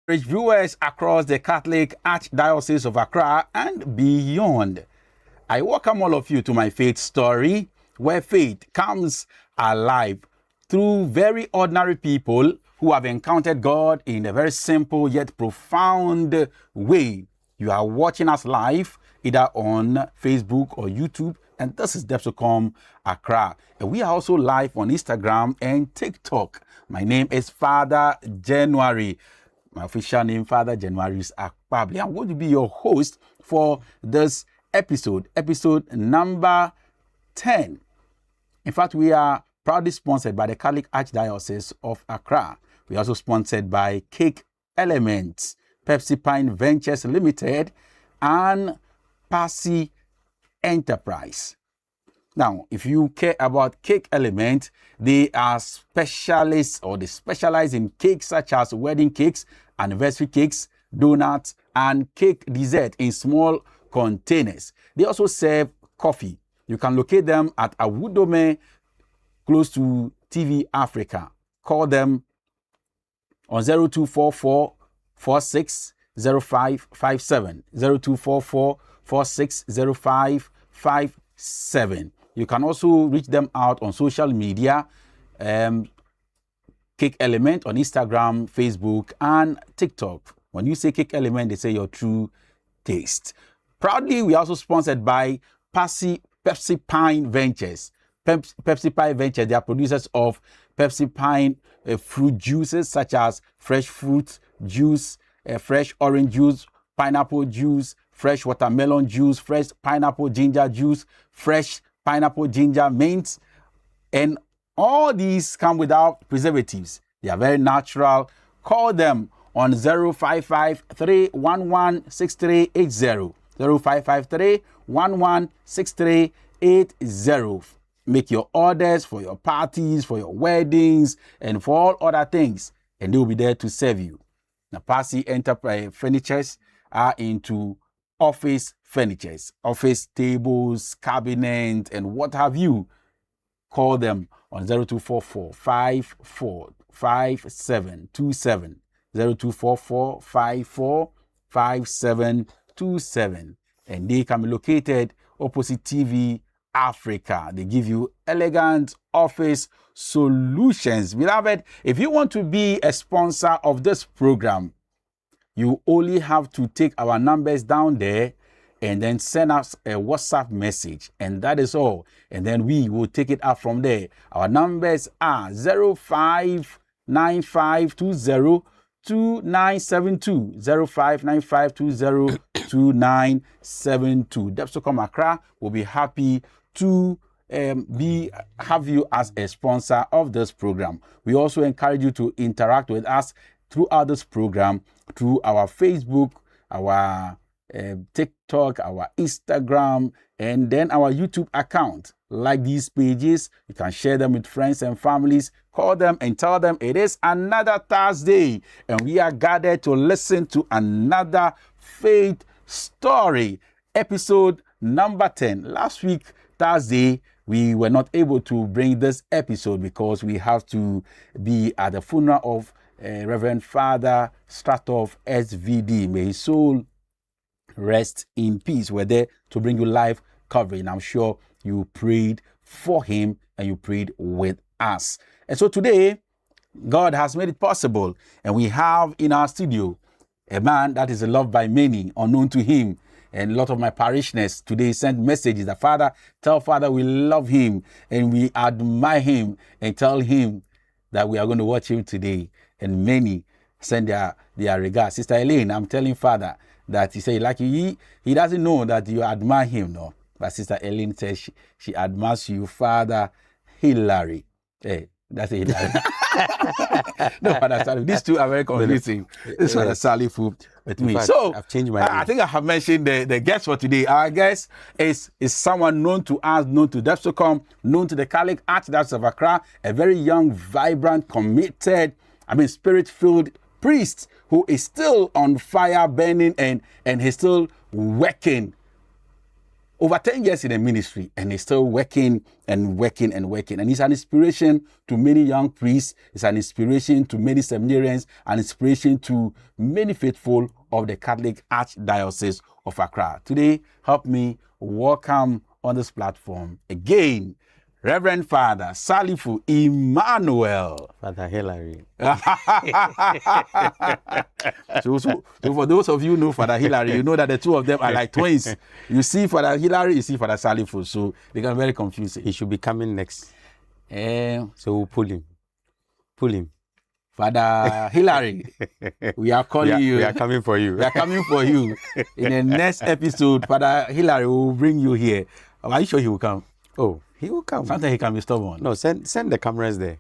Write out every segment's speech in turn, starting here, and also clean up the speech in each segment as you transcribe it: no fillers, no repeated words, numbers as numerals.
viewers across the Catholic Archdiocese of Accra and beyond. I welcome all of you to my faith story, where faith comes alive through very ordinary people who have encountered God in a very simple yet profound way. You are watching us live either on Facebook or YouTube, and this is Depsocom Accra. And we are also live on Instagram and TikTok. My name is Father January. My official name, Father January Akpabli. I'm going to be your host for this episode number 10. In fact, we are proudly sponsored by the Catholic Archdiocese of Accra. We are also sponsored by Cake Elements, Pepsi Pine Ventures Limited, and Passy Enterprise. Now, if you care about Cake Element, they are specialists, or they specialize in cakes such as wedding cakes, anniversary cakes, donuts, and cake dessert in small containers. They also serve coffee. You can locate them at Awudome, close to TV Africa. Call them on 0244 460557, 0244 460557. You can also reach them out on social media, Cake Element on Instagram, Facebook, and TikTok. When you say Cake Element, they say your true taste. Proudly, we are also sponsored by Pepsi Pine Ventures. Pepsi Pine Ventures, they are producers of Pepsi Pine fruit juices such as fresh fruit juice, fresh orange juice, pineapple juice, fresh watermelon juice, fresh pineapple ginger juice, fresh pineapple ginger mint, and all these come without preservatives. They are very natural. Call them on 0553116380. 0553116380. Make your orders for your parties, for your weddings, and for all other things, and they will be there to serve you. Now, Passy Enterprise Furnitures are into office furnitures, office tables, cabinets, and what have you. Call them on 0244 545727, 0244 545727, and they can be located opposite TV Africa. They give you elegant office solutions. Beloved, if you want to be a sponsor of this program, you only have to take our numbers down there and then send us a WhatsApp message, and that is all. And then we will take it up from there. Our numbers are 0595202972, 0595202972. Depsocom Accra will be happy to have you as a sponsor of this program. We also encourage you to interact with us throughout this program through our Facebook, our TikTok, our Instagram, and then our YouTube account. Like these pages, you can share them with friends and families. Call them and tell them it is another Thursday, and we are gathered to listen to another faith story, episode number 10. Last week, Thursday, we were not able to bring this episode because we have to be at the funeral of Reverend Father Stratov SVD. May his soul rest in peace. We're there to bring you live coverage, and I'm sure you prayed for him and you prayed with us. And so today, God has made it possible, and we have in our studio a man that is loved by many, unknown to him. And a lot of my parishioners today sent messages that, Father, tell Father we love him and we admire him, and tell him that we are going to watch him today. And many send their regards. Sister Elaine, I'm telling Father that he said, like he doesn't know that you admire him, no. But Sister Elaine says she admires you, Father Hilary. Hey, that's a Hilary. No, Father Salif. These two are very convincing. This is Father Salif with me. Fact, So I've changed my name. I think I have mentioned the guest for today. Our guest is someone known to us, known to Depsocom, known to the Catholic Archdiocese of Accra, a very young, vibrant, committed, spirit-filled priest who is still on fire, burning, and he's still working over 10 years in the ministry, and he's still working and working and working. And he's an inspiration to many young priests. He's an inspiration to many seminarians, an inspiration to many faithful of the Catholic Archdiocese of Accra. Today, help me welcome on this platform again, Reverend Father Salifu Emmanuel. Father Hilary. So for those of you who know Father Hilary, you know that the two of them are like twins. You see Father Hilary, you see Father Salifu. So they can very confusing. He should be coming next. So we'll pull him. Pull him. Father Hilary, we are calling you. We are coming for you. We are coming for you. In the next episode, Father Hilary will bring you here. Are you sure he will come? Oh, he will come. Sometimes he can be stubborn. No, send the cameras there.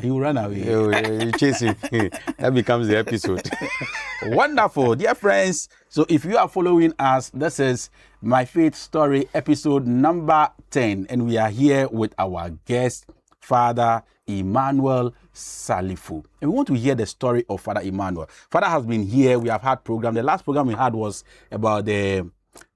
He will run away. You chase him. That becomes the episode. Wonderful. Dear friends, so if you are following us, this is My Faith Story episode number 10. And we are here with our guest, Father Emmanuel Salifu. And we want to hear the story of Father Emmanuel. Father has been here. We have had program. The last program we had was about the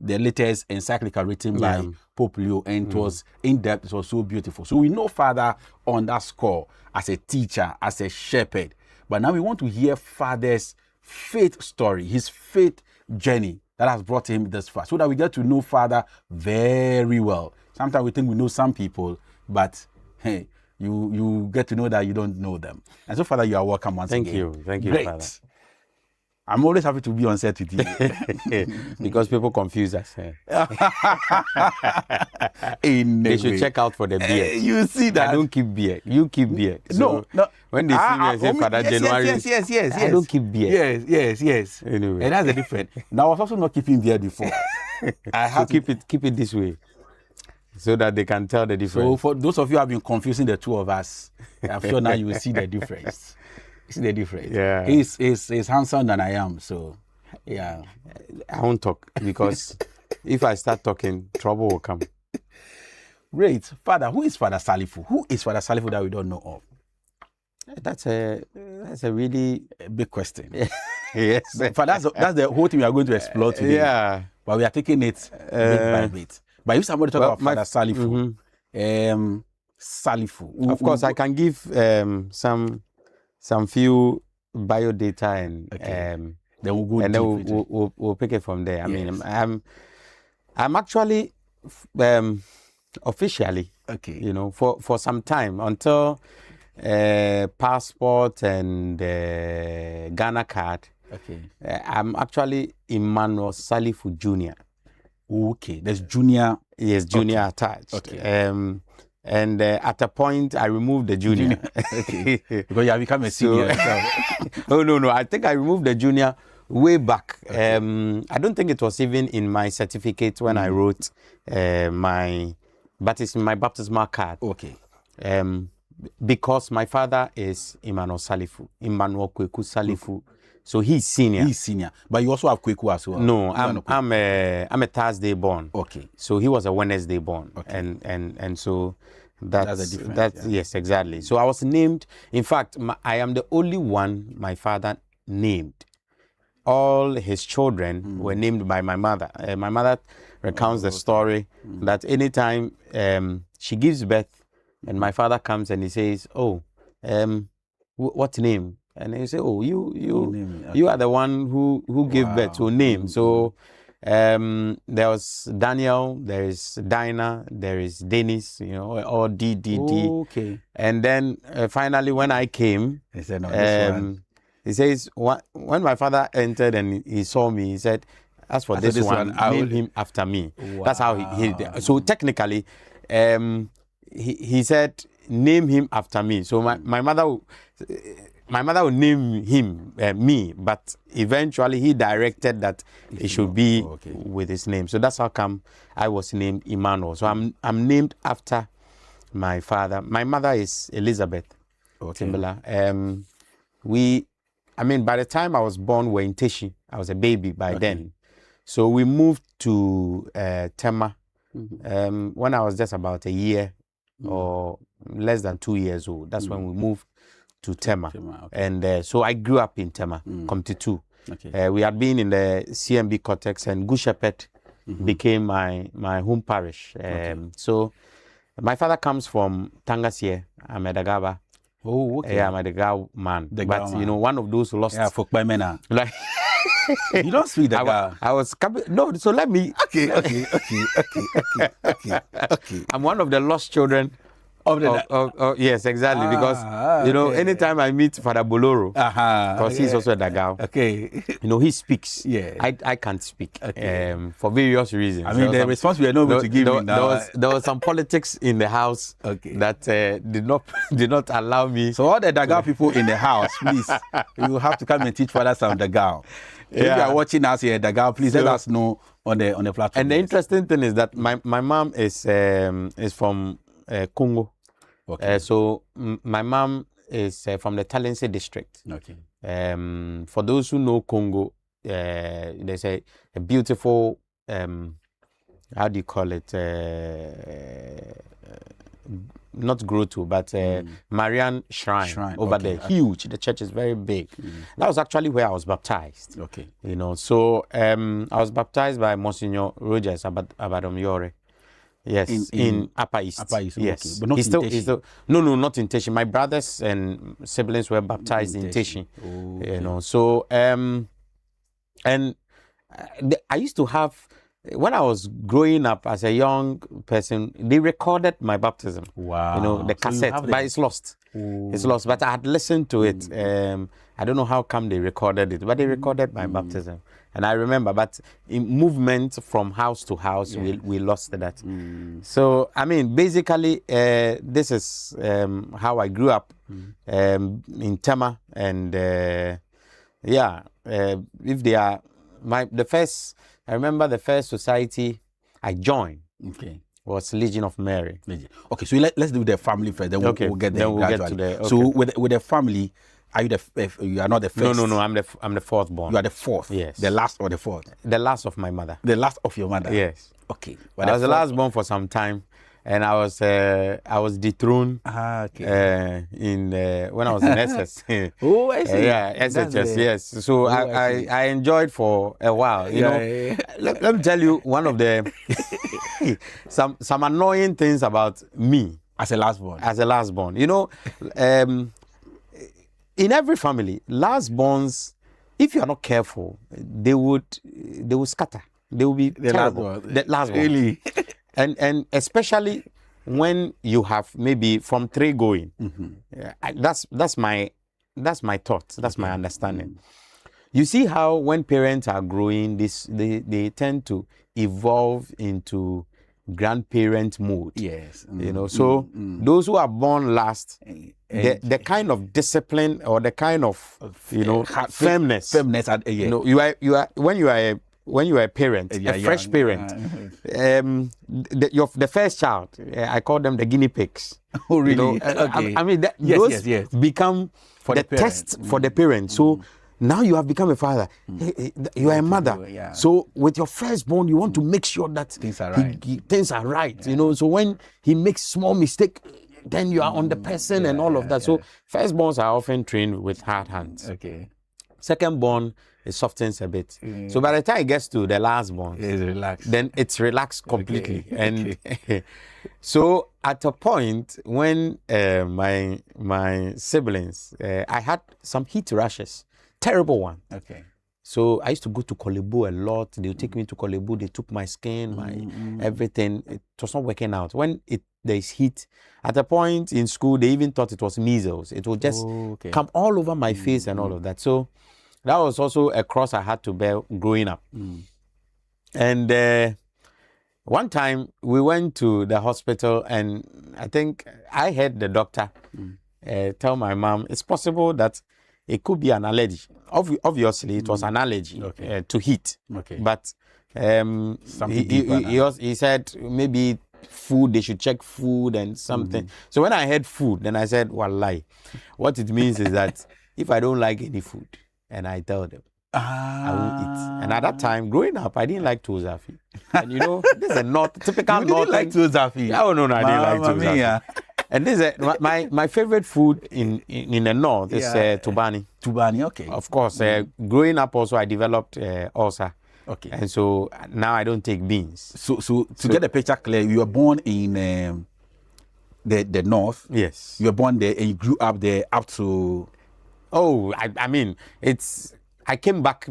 latest encyclical written by Pope Leo, and it was in depth. It was so beautiful. So we know Father on that score as a teacher, as a shepherd. But now we want to hear Father's faith story, his faith journey that has brought him this far, so that we get to know Father very well. Sometimes we think we know some people, but hey, you get to know that you don't know them. And so, Father, you are welcome once again. Thank you, Great. Father. I'm always happy to be on set with you. Because people confuse us. They should check out for the beard. You see that? I don't keep beard. You keep beard. No. When they see me and say Father January, yes. I don't keep beard. Yes. Anyway. And that's the difference. Now, I was also not keeping beard before. I have to keep it this way, so that they can tell the difference. So for those of you who have been confusing the two of us, I'm sure now you will see the difference. See the difference. Yeah. He's handsome than I am, so yeah. I won't talk, because if I start talking, trouble will come. Great. Father, who is Father Salifu? Who is Father Salifu that we don't know of? That's a really big question. Yes. Father, that's the whole thing we are going to explore today. Yeah. But we are taking it bit by bit. But if somebody talk about Father Salifu, Salifu. Of course, I can give some few bio data and then we'll go and deep then we'll pick it from there. I Yes. mean, I'm actually officially, for some time, until passport and Ghana card. I'm actually Emmanuel Salifu Jr. Okay, there's junior. Yes, junior attached. And at a point, I removed the junior. Because you have become a senior. Oh, no. I think I removed the junior way back. I don't think it was even in my certificate when I wrote my baptismal card. Because my father is Emmanuel Salifu, Emmanuel Kweku Salifu. So he's senior. But you also have Kweku as well. No, I'm a Thursday born. So he was a Wednesday born. And so that's the difference. Yes, exactly. So I was named. In fact, I am the only one my father named. All his children were named by my mother. My mother recounts the story that anytime she gives birth and my father comes and he says, what name? And they say, you are the one who gave birth to name. So there was Daniel, there is Dinah, there is Dennis, or D. And then finally when I came, he said, no, he says, when my father entered and he saw me, he said, as for this one, name him after me. Wow. That's how he did it. So technically, he said, name him after me. So my mother would name him me, but eventually he directed that it should be with his name. So that's how come I was named Emmanuel. So I'm named after my father. My mother is Elizabeth Timbala. By the time I was born, we're in Teshi. I was a baby by then. So we moved to Tema when I was just about a year or less than 2 years old. That's when we moved to Tema. And so I grew up in Tema, Comte 2. We had been in the CMB Cortex and Good Shepherd became my home parish. So my father comes from Tangasie, Amedagaba. Oh, okay. Yeah, I'm a Dagao man. But you know, one of those lost. Yeah, for Pemena. Like you don't speak Dagao. I was no. So let me. Okay. I'm one of the lost children. Yes, exactly. Because you know, anytime I meet Father Boloro, because he's also a Dagao. Okay. You know, he speaks. Yeah. I can't speak. For various reasons. I mean, the response we are not able to give him now. There was some politics in the house that did not allow me. So all the Dagao people in the house, please, you will have to come and teach Father some Dagao. So if you are watching us here, Dagao, please let us know on the platform. And the interesting thing is that my mom is from Congo. Okay. So my mom is from the Talensi district. Okay. For those who know Congo, there's a beautiful how do you call it? Not grotto, but Marian Shrine over there. Huge. The church is very big. That was actually where I was baptized. Okay. You know, so I was baptized by Monsignor Rogers Abadomyore. Yes, in Upper East. Upper East, yes. Okay. But not in Teshi. No, not in Teshi. My brothers and siblings were baptized in Teshi. Okay. You know, so and I used to have, when I was growing up as a young person, they recorded my baptism. Wow. You know, the cassette, but it's lost. Ooh. It's lost. But I had listened to it. I don't know how come they recorded it, but they recorded my baptism. And I remember, but in movement from house to house, we lost that. So, I mean, basically, this is how I grew up in Tema. And if they are, I remember the first society I joined was Legion of Mary. Okay, so let's do the family first, then we'll get there gradually. So with the family, are you you are not the first? No. I'm the fourth born. You are the fourth. Yes. The last or the fourth? The last of my mother. The last of your mother. Yes. Okay. But I was the last born for some time, and I was dethroned. When I was in SS. Oh, I see. SHS. Yes. So I enjoyed for a while. You know. Let me tell you one of the some annoying things about me as a last born. As a last born, you know. In every family, last borns, if you are not careful, they will scatter. They will be terrible. The last born. Really? and especially when you have maybe from 3 going. That's my thought. That's my understanding. You see how when parents are growing, they tend to evolve into grandparent mode. Yes. You know, so those who are born last, the kind of discipline or the kind of firmness. You know, you are when you are a parent, a fresh parent. The first child, I call them the guinea pigs. Oh, really? You know, okay. I mean, those become for the test for the parent. So now you have become a father. You are a mother. So with your firstborn, you want to make sure that things are right. Things are right. You know, so when he makes small mistake, then you are on the person and all of that. So firstborns are often trained with hard hands. Okay. Secondborn, it softens a bit. So by the time it gets to the lastborn, it's relaxed. Then it's relaxed completely. And so at a point when my siblings, I had some heat rashes. Terrible one. Okay. So I used to go to Korle Bu a lot. They would take me to Korle Bu. They took my skin, my everything. It was not working out. When there is heat, at a point in school, they even thought it was measles. It would just come all over my face and all of that. So that was also a cross I had to bear growing up. And one time we went to the hospital, and I think I heard the doctor tell my mom, it's possible that it could be an allergy. Obviously, it was an allergy to heat. Okay. But he said maybe food, they should check food and something. So when I heard food, then I said, wallahi. What it means is that if I don't like any food, and I tell them, I won't eat. And at that time, growing up, I didn't like tozafi. And you know, this is a typical North. You didn't like tozafi? Oh, no, I didn't like tozafi. And this is my favorite food in the north is tubani. Tubani, okay. Of course, growing up also I developed ulcer. Okay. And so now I don't take beans. So to get the picture clear, you were born in the north. Yes. You were born there and you grew up there up to. Oh, I mean, I came back.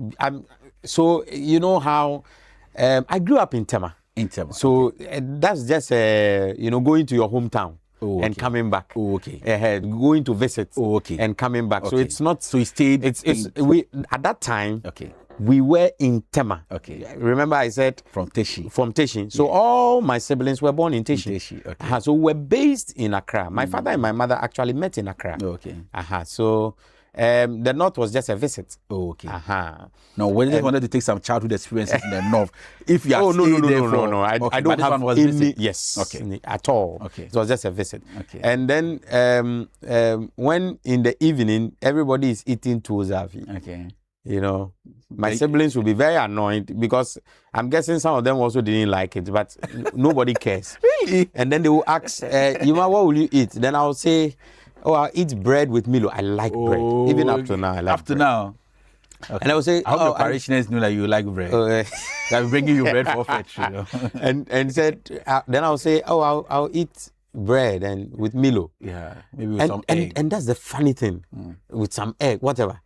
So you know how I grew up in Tema. In Tema. So that's just going to your hometown. Oh, okay. And coming back. Oh, okay. Going to visit. Oh, okay. And coming back. Okay. So it's not. So you stayed. We at that time. Okay. We were in Tema. Okay. Remember I said from Teshi. From Teshi. So all my siblings were born in Teshi. Okay. So we're based in Accra. My father and my mother actually met in Accra. Okay. So the north was just a visit. Oh, okay. No, we just wanted to take some childhood experiences in the north. If you are no. I don't have any. Yes. Okay. At all. Okay. It was just a visit. Okay. And then when in the evening everybody is eating tuzavi. Okay. You know, my siblings will be very annoyed because I'm guessing some of them also didn't like it, but nobody cares. Really? And then they will ask, Yuma, what will you eat? Then I'll say, oh, I'll eat bread with Milo. I like bread. Even up to now, I like bread. Now. Okay. And I will say, I hope your parishioners know that you like bread. I'm bringing you bread for fetch, you know. and said, then I'll say, oh, I'll eat bread and with Milo. Yeah, maybe with some egg. And that's the funny thing, with some egg, whatever.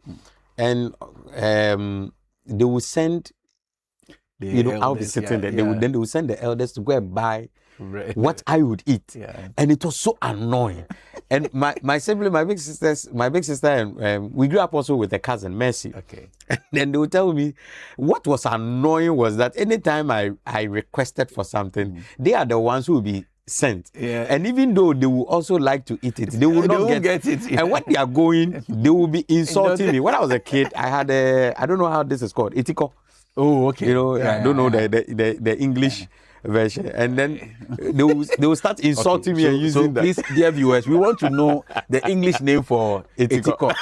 And they will send, I'll be sitting there. Then they will send the elders to go and buy what I would eat. Yeah. And it was so annoying. And my sibling, my big sister, and we grew up also with a cousin, Mercy. Okay. And then they would tell me what was annoying was that anytime I requested for something, they are the ones who will be sent. Yeah. And even though they will also like to eat it, they will not get it. Yeah. And when they are going, they will be insulting me. When I was a kid, I had I don't know how this is called, etiko. Oh, okay. You know, I don't know the English version. And then they will start insulting me and using that. Please, dear viewers, we want to know the English name for etiko.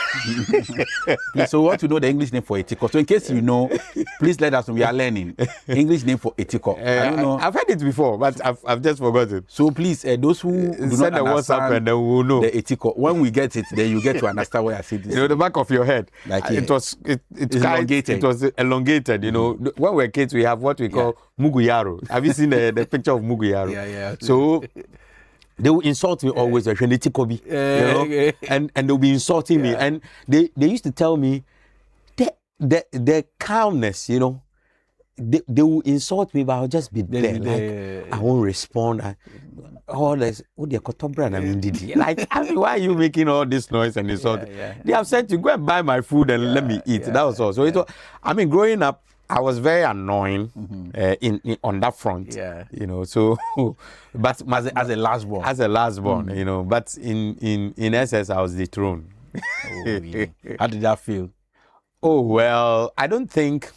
So we want to know the English name for etiko. So in case you know, please let us know. We are learning English name for etiko. I don't know. I've heard it before, but I've just forgotten. So please, those who do send not the WhatsApp and then we'll know the etiko. When we get it, then you get to understand why I said this. You know, the back of your head, like it was elongated. It was elongated. You know, when we're kids, we have what we call muguyaro. Have you seen the picture of muguyaro? Yeah. So they will insult me always, you know, and they'll be insulting me, and they used to tell me the calmness, you know. They will insult me, but I'll just be there, like I won't respond. All this, like, I mean, why are you making all this noise and insulting? They have said to go and buy my food and let me eat. That was all. So it was, I mean, growing up, I was very annoying in on that front. You know. So, but as a last born, you know. But in SS, I was dethroned. Yeah. How did that feel? Oh well, I don't think.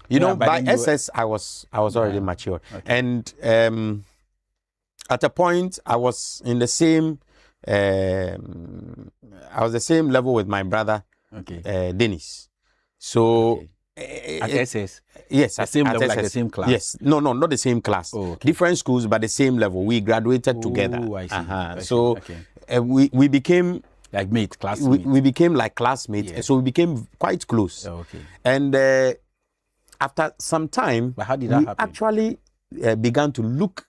You know, by SS, I was already mature, and at a point, I was in the same. I was the same level with my brother, Dennis. So. At SS? Yes, at the same level, like the same class? Yes. No, not the same class. Oh, okay. Different schools, but the same level. We graduated together. I see. So we became like mates, classmates. We became like classmates. Yeah. So we became quite close. Oh, okay. And after some time, but how did that happen? Actually began to look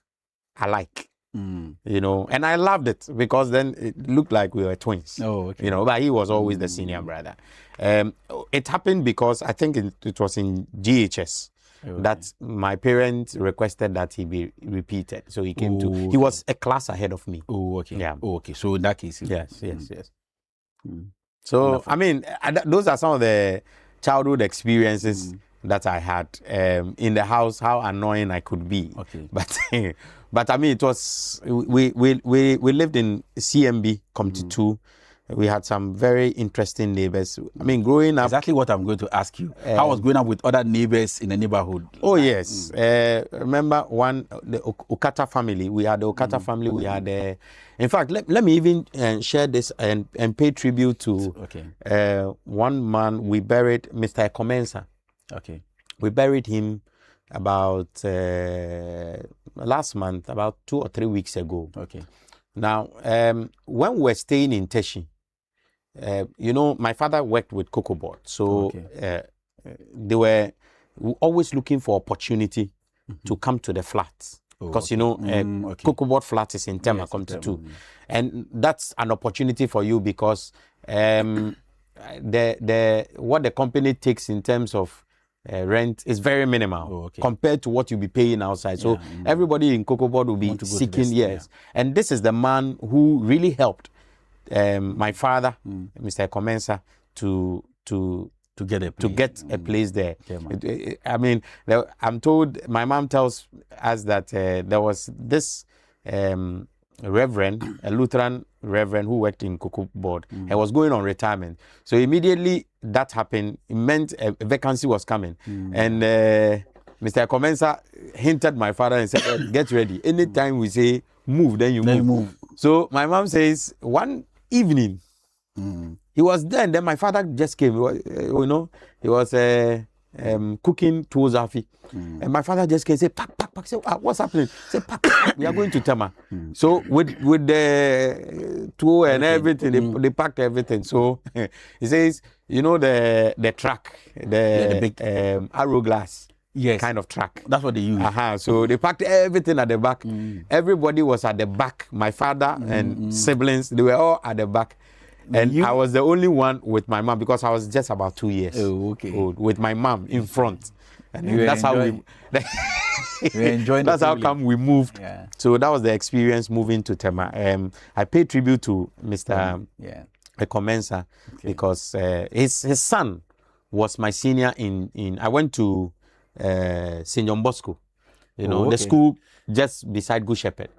alike. You know, and I loved it because then it looked like we were twins. Oh, okay. You know, but he was always the senior brother. It happened because I think it was in GHS that my parents requested that he be repeated. So he came he was a class ahead of me. Oh, okay. Yeah. Oh, okay. So in that case, yes. So wonderful. I mean, those are some of the childhood experiences that I had in the house. How annoying I could be. Okay. But I mean, it was we lived in CMB Committee 2. We had some very interesting neighbors. I mean, growing up... Exactly what I'm going to ask you. How was growing up with other neighbors in the neighborhood? Oh, yes. Remember the Okata family. We had the Okata family. We had... in fact, let me even share this and pay tribute to one man. We buried Mr. Ekomensa. Okay. We buried him about last month, about 2 or 3 weeks ago. Okay. Now, when we were staying in Teshi, you know, my father worked with Cocoa Board. So they were always looking for opportunity to come to the flats. Because, Cocoa Board flat is in Tema, come to 2. And that's an opportunity for you because what the company takes in terms of rent is very minimal compared to what you'll be paying outside. So everybody in Cocoa Board will be seeking, And this is the man who really helped my father, Mr. Comensa, to get a place there. I mean, I'm told, my mom tells us that there was this reverend, a Lutheran reverend who worked in Cocoa Board. He was going on retirement. So immediately that happened, it meant a vacancy was coming. And Mr. Comensa hinted my father and said, get ready. Anytime we say move, then you move. So my mom says, one evening, he was there, and then my father just came. He was cooking tuozafi. And my father just came and said, pack. Say, what's happening? Say, pack. We are going to Tema. So with the tour and everything, they packed everything. So he says, the truck, the big arrow glass. Kind of truck. That's what they use. So they packed everything at the back. Everybody was at the back. My father and siblings, they were all at the back. And I was the only one with my mom because I was just about 2 years old with my mom in front. And that's how we that's how come we moved. So that was the experience moving to Tema. I paid tribute to Mr. Comensa because his son was my senior in I went to St. John Bosco, the school just beside Good Shepherd.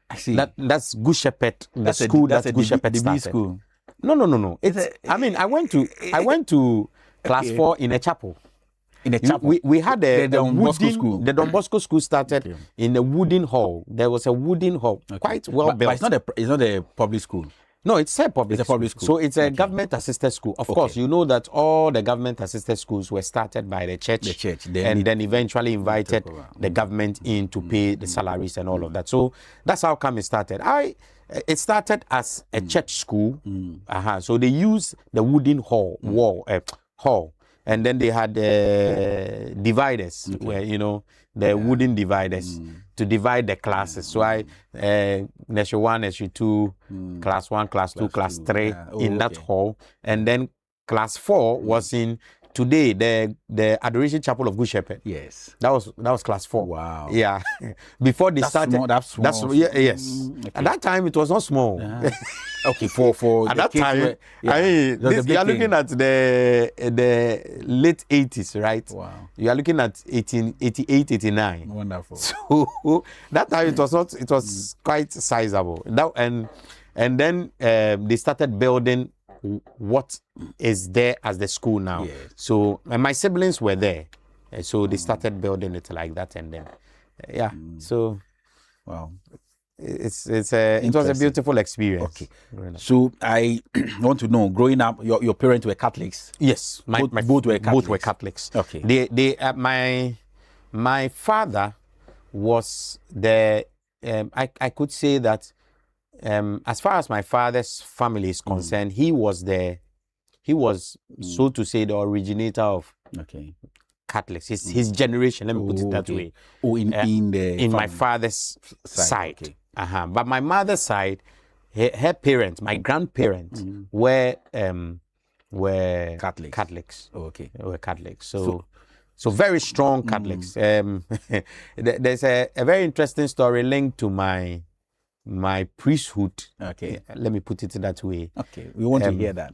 I see. That's Good Shepherd, the school that Good Shepherd started. School. No. I went to class 4 in a chapel. In a chapel. We had the Don Bosco school. The Don Bosco school started in a wooden hall. There was a wooden hall, quite well built. But it's not a public school. No, it's a public school. So it's a government-assisted school. Of course, you know that all the government-assisted schools were started by the church. And then eventually invited the government in to pay the salaries and all of that. So that's how come it started. It started as a church school. So they used the wooden hall. And then they had dividers, where, the wooden dividers to divide the classes. So Nursery 1, Nursery 2, Class 1, Class 2, Class 3 in that hall. And then Class 4 was in today, the Adoration Chapel of Good Shepherd. Yes. That was Class 4. Wow. Yeah. Before they started. That's small. Yes. At that time, it was not small. Okay, for at that time, you are looking at the late 80s, right? Wow. You are looking at 1888, 89. Wonderful. So that time it was quite sizable. And then they started building what is there as the school now. Yes. So my siblings were there. So they started building it like that, and then so wow. It was a beautiful experience. Okay. So I want to know, growing up, your parents were Catholics? Yes, both were Catholics. Both were Catholics. Okay. My father was I could say that as far as my father's family is concerned, he was so to say the originator of Catholics. His generation. Let me put it that way. In my father's side. Okay. But my mother's side, her parents, my grandparents, were Catholics. Catholics. Okay. Were Catholics. So very strong Catholics. There's a very interesting story linked to my priesthood. Okay. Let me put it that way. Okay. We want to hear that.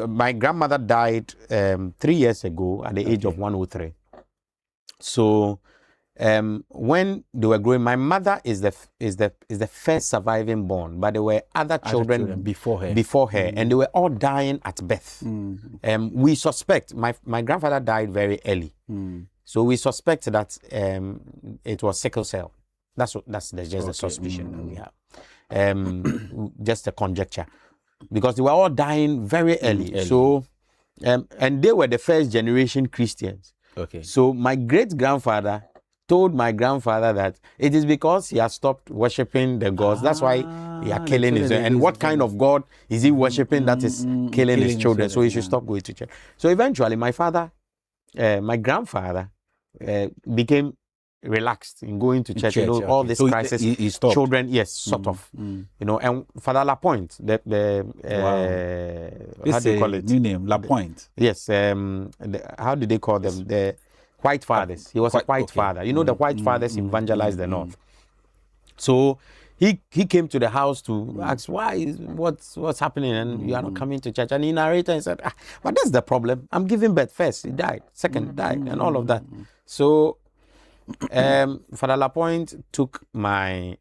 My grandmother died 3 years ago at the age of 103. So when they were growing, my mother is the first surviving born, but there were other children before her, and they were all dying at birth. We suspect my grandfather died very early, so we suspect that it was sickle cell. That's just the suspicion that we have, just a conjecture, because they were all dying very early. So and they were the first generation Christians. Okay. So my great grandfather told my grandfather that it is because he has stopped worshiping the gods. That's why he are killing his children. And what kind of God is he worshiping that is killing his children? So he should stop going to church. So eventually my father my grandfather became relaxed in going to church. You know, all this so crisis, he stopped. children, yes, sort of. You know, and Father Lapointe, how do you call it? New name, Lapointe. Yes. How do they call them? The white fathers. He was a white father. You know, the white fathers evangelized the north. So he came to the house to ask what's happening, and you are not coming to church. And he narrated and said, but that's the problem. I'm giving birth first. He died. Second, he died, and all of that. So Father Lapointe took my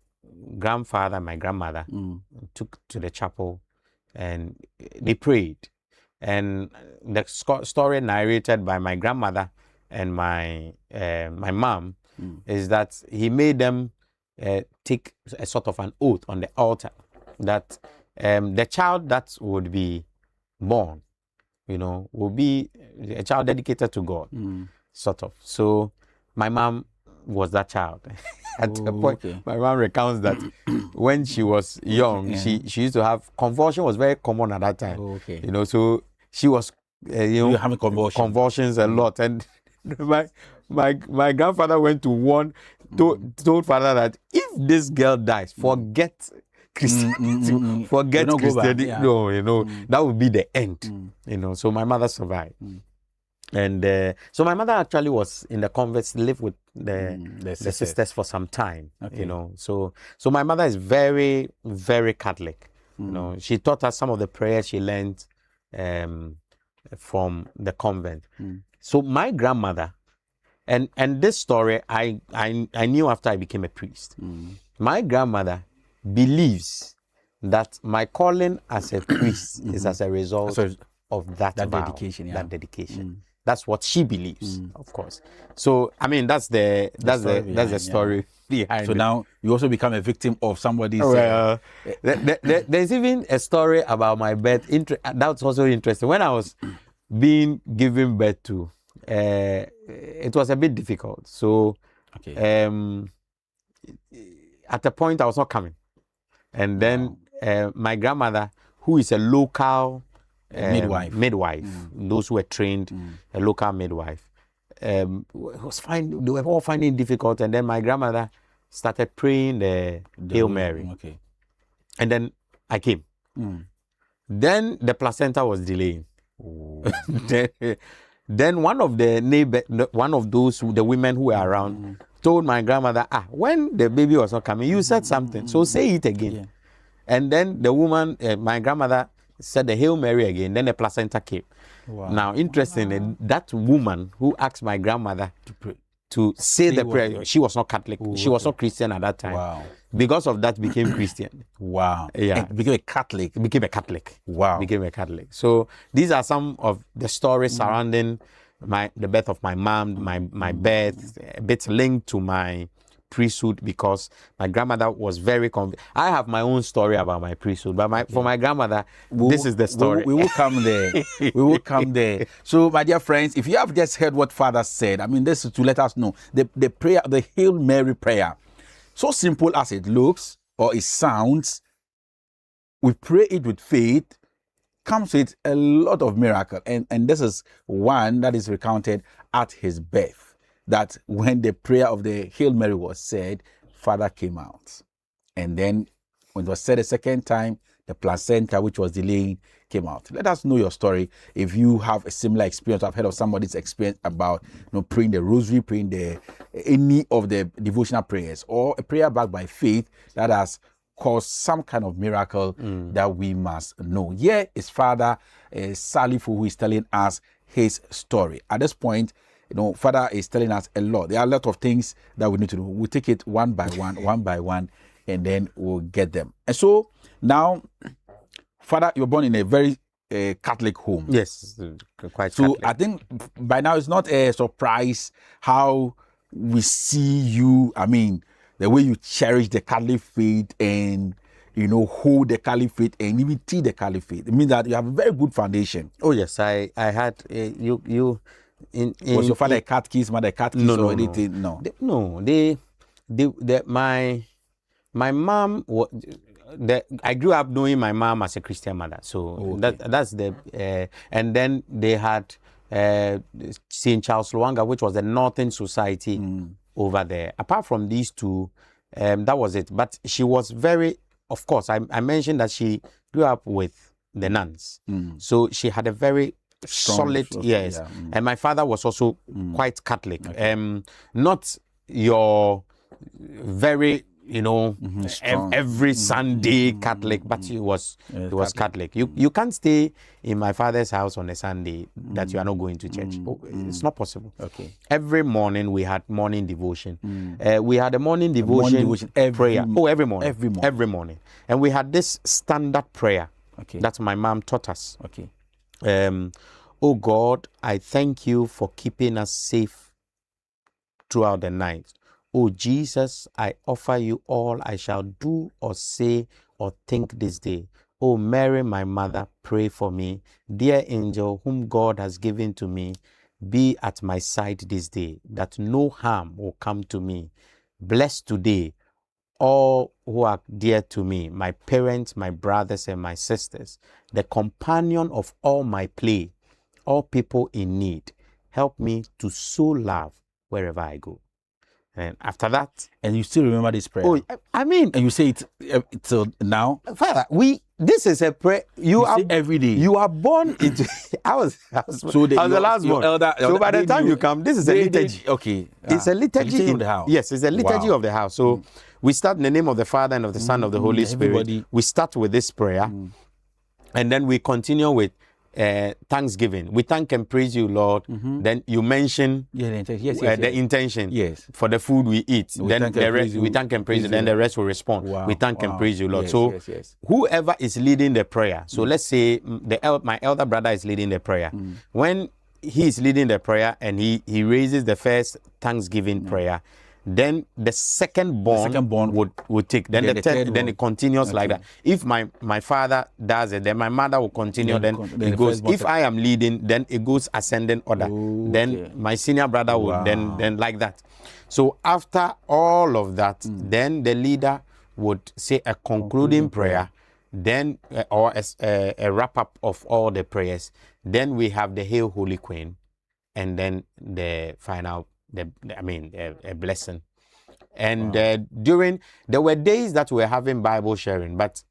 grandfather, my grandmother, took to the chapel, and they prayed. And the story narrated by my grandmother and my mom is that he made them take a sort of an oath on the altar that the child that would be born, you know, will be a child dedicated to God, sort of. So my mom was that child. At a point, my mom recounts that when she was young, she used to have convulsion. Was very common at that time. You know, so she was you know, having convulsions a lot, and my grandfather went to warn, told father that if this girl dies, forget Christianity, forget Christianity. No, you know, that would be the end. You know, so my mother survived. And so my mother actually was in the convent, lived with the sisters for some time, you know. So my mother is very, very Catholic. You know, she taught us some of the prayers she learned from the convent. So my grandmother, and this story I knew after I became a priest. My grandmother believes that my calling as a priest is as a result of that vow, dedication. That dedication. That's what she believes, of course. So I mean, that's the story behind. So it. now you also become a victim of somebody's. Well, there's even a story about my birth. That's also interesting. When I was being given birth to, it was a bit difficult. So, at a point I was not coming, and then my grandmother, who is a local midwife, those who were trained, a local midwife, was fine. They were all finding it difficult, and then my grandmother started praying the Hail Mary, and then I came. Then the placenta was delaying. Then one of the the women who were around told my grandmother, when the baby was not coming, you said something, so say it again. And then the woman, my grandmother, said the Hail Mary again, then the placenta came. Now, interestingly, that woman who asked my grandmother to say the prayer, she was not Catholic. She was not Christian at that time. Because of that, became Christian. Yeah. And became a Catholic. Became a Catholic. Became a Catholic. So these are some of the stories surrounding the birth of my mom, my birth, a bit linked to my priesthood, because my grandmother was very I have my own story about my priesthood, but for my grandmother, this is the story. We will come there. We will come there. So, my dear friends, if you have just heard what Father said, I mean, this is to let us know the prayer, the Hail Mary prayer, so simple as it looks or it sounds, we pray it with faith, comes with a lot of miracle, and this is one that is recounted at his birth. That when the prayer of the Hail Mary was said, Father came out. And then when it was said a second time, the placenta, which was delaying, came out. Let us know your story. If you have a similar experience, I've heard of somebody's experience about praying the rosary, praying any of the devotional prayers, or a prayer backed by faith that has caused some kind of miracle that we must know. Here is Father Salifu, who is telling us his story. At this point, Father is telling us a lot. There are a lot of things that we need to do. We'll take it one by one, and then we'll get them. And so now, Father, you're born in a very Catholic home. Yes, quite so Catholic. I think by now it's not a surprise how we see you. I mean, the way you cherish the Catholic faith and hold the Catholic faith and even teach the Catholic faith. It means that you have a very good foundation. Oh yes, I had you. Was your father a catechist, mother a catechist, or anything? My mom. I grew up knowing my mom as a Christian mother, so that's the. And then they had St. Charles Lwanga, which was the Northern Society over there. Apart from these two, that was it. But she was very, of course, I mentioned that she grew up with the nuns. So she had a very solid, yes. Yeah. And my father was also quite Catholic. Okay. Not your very, you know, every Sunday Catholic, but he was Catholic. You can't stay in my father's house on a Sunday that you are not going to church. It's not possible. Okay. Every morning we had morning devotion. We had a morning devotion prayer. Every morning. Every morning. And we had this standard prayer that my mom taught us. Okay. Oh God, I thank you for keeping us safe throughout the night. Oh Jesus, I offer you all I shall do or say or think this day. Oh Mary, my mother, pray for me. Dear angel, whom God has given to me, be at my side this day, that no harm will come to me. Bless today all who are dear to me, my parents, my brothers, and my sisters, the companion of all my play, all people in need. Help me to sow love wherever I go. And after that, and you still remember this prayer? Oh, I mean, and you say it till now, Father. This is a prayer you are every day. You are born into. I was the last one. So by the time you come, this is a liturgy. Okay, it's a liturgy in the house. Yes, it's a liturgy of the house. So we start in the name of the Father and of the Son and of the Holy Spirit. We start with this prayer, and then we continue with thanksgiving. We thank and praise you, Lord. Then you mention the intention for the food we eat. Then the rest, we thank and praise you. Then the rest will respond. We thank and praise you, Lord. So whoever is leading the prayer, so let's say my elder brother is leading the prayer. When he is leading the prayer and he raises the first thanksgiving prayer, then the second born would take. Then the third, then it continues like that. If my father does it, then my mother will continue. Then it goes. If I am leading, then it goes ascending order. Then my senior brother will then like that. So after all of that, then the leader would say a concluding prayer, then or a wrap up of all the prayers. Then we have the Hail Holy Queen, and then the final. A blessing. And there were days that we were having Bible sharing, but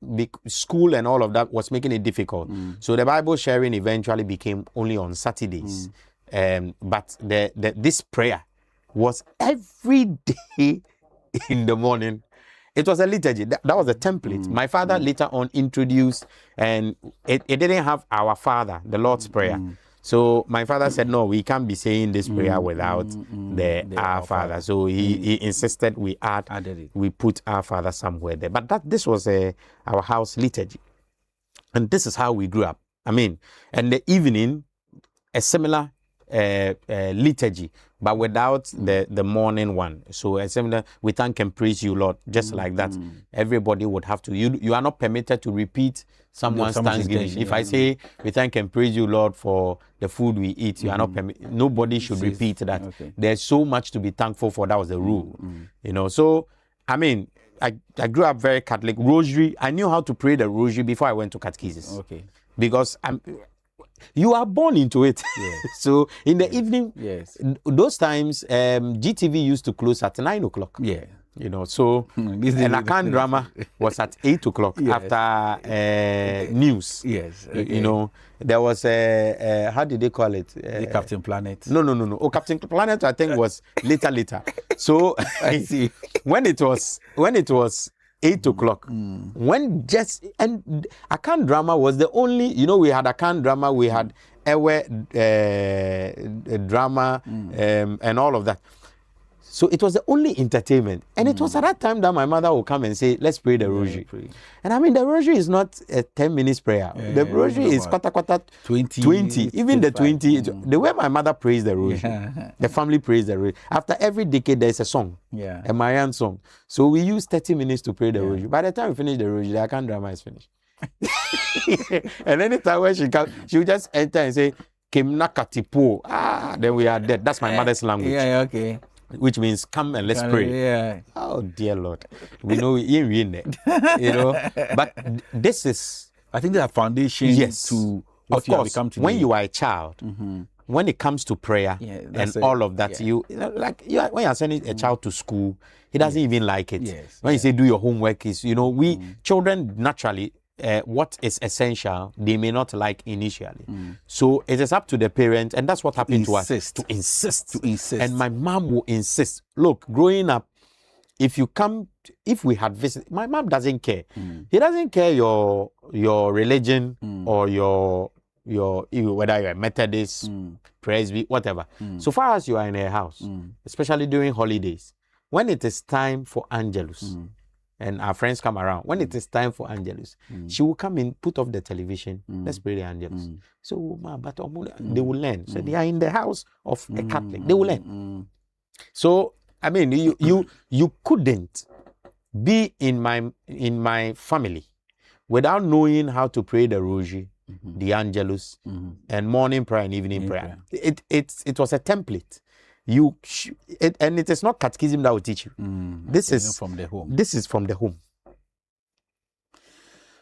school and all of that was making it difficult. So the Bible sharing eventually became only on Saturdays. But this prayer was every day in the morning. It was a liturgy. That was a template. My father later on introduced, and it didn't have Our Father, the Lord's Prayer. So my father said, no, we can't be saying this prayer without the Our Father. So he insisted we put Our Father somewhere there. But this was our house liturgy. And this is how we grew up. I mean, and the evening, a similar liturgy, but without the morning one. So a similar, we thank and praise you, Lord, just like that. Everybody would have to, you are not permitted to repeat someone's thanksgiving. If I say, we thank and praise you, Lord, for the food we eat, you are not permitted. Nobody should repeat that. There's so much to be thankful for. That was the rule. You know, so, I mean, I grew up very Catholic. Rosary, I knew how to pray the rosary before I went to catechesis. Because you are born into it. So in the evening, those times, GTV used to close at 9 o'clock. You know, so and Akan drama was at 8 o'clock after news. You know, there was how did they call it? The Captain Planet. No. Oh, Captain Planet, I think was later. So I see when it was 8 o'clock. And Akan drama was the only, you know, we had Akan drama, we had Ewe drama, and all of that. So it was the only entertainment. And it was at that time that my mother would come and say, let's pray the rosary. And I mean, the rosary is not a 10 minutes prayer. The rosary is quarter 20. Even the 20, the way my mother prays the rosary, the family prays the rosary. After every decade, there's a song, a Marian song. So we use 30 minutes to pray the rosary. By the time we finish the rosary, the Akan drama is finished. And anytime when she comes, she will just enter and say, Kimnakatipo. Then we are dead. That's my mother's language. Which means come and let's pray. Oh dear Lord, we know you know. But this is, I think, the foundation to what you have become today. When you are a child, when it comes to prayer and all of that, when you're sending a child to school, he doesn't even like it. Yes. When you say do your homework, is we children naturally, what is essential they may not like initially. So it is up to the parent, and that's what happened to us. To insist. And my mom will insist. Look, growing up, if we had visited, my mom doesn't care. He doesn't care your religion or your whether you're a Methodist, Presby, whatever. So far as you are in a house, especially during holidays, when it is time for Angelus, and our friends come around, when it is time for Angelus, she will come in, put off the television, let's pray the Angelus. So, but they will learn. So they are in the house of a Catholic. They will learn. So, I mean, you couldn't be in my family without knowing how to pray the Rosary, the Angelus, and morning prayer and evening prayer. It was a template. And it is not catechism that will teach you. This is from the home. This is from the home.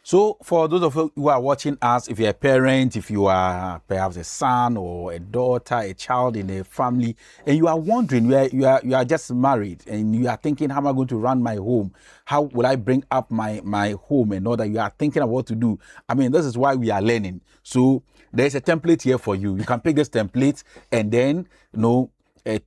So for those of you who are watching us, if you're a parent, if you are perhaps a son or a daughter, a child in a family, and you are wondering, you are just married and you are thinking, how am I going to run my home? How will I bring up my home and all that? You are thinking of what to do. I mean, this is why we are learning. So there's a template here for you. You can pick this template and then,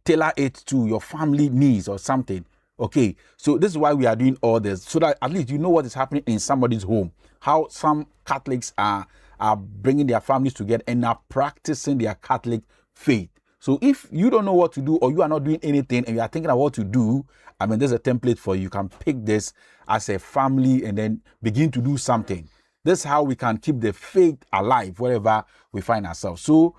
tailor it to your family needs or something. Okay, so this is why we are doing all this, so that at least you know what is happening in somebody's home, how some Catholics are bringing their families together and are practicing their Catholic faith. So if you don't know what to do or you are not doing anything and you are thinking of what to do, I mean, there's a template for you. You can pick this as a family and then begin to do something. This is how we can keep the faith alive wherever we find ourselves. So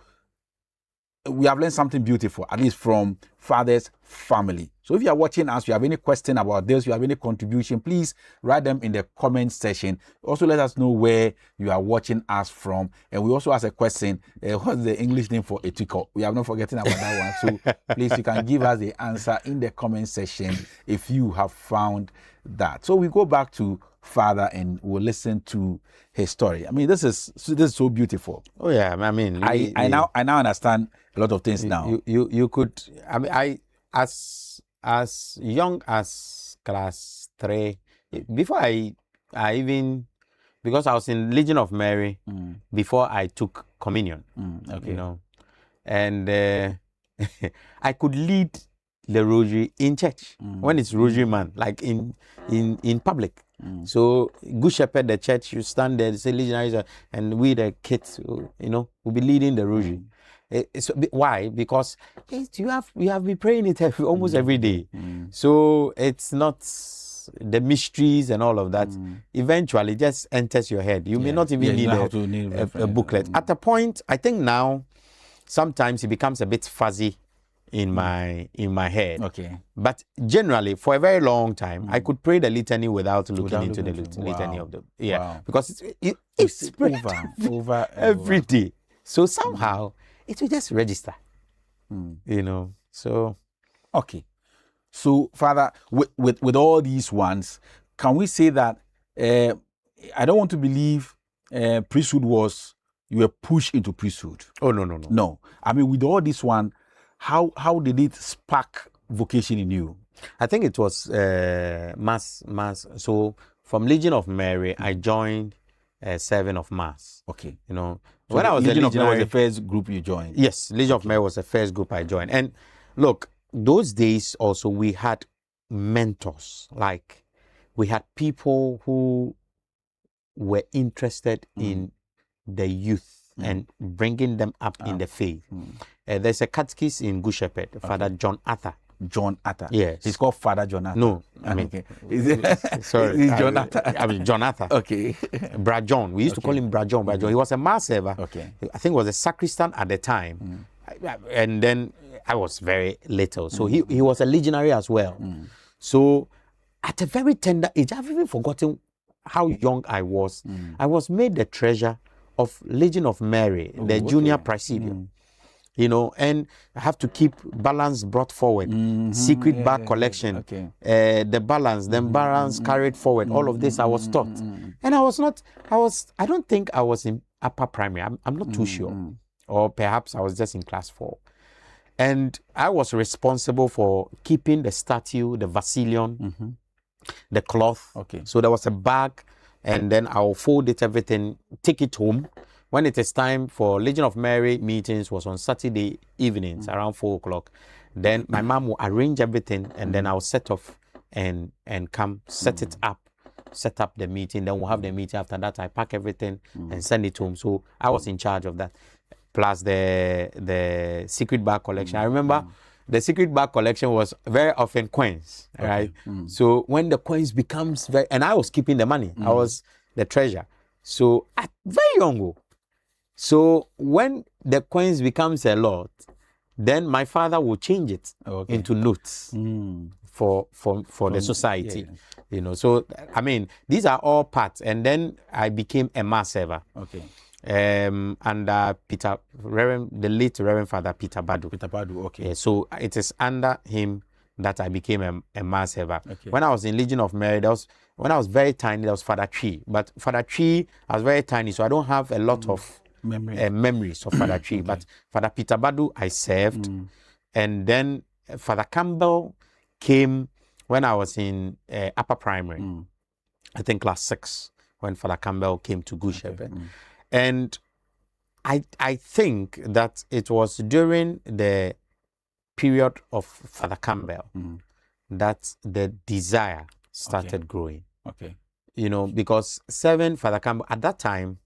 we have learned something beautiful, at least from Father's family. So if you are watching us, you have any question about this, you have any contribution, please write them in the comment section. Also, let us know where you are watching us from. And we also ask a question, what's the English name for Etiko? We have not forgotten about that one. So please, you can give us the answer in the comment section if you have found that. So we go back to Father and we'll listen to his story. I mean, this is so beautiful. Oh yeah, I mean, I now understand a lot of things now. You could, I mean, as young as class 3, before I even, because I was in Legion of Mary before I took communion. Okay. And I could lead the Rosary in church when it's Rosary man, like in public. So Good Shepherd, the church, you stand there, say legionaries, and we the kids, will be leading the Rosary. Why? Because you have been praying it almost every day. So it's not the mysteries and all of that. Eventually, it just enters your head. You may not even need a booklet. At a point, I think now, sometimes it becomes a bit fuzzy in my head. Okay. But generally, for a very long time, I could pray the litany without looking into the litany of the because it's over every day. So somehow it will just register. So okay. So Father, with all these ones, can we say that I don't want to believe priesthood you were pushed into priesthood? Oh no. No. I mean, with all this one, how did it spark vocation in you? I think it was mass. So from Legion of Mary, I joined Serving of Mass. Okay. So when I was Legion of Mary was the first group you joined? Yes, Legion of Mary was the first group I joined. And look, those days also we had mentors. Like we had people who were interested in the youth and bringing them up in the faith. There's a catechist in Good Shepherd, Father John Arthur. John Arthur. Yes. He's called Father John Arthur. No, I mean, sorry. He's John Arthur. I mean, John Arthur. Okay. Bra John. We used to call him Bra John. He was a mass server. Okay. I think he was a sacristan at the time. And then I was very little. So he was a legionary as well. So at a very tender age, I've even forgotten how young I was. I was made the treasurer of Legion of Mary, the junior presidium. And I have to keep balance brought forward, secret bag collection, the balance, then balance carried forward. All of this I was taught. And I don't think I was in upper primary. I'm not too sure. or perhaps I was just in class 4. And I was responsible for keeping the statue, the Vasilion, the cloth. Okay. So there was a bag, and then I'll fold it, everything, take it home. When it is time for Legion of Mary meetings was on Saturday evenings around 4 o'clock. Then my mom will arrange everything, and then I'll set off and come set it up, set up the meeting. Then we'll have the meeting. After that, I pack everything and send it home. So I was in charge of that. Plus the secret bag collection. I remember the secret bag collection was very often coins, right? So when the coins becomes very, and I was keeping the money. I was the treasurer. So at very young. So when the coins becomes a lot, then my father will change it into notes for the society. You know, so I mean, these are all parts. And then I became a mass server. Okay. Under the late Reverend Father Peter Badu. Peter Badu, okay. So it is under him that I became a mass server. Okay. When I was in Legion of Mary, when I was very tiny, there was Father Tree. But Father Tree, I was very tiny, so I don't have a lot of memories of Father Tree. But Father Peter Badu, I served. And then Father Campbell came when I was in upper primary. I think class 6, when Father Campbell came to Good Shepherd. And I think that it was during the period of Father Campbell that the desire started growing. Okay. You know, because serving Father Campbell, at that time,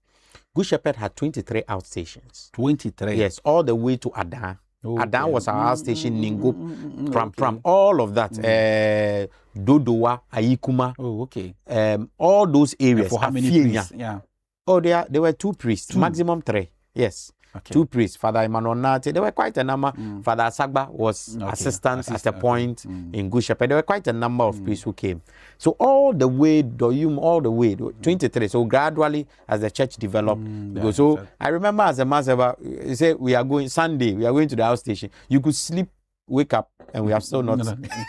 Good Shepherd had 23 outstations. 23? Yes, all the way to Adan. Okay. Adan was our outstation, Ningo, Pram, all of that. Dodowa, Ayikuma. Oh, okay. All those areas. And for how many priests? Yeah. Oh, there were 2 priests, maximum 3. Yes. Okay. 2 priests. Father Emmanuel Nate, there were quite a number. Father Asagba was assistant at a point in Good Shepherd. There were quite a number of priests who came. So all the way, Doyum, all the way, 23. So gradually, as the church developed, so I remember as a master, you say we are going Sunday, we are going to the house station. You could sleep, wake up, and we have still not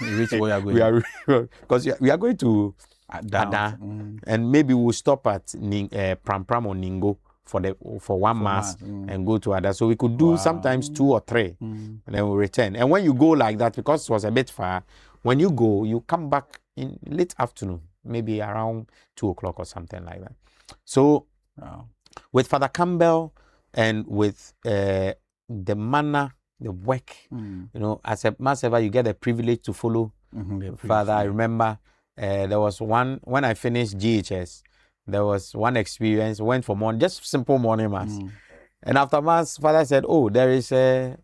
reached where you are going. Because we are going to Adan, and maybe we'll stop at Pram or Ningo for one mass and go to Ada. So we could do sometimes 2 or 3 and then we'll return. And when you go like that, because it was a bit far, when you go, you come back in late afternoon, maybe around 2 o'clock or something like that. So with Father Campbell and with the manner, the work, you know, as a mass server, you get the privilege to follow Father. I remember there was one, when I finished GHS, there was one experience, went for morning, just simple morning mass. And after mass, Father said, oh, there is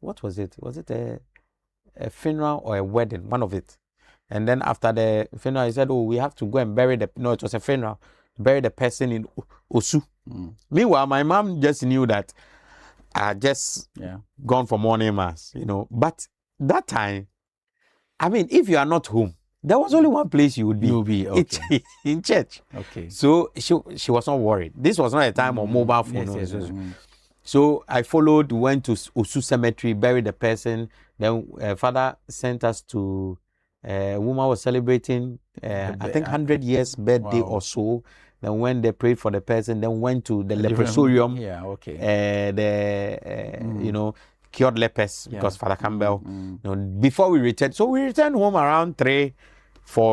what was it? Was it a funeral or a wedding? One of it. And then after the funeral, he said, oh, we have to go and bury it was a funeral, bury the person in Osu. Meanwhile, my mom just knew that I had just gone for morning mass, you know. But that time, I mean, if you are not home, there was only one place you would be. You'll be okay. In church. Okay. So she was not worried. This was not a time of mobile phone. So I followed, went to Osu Cemetery, buried the person. Then Father sent us to a woman was celebrating, I think 100 years birthday or so. Then when they prayed for the person, then went to the leprosarium. Yeah, okay. You know, cured lepers because Father Campbell. You know, before we returned, so we returned home around 4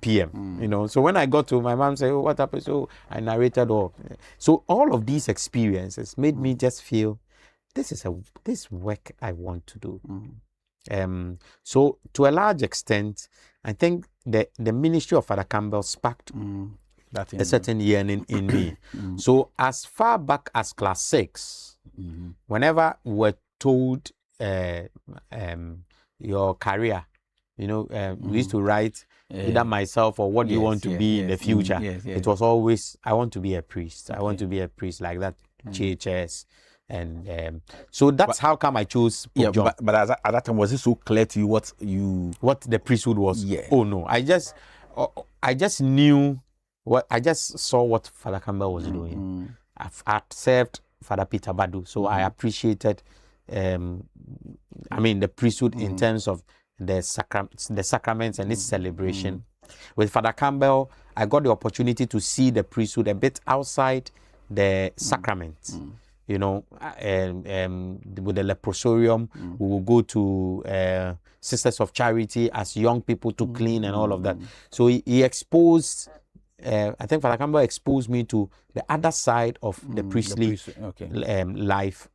p.m. You know, so when I got to, my mom said, "Oh, what happened?" So I narrated all. So all of these experiences made me just feel this work I want to do. So to a large extent, I think the ministry of Father Campbell sparked a certain yearning in me. So as far back as class 6, whenever we're told your career, you know, we used to write either myself or what do you want to be in the future. It was always, I want to be a priest. I want to be a priest like that, GHS. And so that's how come I chose Pope John. But at that time, was it so clear to you what the priesthood was? Yeah. Oh no, I just knew I just saw what Father Campbell was doing. I've served Father Peter Badu, so I appreciated the priesthood in terms of the sacraments and its celebration. With Father Campbell, I got the opportunity to see the priesthood a bit outside the sacraments. you know, with the leprosarium. We will go to Sisters of Charity as young people to clean and all of that. So he exposed, I think Father Campbell exposed me to the other side of the priestly life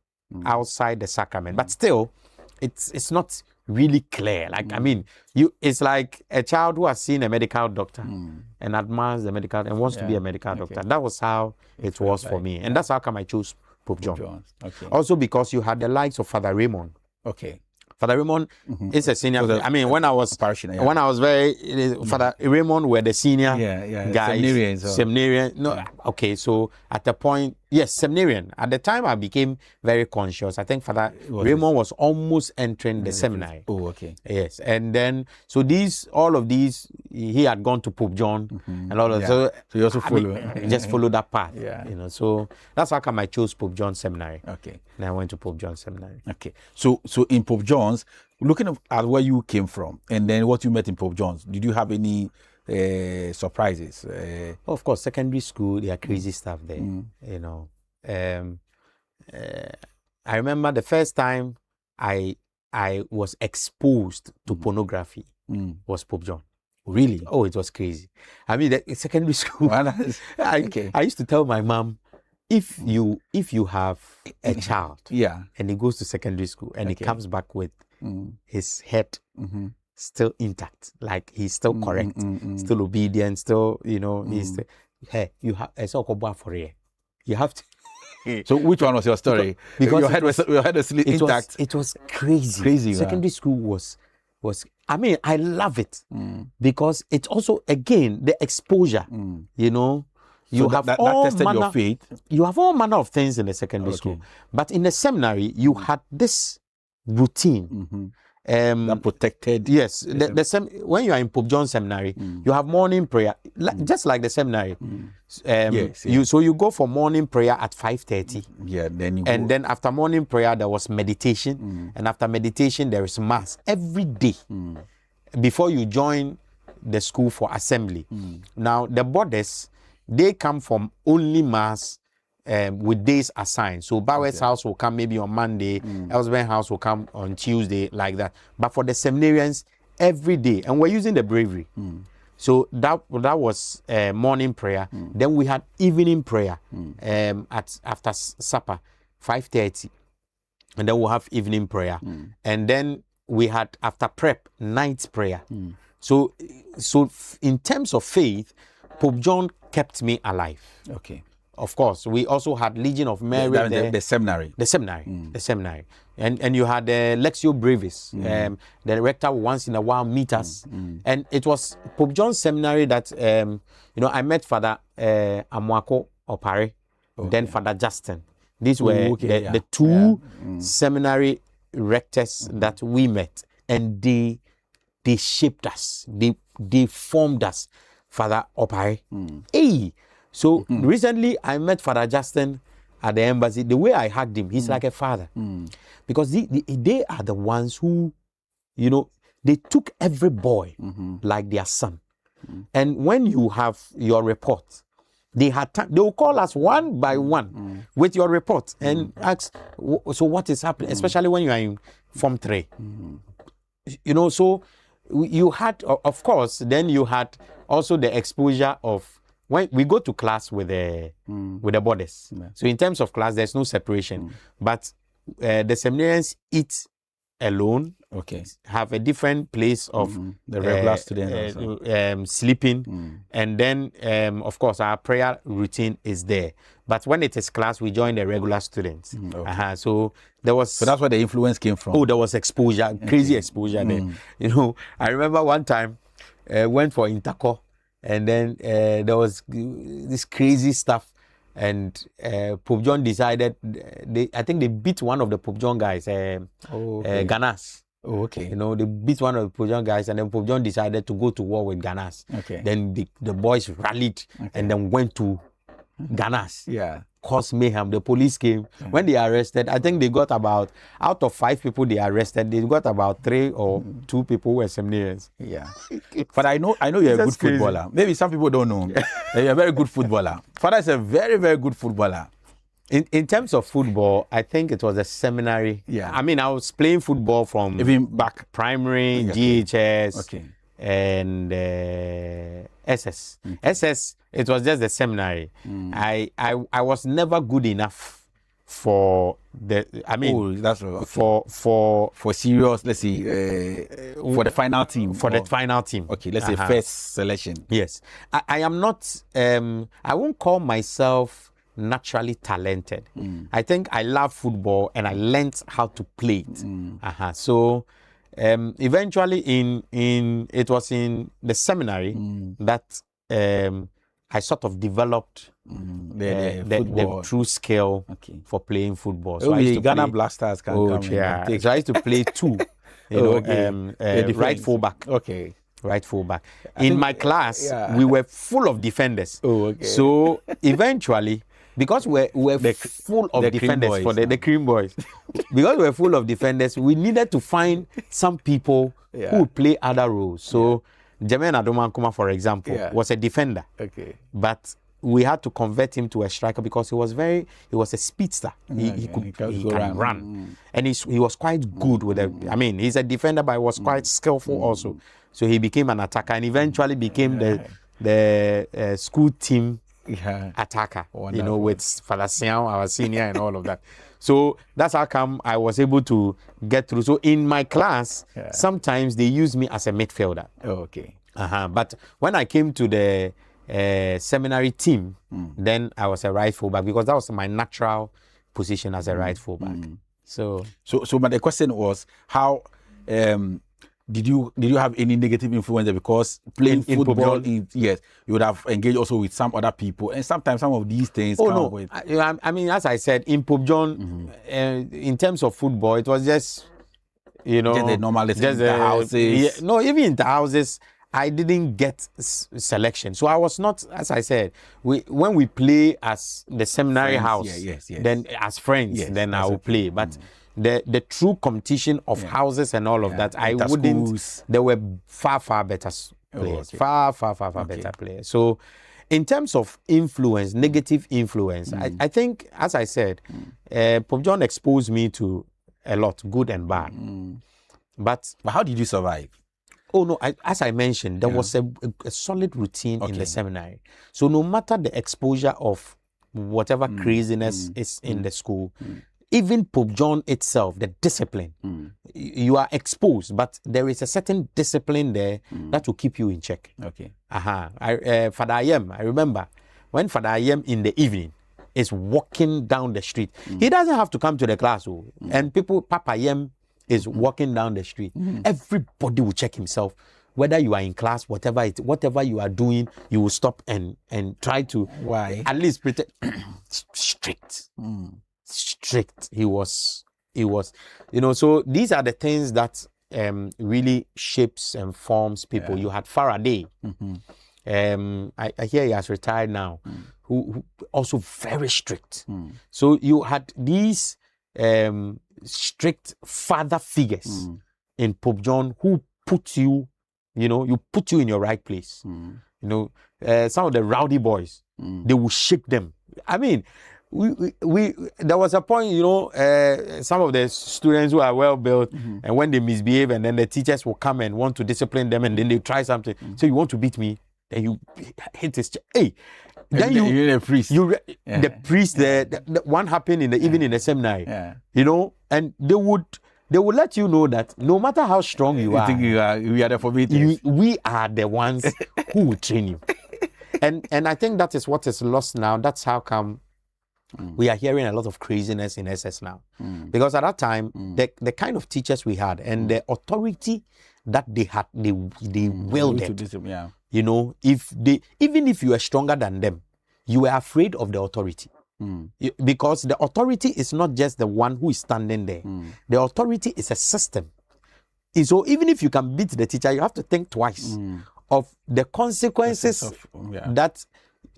outside the sacrament. But still, it's not really clear. Like, I mean, it's like a child who has seen a medical doctor and admires the medical and wants to be a medical doctor. That was how it was for me. And that's how come I chose Pope John. Also because you had the likes of Father Raymond. Father Raymond is a senior. I mean, when I was Father Raymond were the senior guys. Seminarian. No, okay. So at the point, yes, seminarian. At the time, I became very conscious. I think Father Raymond was almost entering the seminary. Yes, and then so all of these, he had gone to Pope John and all of that. So you also follow. Just follow that path. You know. So that's how come I chose Pope John Seminary. And I went to Pope John Seminary. So in Pope John's, looking at where you came from and then what you met in Pope John's, did you have any surprises? Of course, secondary school, there are crazy stuff there. You know, I remember the first time I was exposed to pornography was Pope John. Really? Oh, it was crazy. I mean, the secondary school. I used to tell my mom, if you have a child and he goes to secondary school and he comes back with his head still intact, like he's still correct, still obedient, still, you know, he's still, hey, you have a so-called for you. You have to. So which one was your story? Because your head was intact. It was crazy. Secondary school was I mean, I love it because it's also, again, the exposure, you know. You have that all tested manner, your faith. You have all manner of things in the secondary school. But in the seminary, you had this routine. That protected. Yes. When you are in Pope John Seminary, you have morning prayer, just like the seminary. So you go for morning prayer at 5:30. Then after morning prayer, there was meditation. And after meditation, there is mass every day before you join the school for assembly. Now, the boarders, they come from only mass with days assigned. So Bowers House will come maybe on Monday, Elsben House will come on Tuesday, like that. But for the seminarians, every day, and we're using the breviary. So that was morning prayer. Then we had evening prayer after supper, 5:30, and then we'll have evening prayer. And then we had after prep night prayer. So in terms of faith, Pope John kept me alive. Of course, we also had Legion of Mary. The seminary. The seminary. And you had Lectio Brevis. The rector once in a while meet us. And it was Pope John's seminary that, you know, I met Father Amwako Opare, then Father Justin. These were the two seminary rectors that we met. And they shaped us. They formed us. Father Opare. So recently I met Father Justin at the embassy. The way I hugged him, he's like a father. Because they are the ones who, you know, they took every boy like their son. And when you have your report, they had time. They will call us one by one with your report and ask, so what is happening? Especially when you are in Form 3. You know, so you had, of course, then you had also the exposure of when we go to class with the boarders. So in terms of class, there's no separation. But the seminarians eat alone. Have a different place of the regular students sleeping, and then of course our prayer routine is there. But when it is class, we join the regular students. So there was. So that's where the influence came from. Oh, there was exposure, crazy exposure there. You know, I remember one time went for Interco, and then there was this crazy stuff. And Pope John decided, I think they beat one of the Pope John guys, Ganas. You know, they beat one of the Pope John guys, and then Pope John decided to go to war with Ganas. Then the boys rallied and then went to Ganas. Caused mayhem. The police came. When they arrested, I think they got about, out of 5 people they arrested, they got about 3 or 2 people who were seminarians. But I know you're a good footballer. Maybe some people don't know. You're a very good footballer. Father is a very, very good footballer. In terms of football, I think it was a seminary. Yeah. I mean, I was playing football from even back primary, okay. GHS, okay. and SS. SS, it was just the seminary. I was never good enough for the. I mean, that's okay. for serious. Let's see, for the final team. For the final team. Okay, let's say first selection. Yes, I am not. I won't call myself naturally talented. I think I love football and I learned how to play it. So eventually in it was in the seminary that I sort of developed the true skill for playing football. So I used to Ghana Black Stars can come in. So I used to play two, right fullback. Okay. Right fullback. In my class, we were full of defenders. So eventually, because we're full of defenders for the cream boys, because we're full of defenders, we needed to find some people who would play other roles. So Jermaine Adomankuma, for example, was a defender. But we had to convert him to a striker because he was a speedster. He can run. And he was quite good with it. I mean, he's a defender, but he was quite skillful also. So he became an attacker and eventually became the school team attacker, Wonderful. With Father Siao, our senior, and all of that. So that's how come I was able to get through. So in my class, sometimes they use me as a midfielder. But when I came to the seminary team, then I was a right fullback because that was my natural position as a right fullback. So but the question was how did you have any negative influence there? Because playing football, yes, you would have engaged also with some other people, and sometimes some of these things come with. I mean, as I said, in Pope John, in terms of football, it was just just the normal, just the houses. Even in the houses, I didn't get selection, so I was not. As I said, when we play as the seminary house, then as friends, then I will play, but. The true competition of houses and all of that, I wouldn't. Schools. There were far better players, far better players. So, in terms of influence, negative influence, I think, as I said, Pope John exposed me to a lot, good and bad. But how did you survive? Oh no! As I mentioned, there was a solid routine in the seminary. So no matter the exposure of whatever craziness is in the school. Even Pope John itself, the discipline, you are exposed, but there is a certain discipline there that will keep you in check. Father Ayem, I remember when Father Ayem in the evening is walking down the street, he doesn't have to come to the class, and Papa Ayem is walking down the street. Everybody will check himself. Whether you are in class, whatever you are doing, you will stop and try to at least pretend strict. Strict. He was, so these are the things that really shapes and forms people. You had Faraday. I hear he has retired now, who also very strict. So you had these strict father figures in Pope John who put you, you put you in your right place. Some of the rowdy boys, they will shape them. I mean, we there was a point, some of the students who are well built, and when they misbehave, and then the teachers will come and want to discipline them, and then they try something. So you want to beat me, then you hit his hey. Then you're the priest. The priest. The one happened even in the seminary. And they would let you know that no matter how strong you are, we are the forbidden. We are the ones who will train you. And I think that is what is lost now. That's how come. We are hearing a lot of craziness in SS now. Because at that time, the kind of teachers we had and the authority that they had, they wielded. Even if you were stronger than them, you were afraid of the authority. Because the authority is not just the one who is standing there. The authority is a system. So even if you can beat the teacher, you have to think twice of the consequences that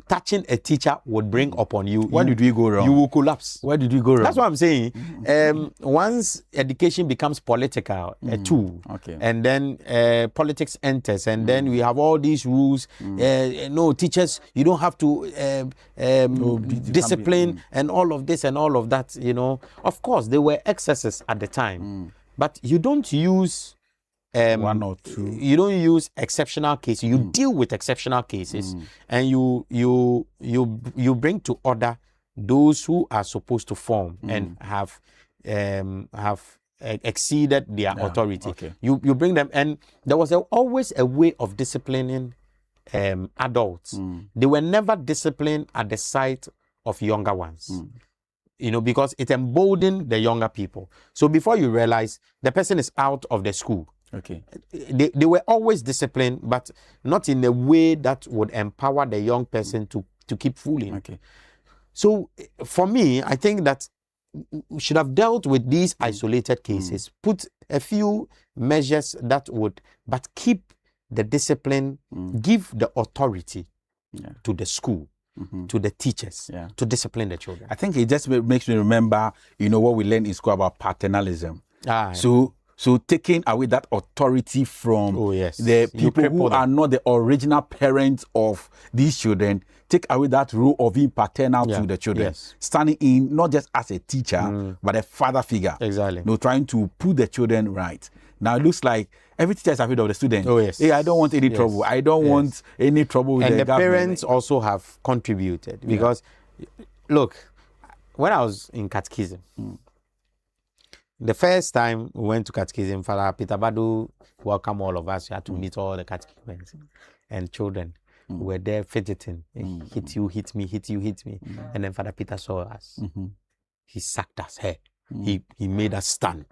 touching a teacher would bring upon you. Where did we go wrong? You will collapse. Where did we go wrong? That's what I'm saying. Once education becomes political, a tool, and then politics enters, and then we have all these rules. No, teachers, you don't have to discipline and all of this and all of that. You know, of course, there were excesses at the time, but you don't use. One or two. You don't use exceptional cases. You deal with exceptional cases, and you bring to order those who are supposed to form and have exceeded their authority. You bring them, and there was always a way of disciplining adults. They were never disciplined at the sight of younger ones. You know, because it emboldened the younger people. So before you realize, the person is out of the school. They were always disciplined, but not in a way that would empower the young person to keep fooling. So for me, I think that we should have dealt with these isolated cases, put a few measures that would, but keep the discipline, give the authority to the school, to the teachers, to discipline the children. I think it just makes me remember, you know, what we learned in school about paternalism. So taking away that authority from the people who are not the original parents of these children, take away that role of being paternal to the children. Standing in not just as a teacher, but a father figure. Exactly. You know, trying to put the children right. Now it looks like every teacher is afraid of the student. Hey, I don't want any trouble. I don't want any trouble with the government. And the parents also have contributed because, look, when I was in catechism, the first time we went to catechism, Father Peter Badu welcomed all of us. We had to meet all the catechumens and children who were there fidgeting. Hit you, hit me, hit you, hit me. And then Father Peter saw us. He sacked us here. He made us stand,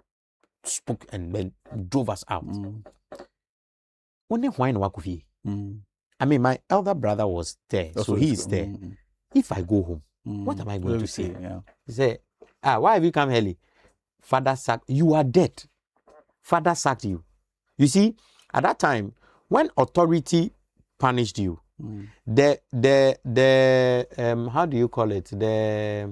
spoke, and then drove us out. I mean, my elder brother was there, so he is there. If I go home, what am I going to say? He said, why have you come early? Father sacked you. Are dead. Father sacked you. You see, at that time, when authority punished you, the how do you call it? They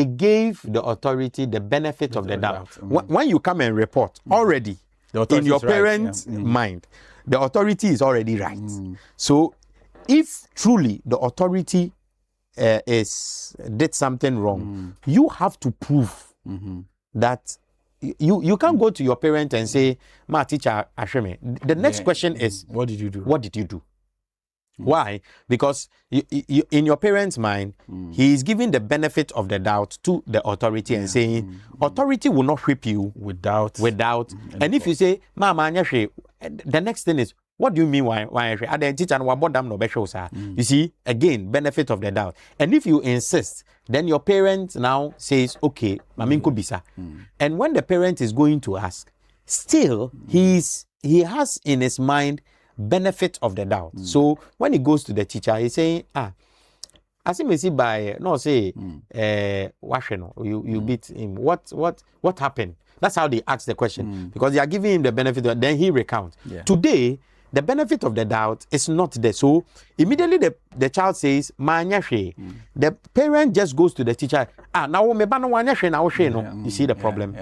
gave the authority the benefit of the doubt. When you come and report, already in your parents' mind, the authority is already right. So, if truly the authority did something wrong, you have to prove that you can't go to your parent and say, "Ma teacher Asheme." The next question is, what did you do? What did you do? Why? Because you, in your parent's mind, he is giving the benefit of the doubt to the authority and saying, authority will not whip you without. And if you say, "Mama, the next thing is, what do you mean why you see, again, benefit of the doubt. And if you insist, then your parent now says, okay, bisa. And when the parent is going to ask, still he has in his mind benefit of the doubt. So when he goes to the teacher, he's saying, as him see by no say you beat him. What happened? That's how they ask the question. Because they are giving him the benefit, then he recounts. Today, the benefit of the doubt is not there. So immediately the child says, the parent just goes to the teacher. You see the problem?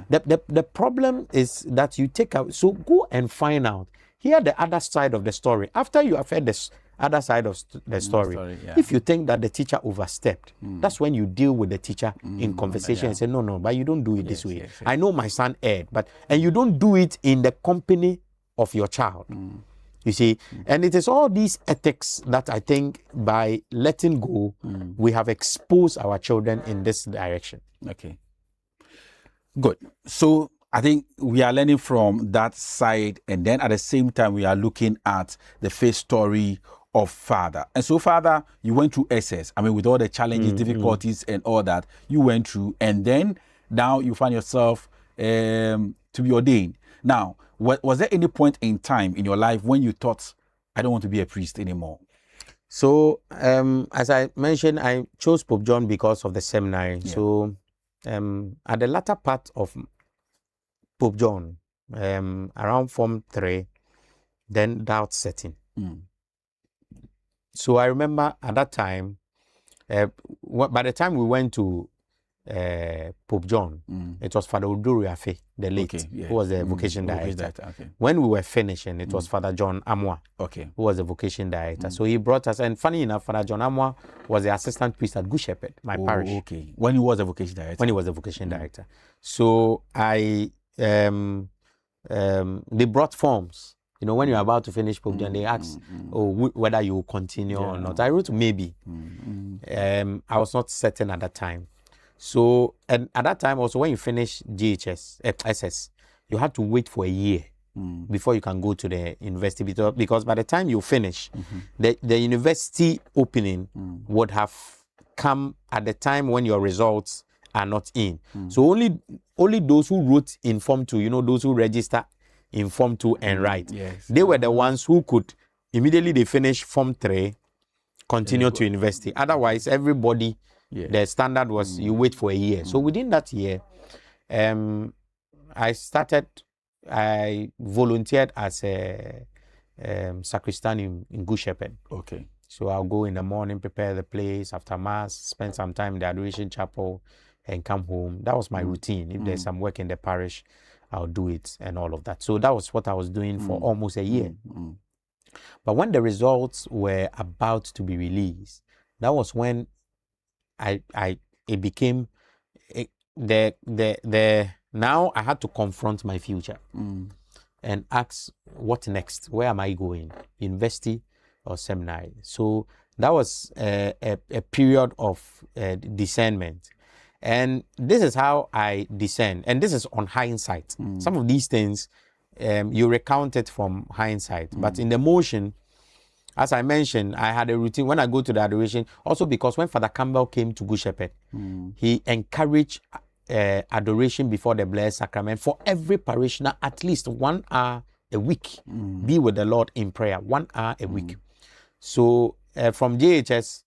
The problem is that you take out, so go and find out. Hear the other side of the story. After you have heard the other side of the story, if you think that the teacher overstepped, that's when you deal with the teacher in conversation and say, no, but you don't do it this way. I know my son erred, and you don't do it in the company of your child. You see, and it is all these ethics that I think by letting go, we have exposed our children in this direction. Okay. Good. So I think we are learning from that side, and then at the same time, we are looking at the faith story of Father. And so, Father, you went through SS. I mean, with all the challenges, difficulties, and all that you went through, and then now you find yourself to be ordained. Now, was there any point in time in your life when you thought, I don't want to be a priest anymore? So, as I mentioned, I chose Pope John because of the seminary. So, at the latter part of Pope John, around Form 3, then doubt setting. So I remember at that time, by the time we went to Pope John, it was Father Uduru Afe, the late, who was the vocation director. Okay. When we were finishing, it was Father John Amwa, who was the vocation director. So he brought us, and funny enough, Father John Amwa was the assistant priest at Good Shepherd, my parish. Okay. When he was a vocation director. When he was the vocation director. So they brought forms. You know, when you're about to finish Pope John, they asked, whether you will continue or not. I wrote maybe. I was not certain at that time. So, and at that time also, when you finish SS, you had to wait for a year before you can go to the university, because by the time you finish, the university opening would have come at the time when your results are not in. So only those who wrote in Form 2, you know, those who register in Form 2 and write, they were the ones who could, immediately they finish Form 3, continue to university. Otherwise, everybody, the standard was you wait for a year. So within that year, I volunteered as a sacristan in Good Shepherd. Okay. So I'll go in the morning, prepare the place, after mass, spend some time in the Adoration Chapel, and come home. That was my routine. If there's some work in the parish, I'll do it and all of that. So that was what I was doing for almost a year. But when the results were about to be released, that was when it became now I had to confront my future and ask, what next? Where am I going? University or seminary? So that was a period of discernment. And this is how I discern. And this is on hindsight. Some of these things, you recount it from hindsight. But in the motion, as I mentioned, I had a routine when I go to the adoration. Also because when Father Campbell came to Good Shepherd, he encouraged adoration before the Blessed Sacrament for every parishioner, at least 1 hour a week. Be with the Lord in prayer, 1 hour a week. So from JHS,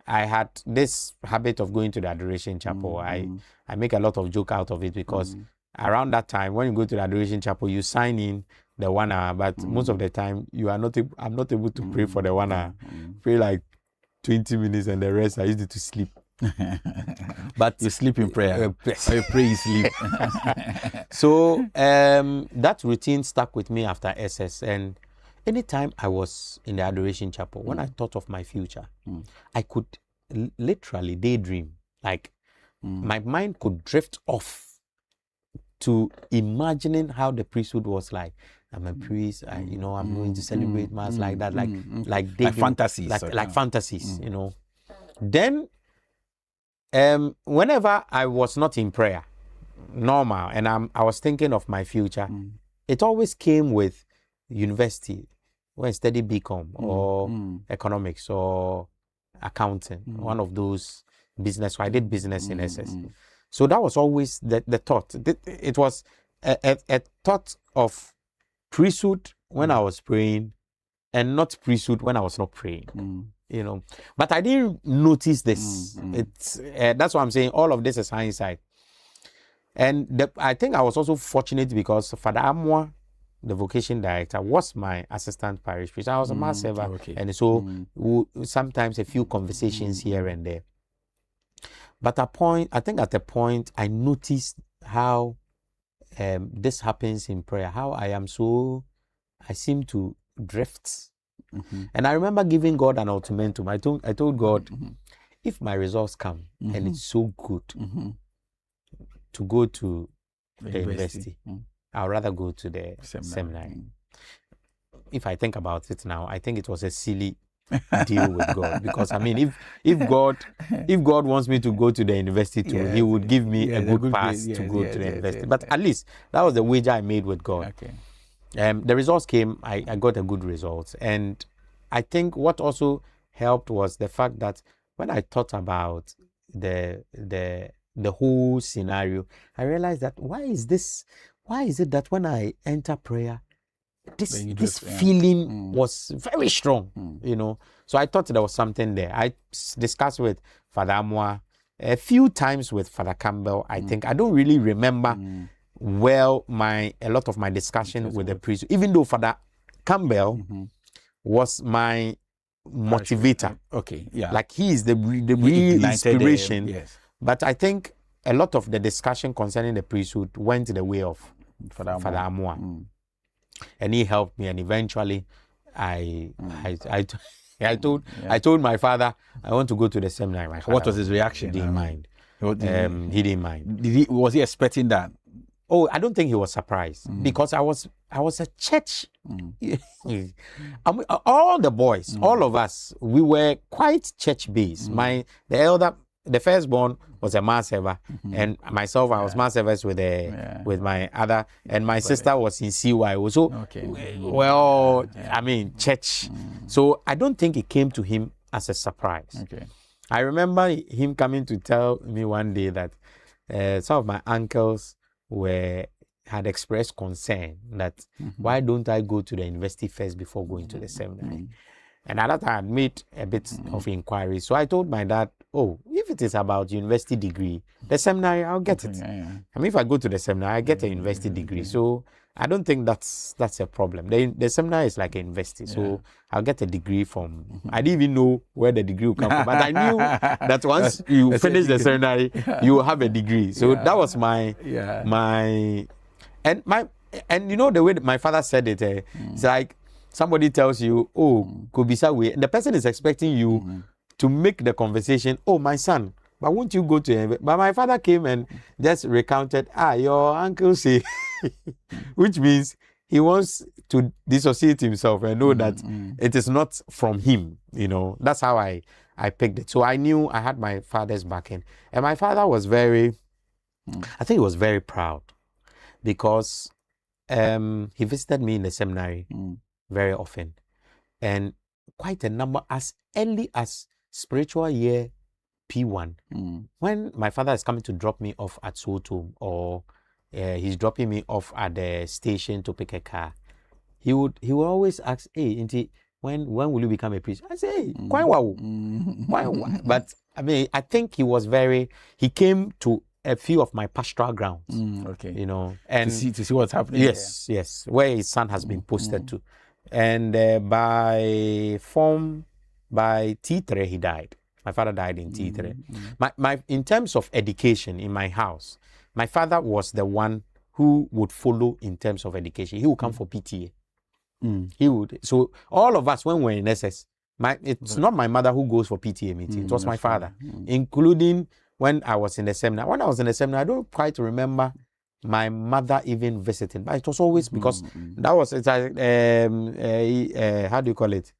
I had this habit of going to the Adoration Chapel. I make a lot of joke out of it because around that time, when you go to the Adoration Chapel, you sign in the 1 hour, but most of the time I'm not able to pray for the 1 hour. Pray like 20 minutes and the rest I used to sleep. But you sleep in prayer. Or you pray, you sleep. So that routine stuck with me after SS, and anytime I was in the Adoration Chapel, when I thought of my future, I could literally daydream. Like my mind could drift off to imagining how the priesthood was like. I'm a priest, I'm going to celebrate mass like that, like fantasies. Like fantasies, you know. Then, whenever I was not in prayer, normal, and I was thinking of my future, it always came with university, when I studied BCom or economics or accounting, one of those business. So I did business in SS. So that was always the thought. It was a thought of priesthood when I was praying and not priesthood when I was not praying. You know, but I didn't notice this. It's that's what I'm saying. All of this is hindsight. And I think I was also fortunate because Father Amwa, the vocation director, was my assistant parish priest. I was a mass server, and so sometimes a few conversations here and there. But at a point, I noticed how this happens in prayer. How I seem to drift. And I remember giving God an ultimatum. I told God, if my results come and it's so good to go to the university, I'd rather go to the seminary. If I think about it now, I think it was a silly deal with God, because I mean, if God wants me to go to the university too, He would give me a good pass to go to the university. But at least that was the wager I made with God. The results came. I got a good result, and I think what also helped was the fact that when I thought about the whole scenario, I realized that why is it that when I enter prayer, this feeling was very strong, you know. So I thought there was something there. I discussed with Father Amwa a few times, with Father Campbell. I think I don't really remember well a lot of my discussion with the priest, even though Father Campbell was my motivator. Okay, yeah. Like he is the real inspiration. Yes. But I think a lot of the discussion concerning the priesthood went the way of Father Amoah. And he helped me, and eventually I told my father I want to go to the seminary. What was his reaction? He didn't mind. He didn't mind. Was he expecting that? Oh, I don't think he was surprised because I was a church. All the boys, all of us, we were quite church based. The firstborn was a mass server, and myself, I was mass servers with my other, and my sister was in CYO. So, I mean, church. So I don't think it came to him as a surprise. Okay. I remember him coming to tell me one day that some of my uncles had expressed concern that why don't I go to the university first before going to the seminary? And at that time I had made a bit of inquiry. So I told my dad, oh, if it is about university degree, the seminary, I'll get it. I mean, if I go to the seminary, I get a university degree. So I don't think that's a problem. The seminary is like a university. So I'll get a degree from, I didn't even know where the degree would come from, but I knew that once you finish the seminary, you will have a degree. So that was my and you know the way that my father said it, it's like somebody tells you, oh, Kobisa way, and the person is expecting you to make the conversation, oh, my son, but won't you go to him? But my father came and just recounted, your uncle say, which means he wants to dissociate himself and know that it is not from him, you know. That's how I picked it. So I knew I had my father's backing. And my father was I think he was very proud because he visited me in the seminary very often. And quite a number, as early as spiritual year P1, when my father is coming to drop me off at Soto, or he's dropping me off at the station to pick a car, he would always ask, hey, Inti, when will you become a priest? I say, hey, why? But I mean, I think he came to a few of my pastoral grounds, you know, and to see what's happening. Yes, where his son has been posted to. And by T3, he died. My father died in T3. In terms of education in my house, my father was the one who would follow in terms of education. He would come for PTA. He would. So all of us, when we were in SS, it's not my mother who goes for PTA meeting. It was my father, including when I was in the seminar. When I was in the seminar, I don't quite remember my mother even visiting, but it was always because that was how do you call it?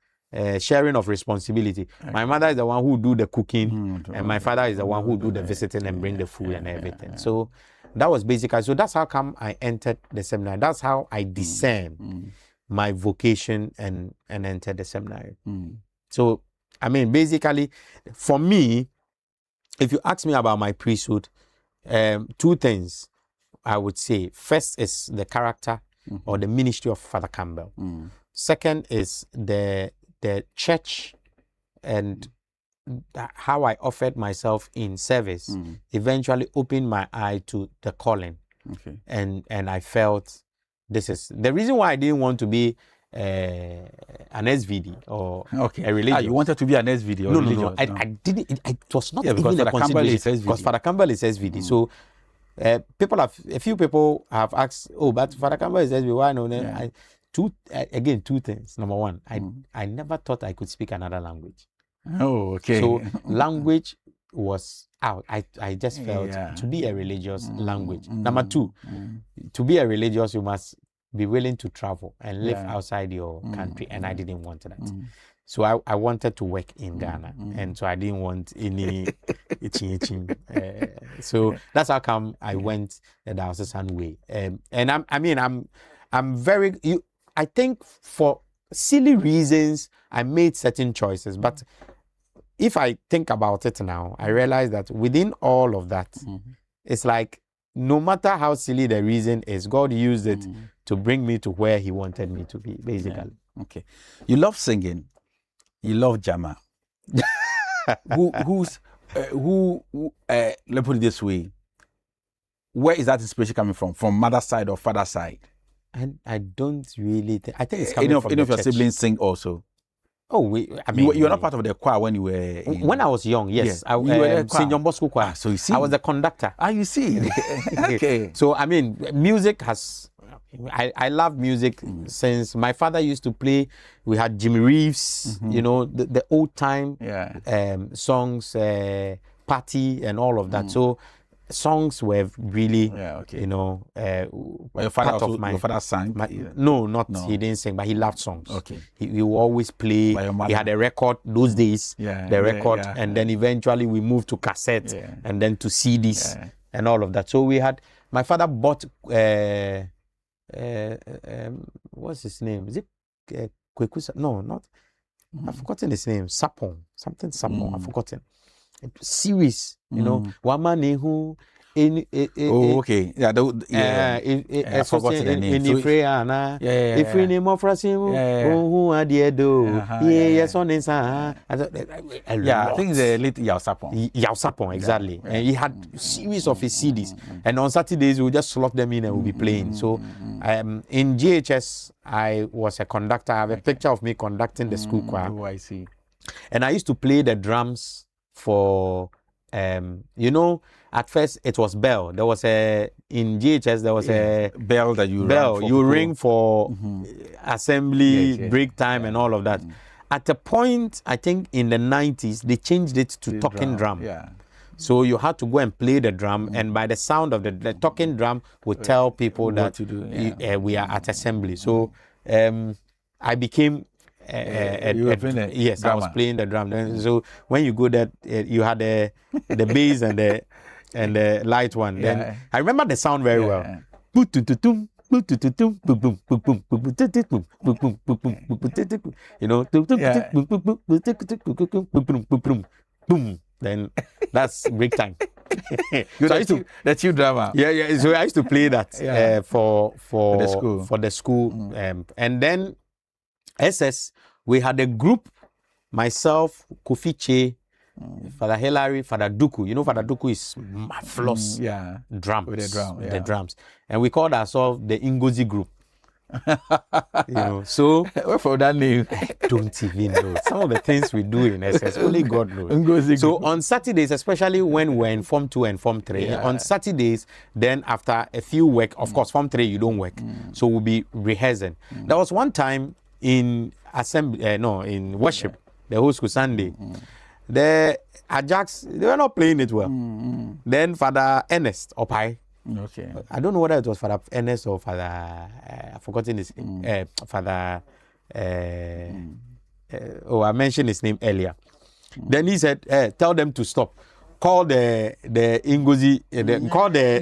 Sharing of responsibility. My mother is the one who do the cooking, and my father is the one who do the visiting and bring the food and everything. So that was basically. So that's how come I entered the seminary. That's how I discerned my vocation and entered the seminary. So I mean, basically, for me, if you ask me about my priesthood, two things I would say. First is the character or the ministry of Father Campbell. Second is the church and how I offered myself in service eventually opened my eye to the calling. And I felt this is the reason why I didn't want to be an SVD or a religion. You wanted to be an SVD or no. I didn't. It was not even a consideration because Father Campbell is SVD. So a few people have asked, oh, but Father Campbell is SVD. Why no? Two things. Number one, I never thought I could speak another language. Oh, okay. So language was out. I just felt to be a religious language. Number two, to be a religious, you must be willing to travel and live outside your country, and I didn't want that. So I wanted to work in Ghana, and so I didn't want any itching. So that's how come I went the diocesan way. And I'm very. I think for silly reasons I made certain choices, but if I think about it now, I realize that within all of that, it's like no matter how silly the reason is, God used it to bring me to where He wanted me to be, basically. Okay. You love singing. You love Jama. Let me put it this way. Where is that inspiration coming from? From mother's side or father's side? And I don't really think. I think it's coming from any of your siblings sing also? Oh, you were not part of the choir when you were when I was young. Yes, you were the St. John Bosco choir. So you see, I was the conductor. You see. Okay. So music has. I love music since my father used to play. We had Jimmy Reeves, the old time songs, party and all of that. So songs were really, your father sang? No. He didn't sing, but he loved songs. Okay. He would always play. He had a record those days, and then eventually we moved to cassette and then to CDs and all of that. So my father bought, what's his name? Is it Kwekusa? No, not. I've forgotten his name. Sapon. I've forgotten. Series, Wamane who okay. I forgotten the name. I think the late Yao Sapon, exactly. And he had a series of his CDs. And on Saturdays, we would just slot them in and we'll be playing. So in GHS, I was a conductor. I have a picture of me conducting the school choir. Oh, I see. And I used to play the drums for at first it was bell. There was in GHS there was a bell that you ring for assembly, break time and all of that. At a point, I think in the 90s, they changed it to talking drum. Yeah. So you had to go and play the drum, and by the sound of the talking drum would tell people that we are at assembly. So I became yes, I was playing the drum. So when you go there, you had the bass and the light one. Then I remember the sound very well. Then that's break time. So the two drama. Yeah. So I used to play that for the school. And then SS, we had a group, myself, Kofi Che, Father Hilary, Father Duku. Father Duku is marvelous drums. With the drums. And we called ourselves the Ngozi group. So where for that name? Don't even know. Some of the things we do in SS, only God knows. So on Saturdays, especially when we're in Form 2 and Form 3, on Saturdays, then after a few work, of course, Form 3 you don't work. So we'll be rehearsing. There was one time in assembly, in worship, the whole school Sunday, the Ajax, they were not playing it well. Then Father Ernest Opai. Okay. I don't know whether it was Father Ernest or Father, I've forgotten his name. Father, I mentioned his name earlier. Then he said, tell them to stop. Call the Ngozi, call the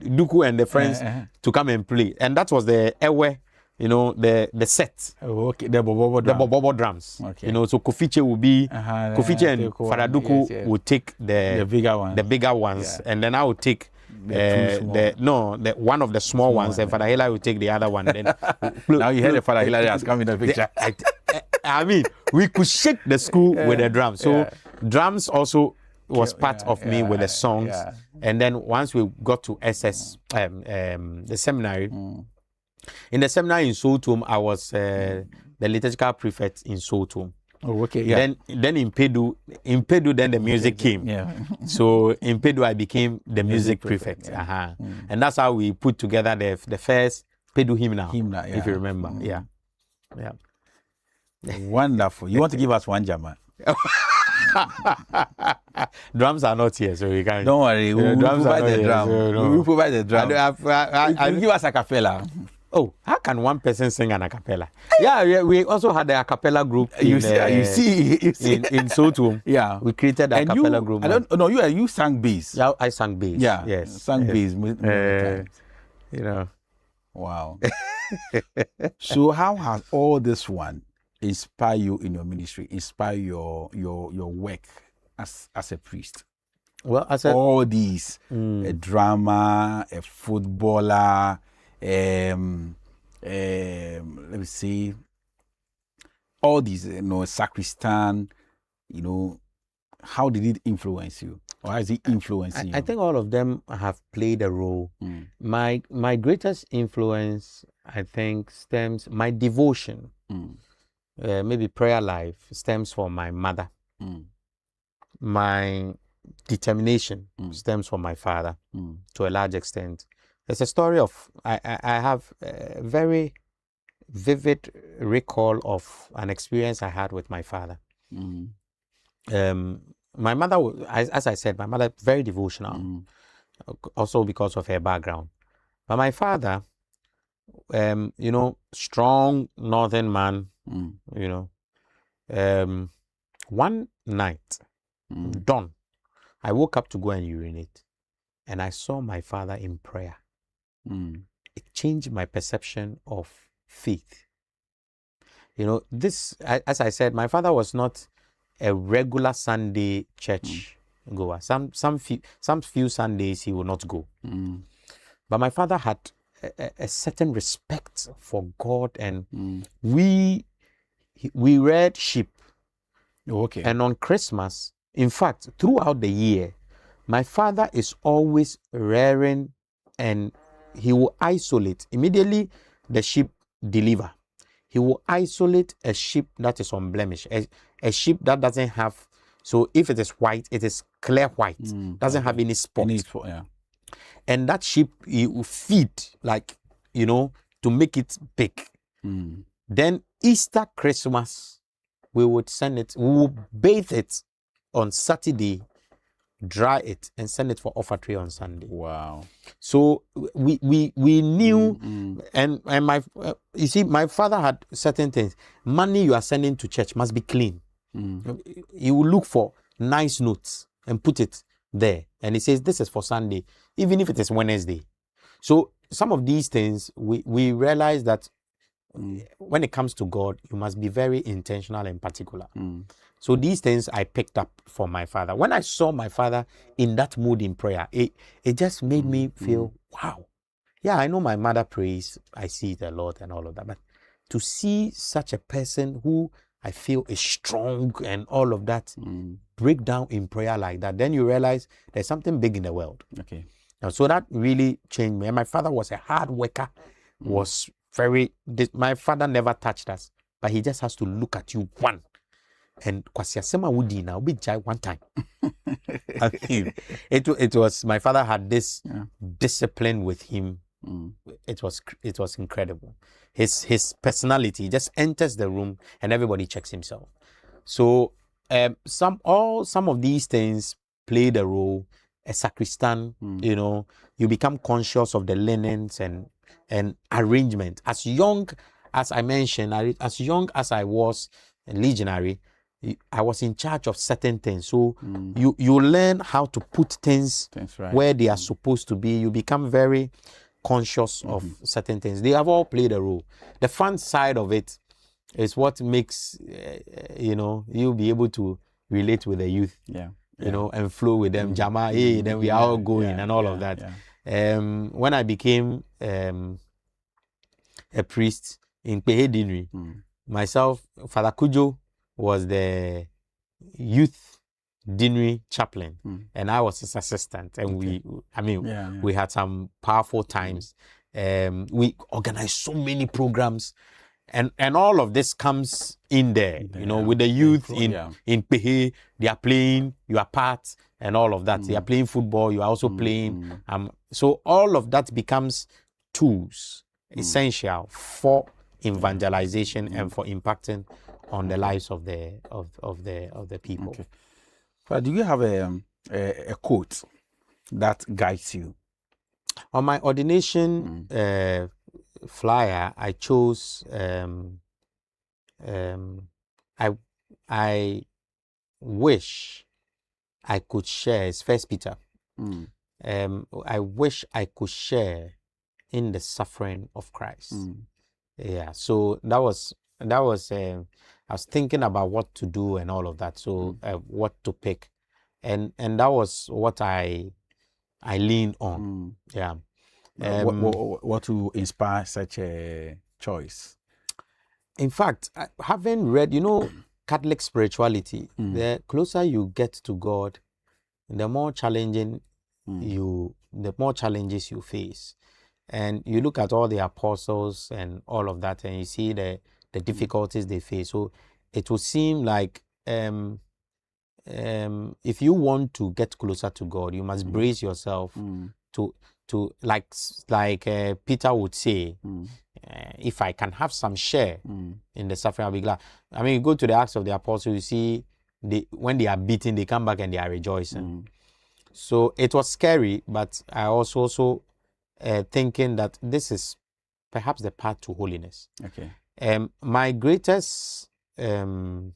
Duku and the friends to come and play. And that was the Ewe, the set. Okay, the Bobo drums. Okay. So Kofi Che will be, Kofi Che and Father Duku will take the bigger ones, and then I will take the one of the small ones, and Father Hilary will take the other one. Then now you heard the Father Hilary has come in the picture. We could shake the school with the drums. So drums also was part of me with the songs. And then once we got to SS, the seminary. In the seminary in Sotum, I was the liturgical prefect in Sotum. Oh, okay. Yeah. Then in Pedu, then the music came. Yeah. So in Pedu, I became the music prefect. Yeah. And that's how we put together the first Pedu hymnal, if you remember. Yeah. Wonderful. You want to give us one Jama? Drums are not here, so we can't. Don't worry. We will provide the drum. We will provide the drum. I give us a cappella. Oh, how can one person sing an a cappella? Yeah, we also had a cappella group. You see in Sotum. Yeah, we created a cappella group. I don't know. You sang bass. Yeah, I sang bass. Yeah, yes, sang bass. Wow. So how has all this one inspire you in your ministry? Inspire your work as a priest? Well, all these a drummer, a footballer. Let me see, all these, sacristan, how did it influence you, or has it influenced you? I think all of them have played a role. My greatest influence, I think, stems my devotion. maybe prayer life stems from my mother. My determination stems from my father to a large extent. There's a story of, I have a very vivid recall of an experience I had with my father. My mother, as I said, my mother, very devotional, also because of her background. But my father, you know, strong northern man, you know, one night, dawn, I woke up to go and urinate, and I saw my father in prayer. It changed my perception of faith. You know, this, as I said, my father was not a regular Sunday church goer. Some few Sundays he would not go. But my father had a certain respect for God, and we reared sheep. Okay. And on Christmas, in fact, throughout the year, my father is always rearing, and he will isolate immediately the sheep deliver. He will isolate a sheep that is unblemished, a sheep that doesn't have, so if it is white, it is clear white, doesn't have any spot. Yeah. And that sheep, he will feed, like, you know, to make it big. Then Easter, Christmas, we would send it, we will bathe it on Saturday, dry it, and send it for offertory on Sunday. Wow. So we knew, and my you see, my father had certain things. Money you are sending to church must be clean. He will look for nice notes and put it there, and he says this is for Sunday, even if it is Wednesday. So some of these things we realize that when it comes to God, you must be very intentional and particular. So these things I picked up from my father. When I saw my father in that mood in prayer, it just made me feel, wow. Yeah, I know my mother prays, I see the Lord and all of that, but to see such a person who I feel is strong and all of that, break down in prayer like that, then you realize there's something big in the world. Okay. And so that really changed me. And my father was a hard worker, was very, my father never touched us, but he just has to look at you one. And Kwasiasema Wudi now be jai one time. It was, my father had this discipline with him. It was incredible. His personality just enters the room and everybody checks himself. So some of these things played a role. A sacristan, you know, you become conscious of the linens and arrangement. As young as I mentioned, as young as I was a legionary, I was in charge of certain things. So you learn how to put things right where they are supposed to be. You become very conscious of certain things. They have all played a role. The fun side of it is what makes you know, you'll be able to relate with the youth. You know, and flow with them. Jama, hey, then we are all going and all of that. When I became a priest in Pehe Dinri, myself, Father Kujo was the youth Dinri chaplain, and I was his assistant. And we had some powerful times. We organized so many programs. And all of this comes in there, you know, with the youth in Pehe, they are playing, you are part, and all of that. They are playing football, you are also playing. So all of that becomes tools, essential for evangelization and for impacting on the lives of the people. Okay. But do you have a quote that guides you? On my ordination flyer, I chose I wish I could share, it's 1 Peter. I wish I could share in the suffering of Christ. Yeah, so that was I was thinking about what to do and all of that, so what to pick, and that was what I leaned on. Yeah. What to inspire such a choice? In fact, having read, you know, Catholic spirituality, the closer you get to God, the more challenging the more challenges you face. And you look at all the apostles and all of that, and you see the the difficulties they face. So it would seem like if you want to get closer to God, you must brace yourself to like Peter would say, if I can have some share in the suffering, I'll be glad. I mean, you go to the Acts of the Apostles, you see when they are beaten, they come back and they are rejoicing. So it was scary, but I was also thinking that this is perhaps the path to holiness. Okay. My greatest doubt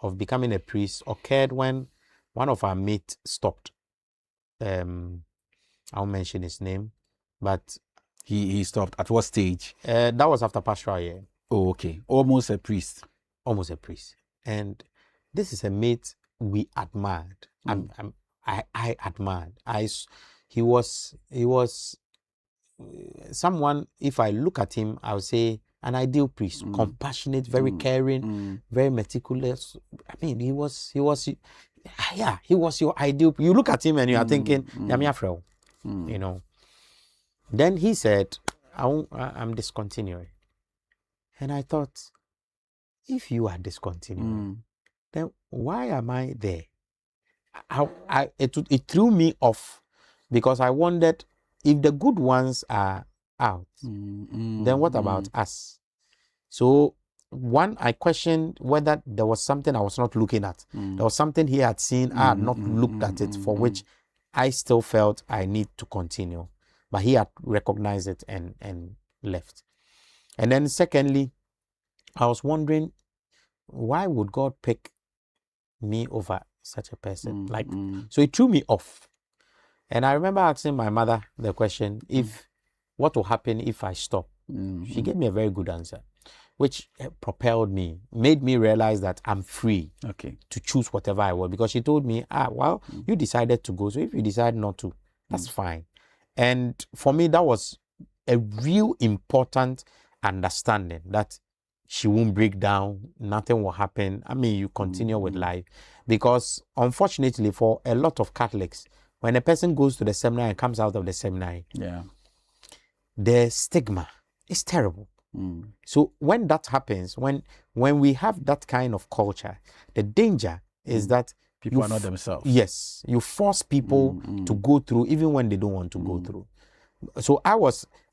of becoming a priest occurred when one of our mates stopped. I won't mention his name, but he stopped. At what stage? That was after pastoral year. Oh, okay. Almost a priest. Almost a priest. And this is a mate we admired. I admired. He was someone, if I look at him, I would say an ideal priest, compassionate, very caring, very meticulous. I mean, he was your ideal. You look at him and you are thinking, Yamiafrel, you know. Then he said, I'm discontinuing. And I thought, if you are discontinuing, then why am I there? It threw me off, because I wondered, if the good ones are out, then what about us? So I questioned whether there was something I was not looking at. There was something he had seen, I had not looked at it, for which I still felt I need to continue. But he had recognized it and left. And then secondly, I was wondering, why would God pick me over such a person? So it threw me off. And I remember asking my mother the question, what will happen if I stop? She gave me a very good answer, which propelled me, made me realize that I'm free to choose whatever I want. Because she told me, you decided to go, so if you decide not to, that's fine. And for me, that was a real important understanding, that she won't break down, nothing will happen. I mean, you continue with life. Because unfortunately, for a lot of Catholics, when a person goes to the seminary and comes out of the seminary, the stigma is terrible. So when that happens, when we have that kind of culture, the danger is that people are not themselves. Yes, you force people to go through even when they don't want to go through. So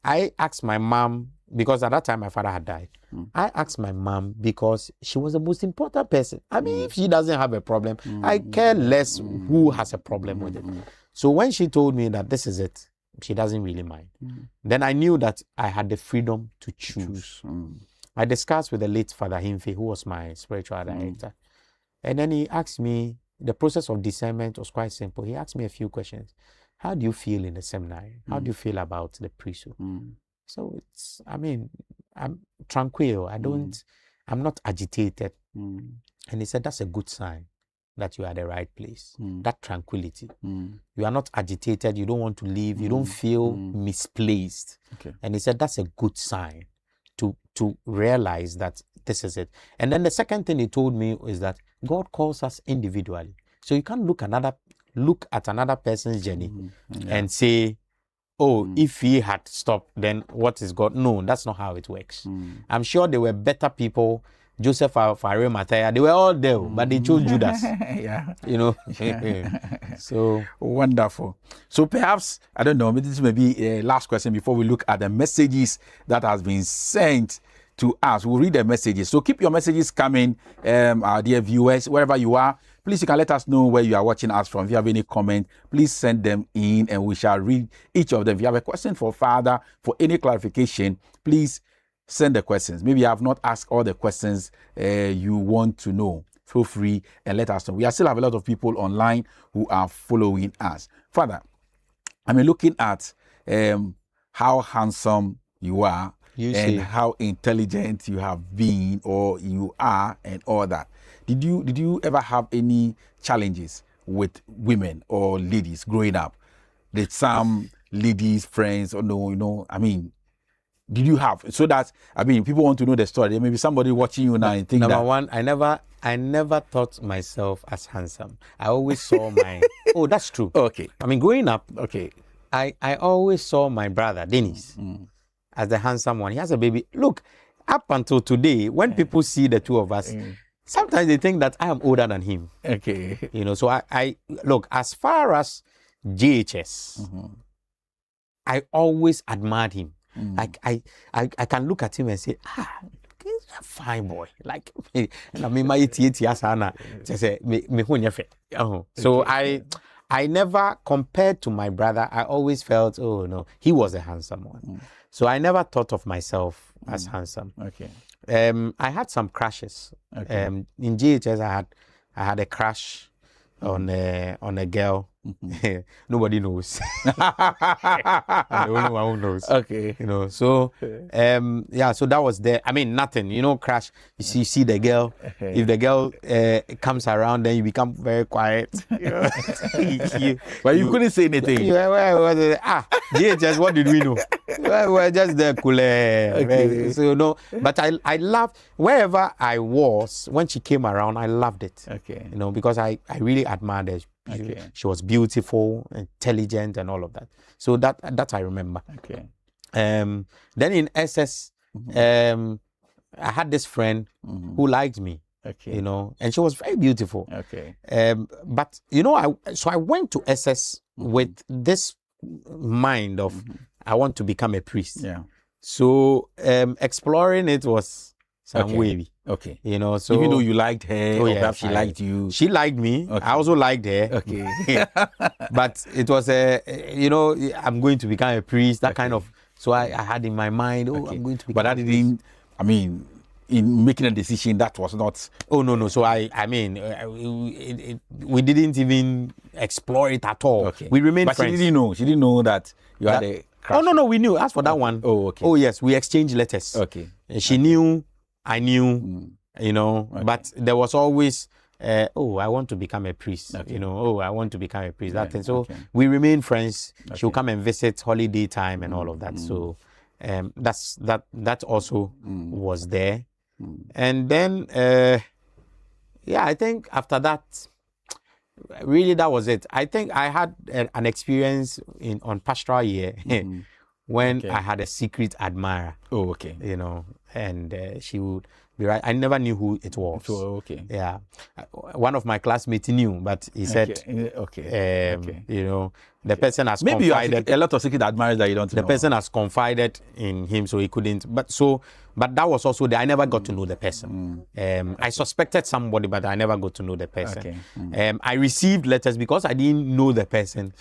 I asked my mom, because at that time my father had died. I asked my mom because she was the most important person. I mean, if she doesn't have a problem, I care less who has a problem with it. So when she told me that this is it, she doesn't really mind. Then I knew that I had the freedom to choose. I discussed with the late Father Himfe, who was my spiritual director. And then he asked me, the process of discernment was quite simple. He asked me a few questions. How do you feel in the seminary? How do you feel about the priesthood? So I'm tranquil. I'm not agitated. And he said, that's a good sign that you are at the right place. That tranquility. You are not agitated. You don't want to leave. You don't feel misplaced. And he said, that's a good sign to realize that this is it. And then the second thing he told me is that God calls us individually. So you can't look at another person's journey and say, if he had stopped, then what is God? No, that's not how it works. I'm sure there were better people, Joseph of Arimathea, they were all there, but they chose Judas. You know. So wonderful. So perhaps, I don't know, this may be a last question before we look at the messages that has been sent to us. We'll read the messages. So keep your messages coming, our dear viewers, wherever you are. Please, you can let us know where you are watching us from. If you have any comment, please send them in and we shall read each of them. If you have a question for Father, for any clarification, please send the questions. Maybe I have not asked all the questions you want to know. Feel free and let us know. We still have a lot of people online who are following us. Father, looking at how handsome you are, how intelligent you have been or you are and all that. Did you ever have any challenges with women or ladies growing up? Did some ladies, friends, or no, did you have? So that, people want to know the story. There may be somebody watching you now and think Number one, I never thought myself as handsome. I always saw my... Oh, that's true. Okay. Growing up, okay, I always saw my brother, Dennis. as the handsome one. He has a baby. Look, up until today, when people see the two of us, sometimes they think that I am older than him. Okay. You know, so I look, as far as JHS, I always admired him. Like I can look at him and say, he's a fine boy. Like, I mean, my so I never compared to my brother. I always felt, oh no, he was a handsome one. So I never thought of myself as handsome. Okay. I had some crushes. Okay. In GHS, I had a crush on a girl. Nobody knows. I'm the only one who knows. Okay. You know, so yeah, so that was there. I mean, nothing. You know, crush. You see the girl. If the girl comes around, then you become very quiet. You know? But you couldn't say anything. GHS, what did we know? We're just there, cool. Okay. So no, but I loved wherever I was when she came around. I loved it. Okay. You know, because I really admired her. Okay. She was beautiful, intelligent, and all of that. So that I remember. Okay. Then in SS, I had this friend who liked me. Okay. You know, and she was very beautiful. Okay. But you know, I went to SS with this mind of I want to become a priest. Yeah. So exploring it was some wavy. Okay. You know, so even though you liked her, or perhaps she liked you. She liked me. Okay. I also liked her. Okay. But it was you know, I'm going to become a priest, that kind of. So I had in my mind, I'm going to become. But that didn't, I mean, in making a decision, that was not. Oh, no. So I mean, we didn't even explore it at all. Okay. We remained but friends. She didn't know that you had a crush. Oh, no, we knew. As for that one. Oh, okay. Oh, yes, we exchanged letters. Okay. She knew, I knew, you know, but there was always, I want to become a priest. Okay. You know, I want to become a priest. That thing. So we remained friends. Okay. She'll come and visit holiday time and all of that. So that also was there. And then, I think after that, really that was it. I think I had an experience on pastoral year when I had a secret admirer. Oh, okay. You know, and she would be right. I never knew who it was. Oh, okay. Yeah. One of my classmates knew, but he said, you know, the person has maybe confided. You have a lot of secret admirers that you don't know. The person has confided in him, so he couldn't. But that was also there. I never got to know the person. I suspected somebody, but I never got to know the person. Okay. I received letters because I didn't know the person.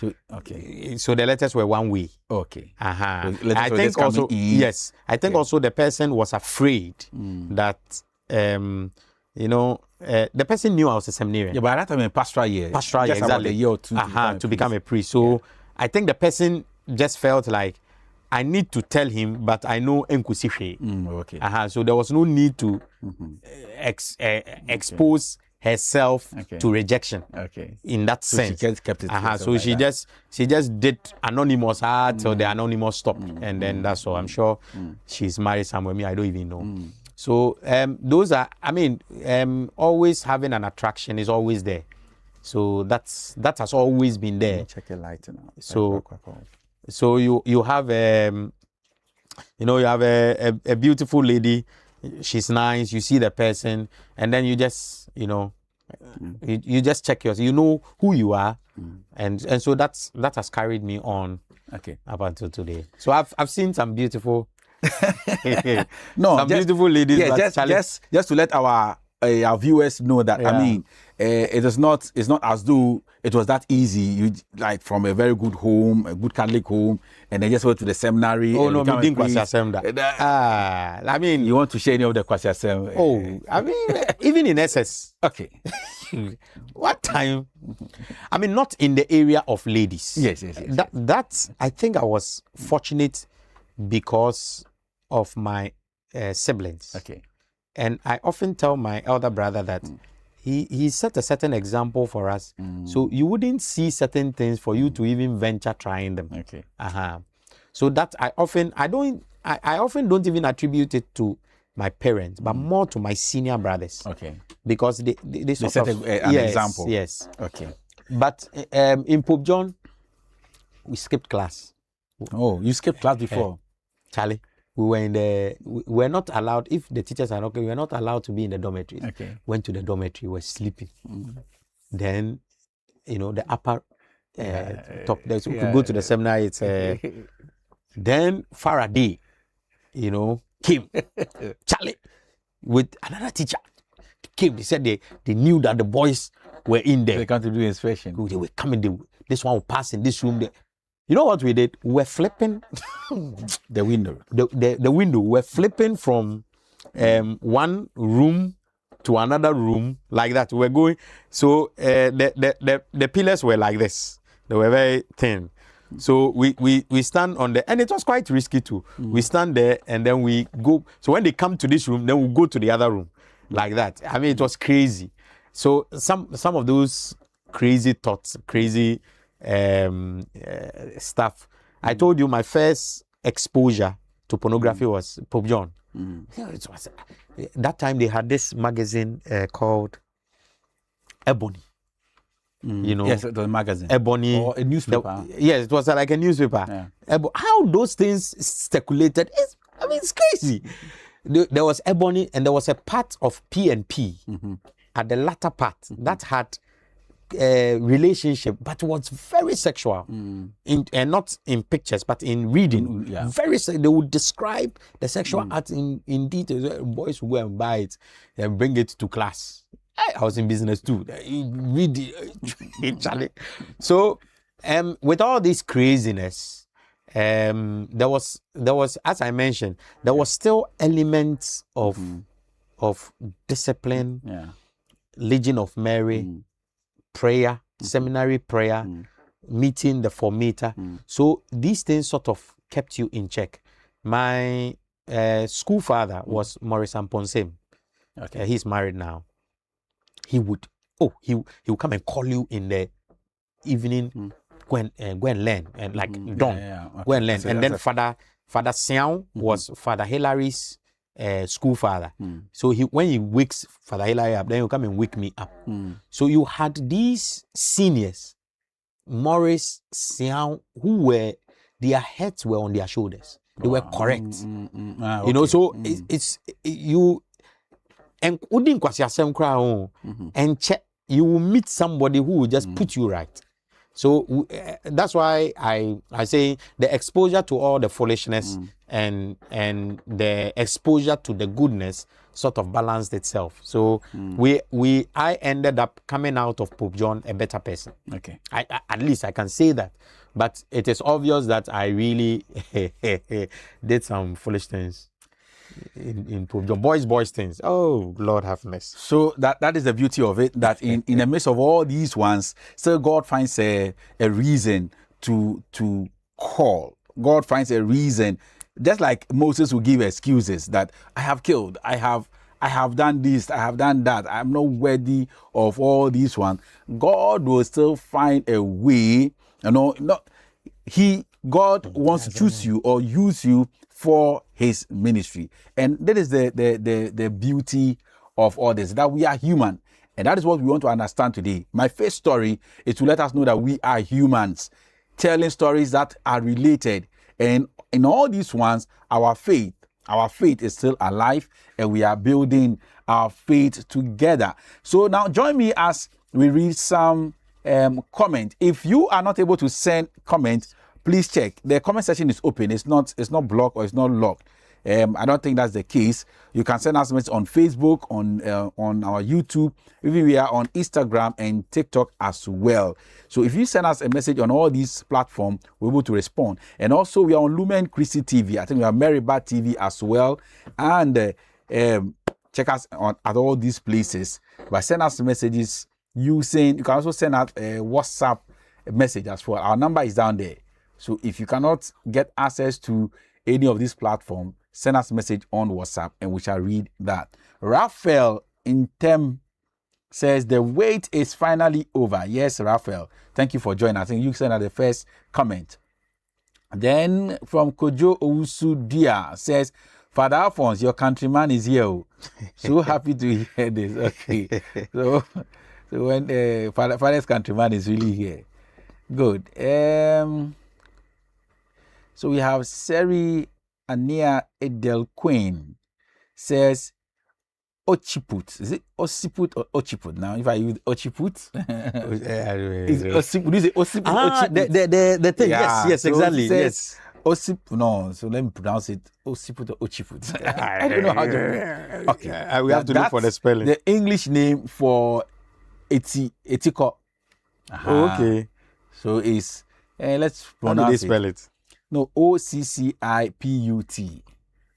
So the letters were one way. Okay. So I think also yes. I think also the person was afraid that you know, the person knew I was a seminarian. Yeah, but at that time in pastoral year. Pastoral year, exactly. A year or two to become a priest. So I think the person just felt like I need to tell him, but I know Nkusihwe. Okay. So there was no need to expose herself to rejection. Okay. In that sense. She kept it. So she just did anonymous till the anonymous stopped, and then that's all. I'm sure she's married somewhere. Me, I don't even know. So those are, I mean, always having an attraction is always there. So that has always been there. Check a light now. So you have you have a beautiful lady. She's nice. You see the person, and then you just you just check yourself. You know who you are, and so that has carried me on. Okay. Up until today. So I've seen some beautiful. Beautiful ladies. Yeah, just to let our viewers know that I mean, it's not as though it was that easy. You like from a very good home, a good Catholic home, and then just went to the seminary. Oh no, me didn't I mean, you want to share any of the Kwasiasem? Oh, I mean, even in SS. Okay. What time? I mean, not in the area of ladies. Yes. That I think I was fortunate because of my siblings. Okay. And I often tell my elder brother that he set a certain example for us. So you wouldn't see certain things for you to even venture trying them. Okay. So that I often don't even attribute it to my parents, but more to my senior brothers. Okay. Because they set an example. Yes. Okay. But in Pope John, we skipped class. Oh, you skipped class before? Charlie. we were not allowed, if the teachers are okay, we were not allowed to be in the dormitories. Okay. Went to the dormitory, were sleeping. Then, the upper top there. So we could go to the seminar. It's then Faraday, came. Charlie, with another teacher, came. They said they knew that the boys were in there. They come to do inspection. They were coming. This one will pass in this room. You know what we did? We were flipping the window. The window. We were flipping from one room to another room like that. We were going. So the pillars were like this. They were very thin. So we stand on the, and it was quite risky too. We stand there and then we go. So when they come to this room, then we go to the other room like that. I mean, it was crazy. So some of those crazy thoughts, crazy stuff. I told you my first exposure to pornography was Pope John. It was, that time they had this magazine called Ebony. Yes, it was a magazine. Ebony. Or a newspaper. Yes, it was like a newspaper. Yeah. How those things speculated, it's crazy. There was Ebony and there was a part of P&P at the latter part that had relationship, but was very sexual, and not in pictures, but in reading. They would describe the sexual act in detail. Boys would go and buy it and bring it to class. I was in business too. Read it. So, with all this craziness, there was, as I mentioned, there was still elements of discipline, Legion of Mary, prayer, seminary prayer, meeting the formator. So these things sort of kept you in check. My school father was Maurice Amponsem. Okay. He's married now. He would come and call you in the evening, go and learn, and like dawn, okay. Go and learn. So and then Father Siao was Father Hilary's school father. So when he wakes Father Hilary up, then he'll come and wake me up. So you had these seniors, Maurice, Siao, who were, their heads were on their shoulders. They were correct. Okay. So it's you. And and you will meet somebody who will just put you right. So that's why I say the exposure to all the foolishness and the exposure to the goodness sort of balanced itself. So I ended up coming out of Pope John a better person. Okay. At least I can say that. But it is obvious that I really did some foolish things. In Pope John, boys things. Oh, Lord have mercy. So that is the beauty of it, that in the midst of all these ones, still God finds a reason to call. God finds a reason, just like Moses will give excuses that I have killed, I have done this, I have done that, I'm not worthy of all these ones. God will still find a way. God wants to choose you or use you for his ministry. And that is the beauty of all this, that we are human. And that is what we want to understand today. My first story is to let us know that we are humans, telling stories that are related. And in all these ones, our faith is still alive, and we are building our faith together. So now join me as we read some comment. If you are not able to send comments, please check. The comment section is open. It's not blocked or it's not locked. I don't think that's the case. You can send us messages on Facebook, on our YouTube. Even we are on Instagram and TikTok as well. So if you send us a message on all these platforms, we're able to respond. And also we are on Lumen Christi TV. I think we are Meribah TV as well. And check us at all these places. But send us messages you can also send out a WhatsApp message as well. Our number is down there. So if you cannot get access to any of these platforms, send us a message on WhatsApp and we shall read that. Raphael Intem says the wait is finally over. Yes, Raphael. Thank you for joining. I think you sent out the first comment. Then from Kojo Owusu-Dia says, Father Alphonse, your countryman is here. So happy to hear this. Okay. So when Father's countryman is really here. Good. So we have Seri Ania Edel Queen says Ochiput. Is it Ossiput or Ochiput? Now, if I use Ochiput, is Ossiput? Is it Ossiput? The thing. Yeah. Yes, so exactly. Yes. Ossiput. No, so let me pronounce it Ossiput or Ochiput. I don't know how to. Okay, we have to look for the spelling. The English name for Etiko. Okay. So it's let's pronounce it. How do they spell it? No, Occiput.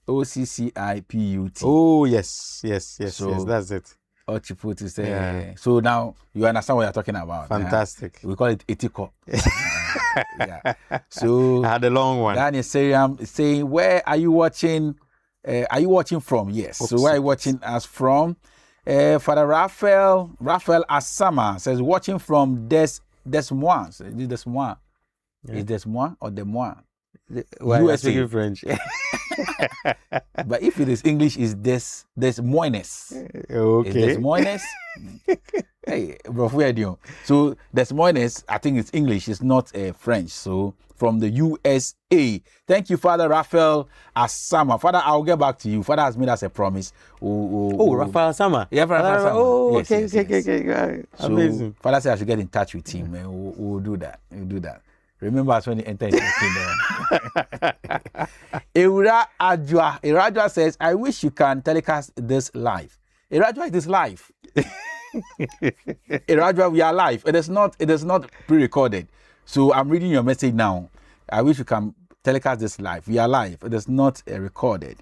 Occiput. Oh yes, so, yes, that's it. Ochiput is there. So now you understand what you're talking about. Fantastic. We call it Etiko. Yeah. So I had a long one. Daniel Seriam is saying, where are you watching? Are you watching from? Yes. Oops. So where are you watching us from? Father Raphael Asama says, watching from Des Moines. Is it Des Moines? Yeah. Is Des Moines or Des Moines? Why are you speaking French? But if it is English, it's Des Moines. Okay. It's Des Moines. Hey, bro, where do you? So Des Moines, I think it's English, it's not French. So from the USA. Thank you, Father Raphael Asama. Father, I'll get back to you. Father has made us a promise. Raphael Asama. Yeah, Raphael Asama. Oh, yes, okay. So, amazing. Father said I should get in touch with him. We'll do that. Remember us when you enter into the kingdom. Ira Ajwa says, I wish you can telecast this live. Ira Ajwa, it is live. Ira Ajwa, we are live. It is not pre-recorded. So I'm reading your message now. I wish you can telecast this live. We are live. It is not recorded.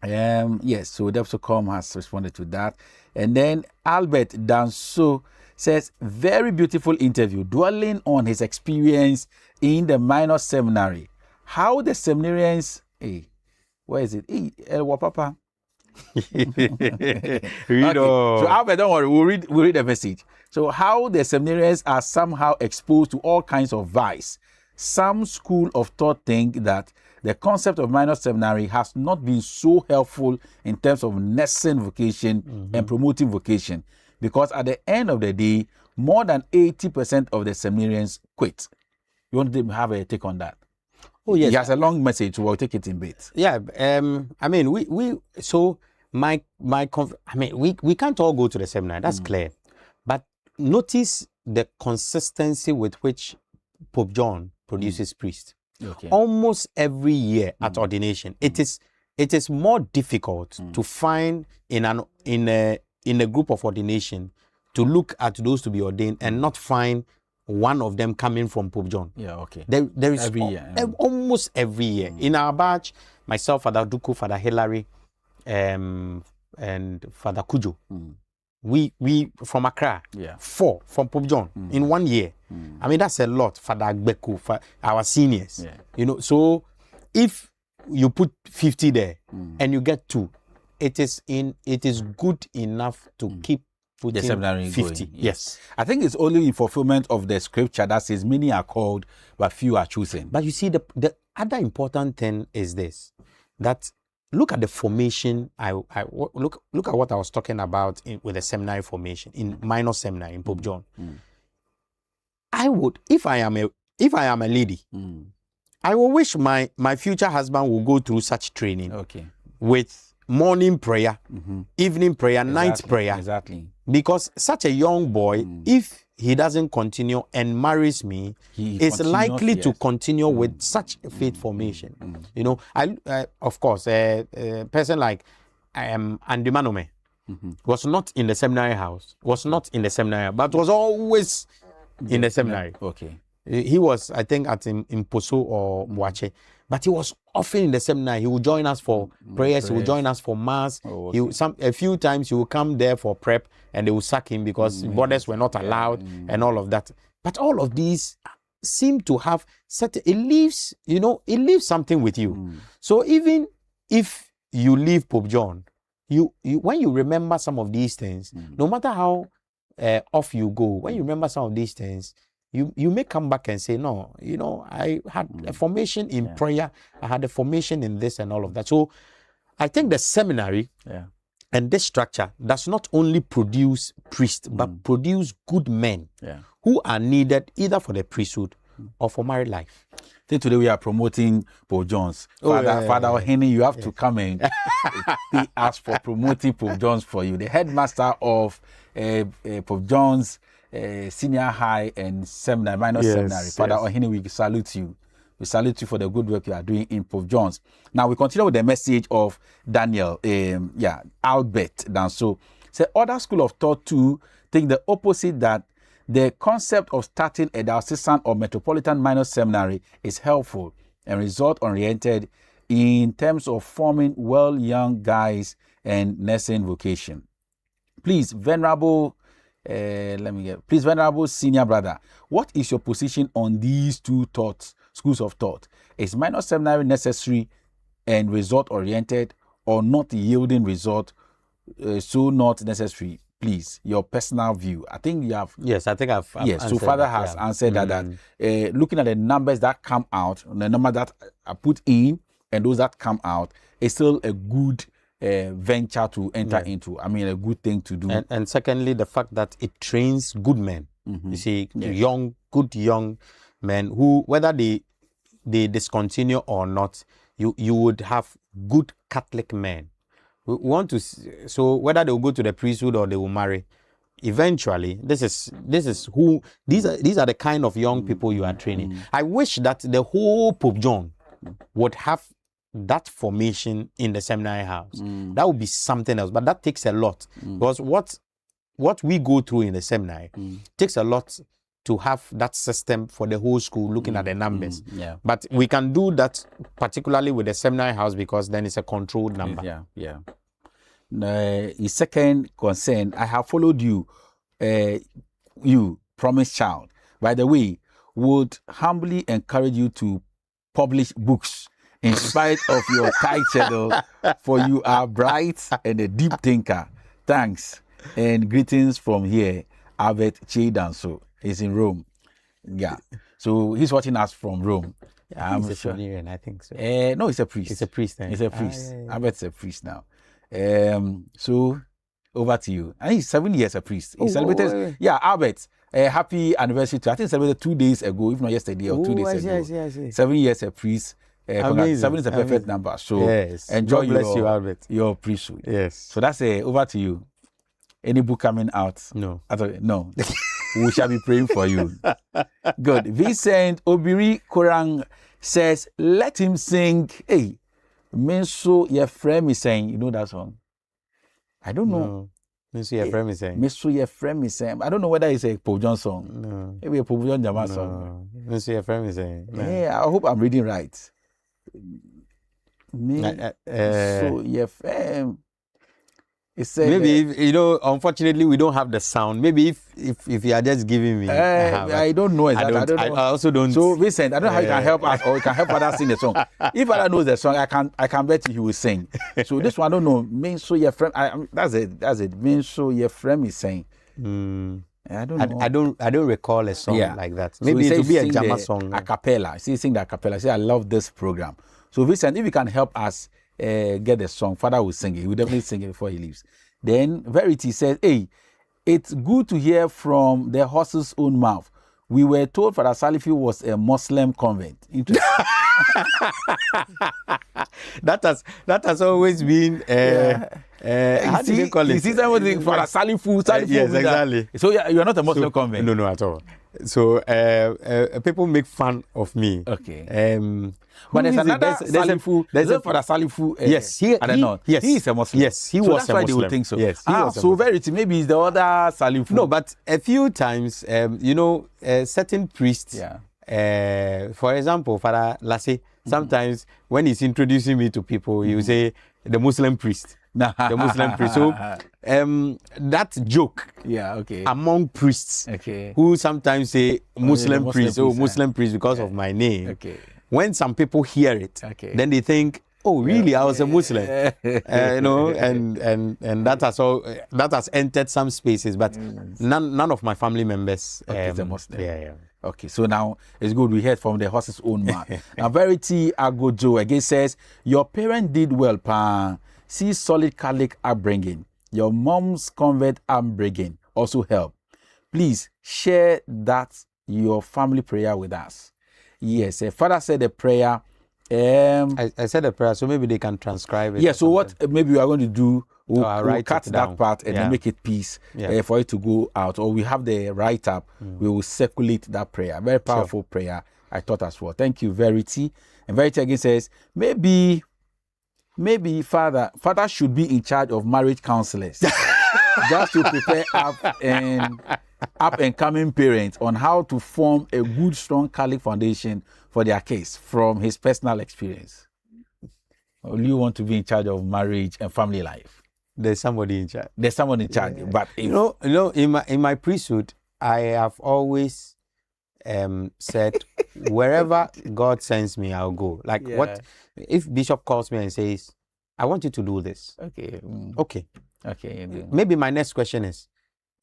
Yes, so Depsocom has responded to that. And then Albert Danso says, very beautiful interview, dwelling on his experience in the minor seminary. How the seminarians, where is it? Wapapa. So Albert, don't worry, we'll read the message. So how the seminarians are somehow exposed to all kinds of vice. Some school of thought think that the concept of minor seminary has not been so helpful in terms of nursing vocation and promoting vocation, because at the end of the day, more than 80% of the seminarians quit. You want to have a take on that? Oh yes, he has a long message, so we'll take it in bits. Yeah, I mean, we can't all go to the seminar. That's clear, but notice the consistency with which Pope John produces priests. Okay. Almost every year at ordination, it is more difficult to find in a group of ordination to look at those to be ordained and not find one of them coming from Pope John. Yeah, okay. There is every year, almost every year. In our batch, myself, Father Duku, Father Hilary, and Father Kujo. We from Accra, 4 from Pope John in 1 year. I mean, that's a lot. Father Agbeku, for our seniors. Yeah. You know, so if you put 50 there and you get 2, it is good enough to keep putting the seminary 50. Going. Yes. I think it's only in fulfillment of the scripture that says many are called, but few are chosen. But you see, the other important thing is this, that look at the formation. Look at what I was talking about with the seminary formation in minor seminary in Pope John. I would, if I am a lady, I will wish my future husband will go through such training. Okay. With morning prayer, evening prayer, night prayer. Exactly. Because such a young boy, if he doesn't continue and marries me, is likely to continue with such faith formation. You know, of course, a person like Andy Manome was not in the seminary house, but was always in the seminary. Okay. He was, I think, in Poso or Mwache, but he was often in the seminary. He would join us for prayers. He would join us for mass. Oh, okay. A few times he would come there for prep, and they would sack him because borders were not allowed and all of that. But all of these seem to have it leaves something with you. So even if you leave Pope John, you when you remember some of these things, no matter how off you go, when you remember some of these things, you may come back and say, no, I had a formation in prayer, I had a formation in this and all of that. So I think the seminary and this structure does not only produce priests, but produce good men who are needed either for the priesthood or for married life. think today we are promoting Pope John's. Father Ohene, you have to come and pay us for promoting Pope John's for you. The headmaster of Pope John's Senior High and Seminary, Minor Seminary. Father Ohene, we salute you. We salute you for the good work you are doing in Pope John's. Now we continue with the message of Daniel, Albert Danso. Say other school of thought too think the opposite, that the concept of starting a diocesan or metropolitan minor seminary is helpful and result-oriented in terms of forming well young guys and nursing vocation. Please, venerable senior brother, what is your position on these two schools of thought? Is minor seminary necessary and result-oriented, or not yielding result, so not necessary? Please, your personal view. I think you have. Yes, I think I've yes, so Father has answered that. Looking at the numbers that come out, the number that are put in, and those that come out, is still a good venture to enter into. I mean, a good thing to do. And secondly, the fact that it trains good men. You see, good young men who, whether they discontinue or not, you would have good Catholic men. We want to, so whether they will go to the priesthood or they will marry, eventually, these are the kind of young people you are training. I wish that the whole Pope John would have that formation in the seminary house. That would be something else, but that takes a lot, because what we go through in the seminary takes a lot to have that system for the whole school, looking at the numbers. But we can do that particularly with the seminary house, because then it's a controlled number. His second concern, I have followed you, promised child. By the way, would humbly encourage you to publish books in spite of your tight schedule, for you are bright and a deep thinker. Thanks and greetings from here, Albert Danso. He's in Rome. So he's watching us from Rome. He's a seminarian, I think so. No, he's a priest. He's a priest. He's a priest. Albert's a priest now. So over to you. And he's 7 years a priest. He celebrated. Albert, happy anniversary to, I think, celebrated 2 days ago, if not yesterday or 2 days ago. I see. 7 years a priest. 7 is a perfect number. So enjoy your priesthood. Yes. So that's over to you. Any book coming out? No. No. We shall be praying for you. Good. Vincent Obiri Korang says, let him sing. Hey, Menso Yefrem is saying, you know that song? I don't know. Menso Yefrem is saying. Menso Yefrem is saying. I don't know whether it's a Pope John song. No. Maybe a Pope John Jama song. Menso Yefrem is saying. Yeah, I hope I'm reading right. Menso Yefrem. Maybe unfortunately we don't have the sound. Maybe if you are just giving me, I don't know exactly. I also don't. So Vincent, I don't know how you can help us, or you can help others sing the song. If other knows the song, I can bet you he will sing. So this one I don't know. Menso Yefrem, that's it. Menso Yefrem is saying. I don't know. I don't recall a song like that. Maybe it will be a Jama song. A cappella. Sing the a cappella. Say I love this program. So Vincent, if you can help us get the song, Father will sing it. He will definitely sing it before he leaves. Then Verity says, hey, it's good to hear from the horse's own mouth. We were told Father Salifu was a Muslim convent. That has always been how do you call it? You see something Father Salifu. Yes, exactly. So you're not a Muslim convent. No, at all. So people make fun of me. Okay. But there's another Salifu. There's a Father Salifu. Yes, he is a Muslim. Yes, he was a Muslim. That's why they would think so. Yes, so Verity, maybe it's the other Salifu. No, but a few times, certain priests. For example, Father Lassie. Sometimes when he's introducing me to people, he will say the Muslim priest. The Muslim priest. So that joke among priests who sometimes say Muslim priest, Muslim priest because of my name. When some people hear it, then they think, oh, really? I was a Muslim, and that has entered some spaces, but none of my family members is a Muslim. Okay, so now it's good. We heard from the horse's own mouth. Now, Verity Agojo again says, your parents did well, pa. See solid Catholic upbringing. Your mom's convert upbringing also help. Please share that your family prayer with us. Yes, Father said a prayer. I said a prayer, so maybe they can transcribe it. Yeah, so what maybe we are going to do, we'll cut that part and then make it peace for it to go out. Or we have the write-up, we will circulate that prayer. Very powerful prayer, I thought as well. Thank you, Verity. And Verity again says, maybe Father should be in charge of marriage counselors. Just to prepare up and coming parents on how to form a good, strong Catholic foundation for their case from his personal experience. Or you want to be in charge of marriage and family life? There's somebody in charge. There's someone in charge. But if, you know, in my priesthood, I have always said, wherever God sends me, I'll go. Like what if Bishop calls me and says, I want you to do this. Okay. Okay. Maybe my next question is,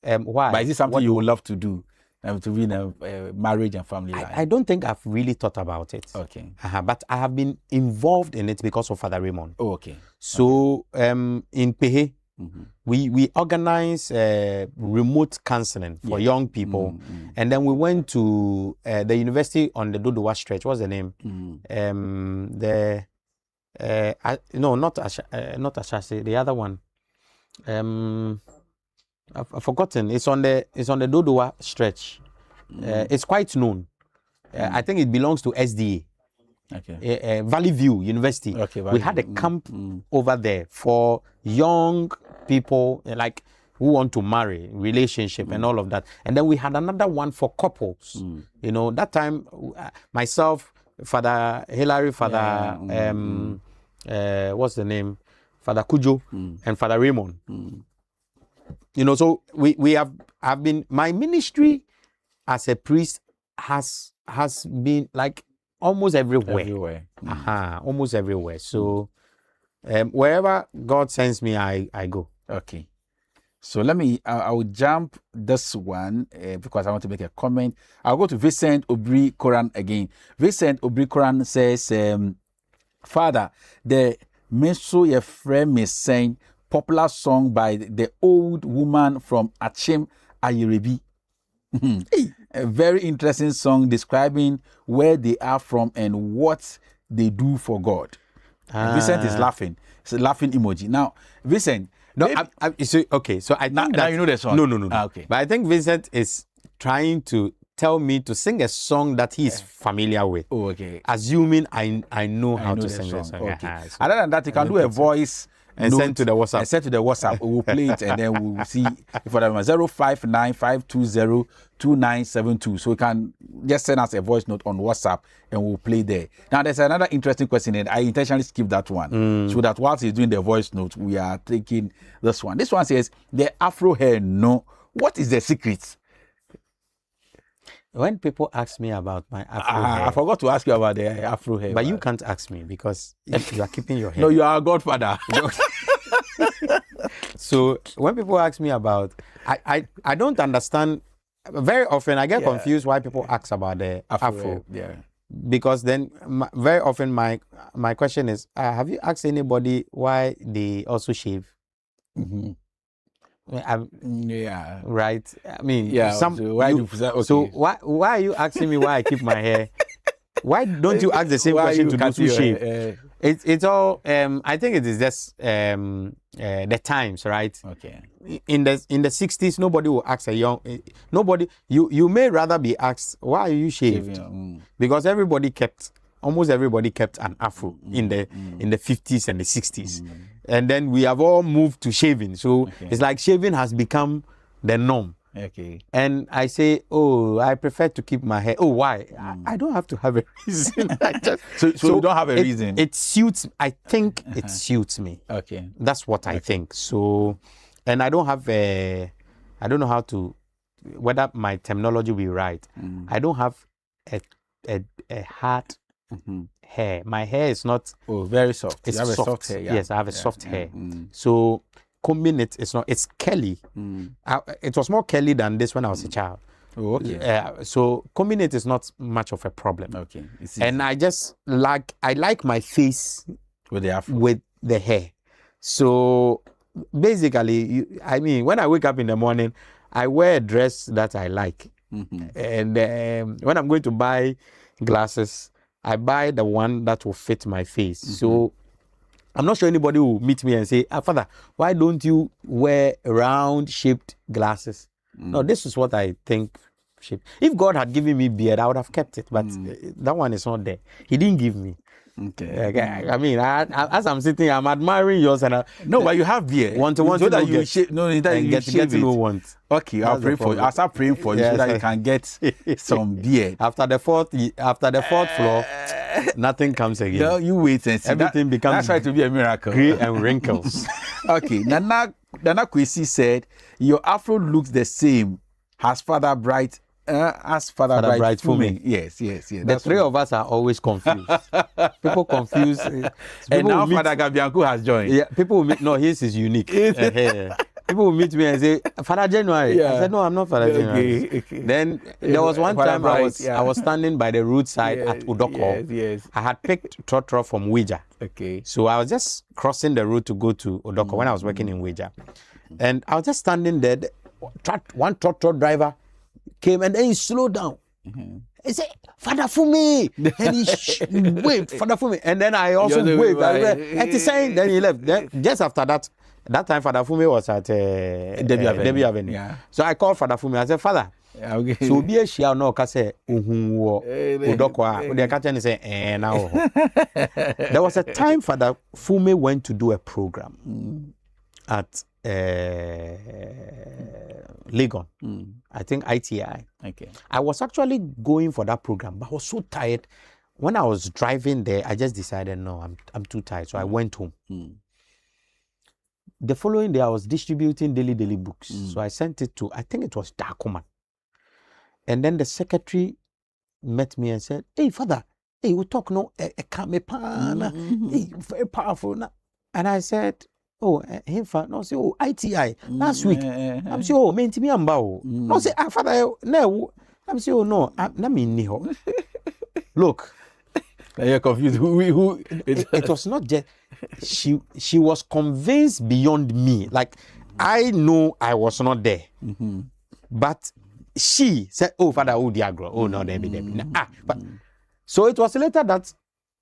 why? But is it something you would love to do? To be in a marriage and family life? I don't think I've really thought about it. Okay. But I have been involved in it because of Father Raymond. Oh, okay. So in Pehe, we organize remote counseling for young people. And then we went to the university on the Dodowa stretch. What's the name? Not Ashasi, the other one. I've forgotten. It's on the Dodowa stretch. It's quite known. I think it belongs to SDA. Okay. Valley View University. Okay. We had a camp over there for young people like who want to marry, relationship, and all of that. And then we had another one for couples. You know, that time myself, Father Hilary, Father what's the name? Father Kujo and Father Raymond. You know, so I've been, my ministry as a priest has been like almost everywhere. Almost everywhere. So wherever God sends me, I go. Okay. So I will jump this one because I want to make a comment. I'll go to Vincent Obri Koran again. Vincent Obri Koran says, Father, the Meso Yefrem is saying, popular song by the old woman from Achim Ayerebi. A very interesting song describing where they are from and what they do for God. Vincent is laughing. It's a laughing emoji. Now, Vincent. No, okay. So I think now you know the song. No. Okay. But I think Vincent is trying to tell me to sing a song that he is familiar with. Oh, okay. Assuming I know how to sing the song. Okay. Other than that, you can do a voice and send to the WhatsApp. And send to the WhatsApp. We'll play it and then we'll see if whatever 059-520-2972. So you can just send us a voice note on WhatsApp and we'll play there. Now there's another interesting question and I intentionally skipped that one. So that whilst he's doing the voice note, we are taking this one. This one says the Afro hair. No. What is the secret? When people ask me about my Afro hair, I forgot to ask you about the Afro hair. But you can't ask me because you are keeping your hair. No, you are a godfather. So when people ask me about, I don't understand. Very often I get confused why people ask about the Afro. Yeah. Because then very often my question is, have you asked anybody why they also shave? Yeah. Right. I mean, so why are you asking me why I keep my hair? Why don't you ask the same question to those who shave? It's all. I think it is just the times, right? Okay. In the 60s, nobody will ask a young nobody. You may rather be asked why are you shaved, because almost everybody kept an afro in the 50s and the 60s. And then we have all moved to shaving. So it's like shaving has become the norm. Okay. And I say, oh, I prefer to keep my hair. Oh, why? I don't have to have a reason. So you don't have a reason? It suits, I think it suits me. Okay. That's what I think. So, and I don't have I don't know how to, whether my terminology will be right. I don't have a hard hair. My hair is not. Oh, very soft. It's you have soft. A soft hair. Yeah. Yes, I have a soft hair. So combing it's not. It's curly. It was more curly than this when I was a child. Oh, okay. So combing it is not much of a problem. Okay. And I just like my face with the afro. With the hair. So basically, I mean, when I wake up in the morning, I wear a dress that I like. And when I'm going to buy glasses, I buy the one that will fit my face. So I'm not sure anybody will meet me and say, Father, why don't you wear round shaped glasses? No, this is what I think. If God had given me beard, I would have kept it, but that one is not there. He didn't give me. Okay. I mean, as I'm sitting, I'm admiring yours, and but you have beard. Want to so that you shape. No, that you get to know want. Okay, I'll pray for you. I'll start praying for you so that you can get some beard. After the fourth floor, nothing comes again. No, you wait and see. Everything becomes. That's right to be a miracle. Gray and wrinkles. Okay, Nana Kwesi said your afro looks the same as Father Bright. As Father Bright Fume. Yes. The three of us are always confused. People confuse. And now Father Gabianku has joined. Yeah, people will meet. No, his is unique. People will meet me and say, Father January. I said, no, I'm not Father January. Okay. Then there was one time I was standing by the roadside at Udoko. Yes. I had picked Trotro from Weja. Okay. So I was just crossing the road to go to Udoko when I was working in Weja. And I was just standing there. One Trotro driver came and then he slowed down. He said, Father Fume. And he waved, Father Fume. And then I also waved. And he saying, then he left. Then, just after that time Father Fume was at Debbie Avenue. Yeah. So I called Father Fume. I said, Father, so be a share no kase udokwa. The catcher say, now. There was a time Father Fume went to do a program at Legon. I think ITI. Okay. I was actually going for that program, but I was so tired. When I was driving there, I just decided, no, I'm too tired. So I went home. The following day, I was distributing daily books. So I sent it to, I think it was Dakuman. And then the secretary met me and said, hey, Father, hey, we talk no, hey, very powerful. And I said, oh, him no say oh ITI last week. I'm say oh me ntimi amba o. No say Father no. I'm say oh no. Na me ni ho. Look, you're confused. Who? It was not just she was convinced beyond me. Like I know I was not there, but she said, "Oh Father, oh Diagro, oh no, there be." But so it was later that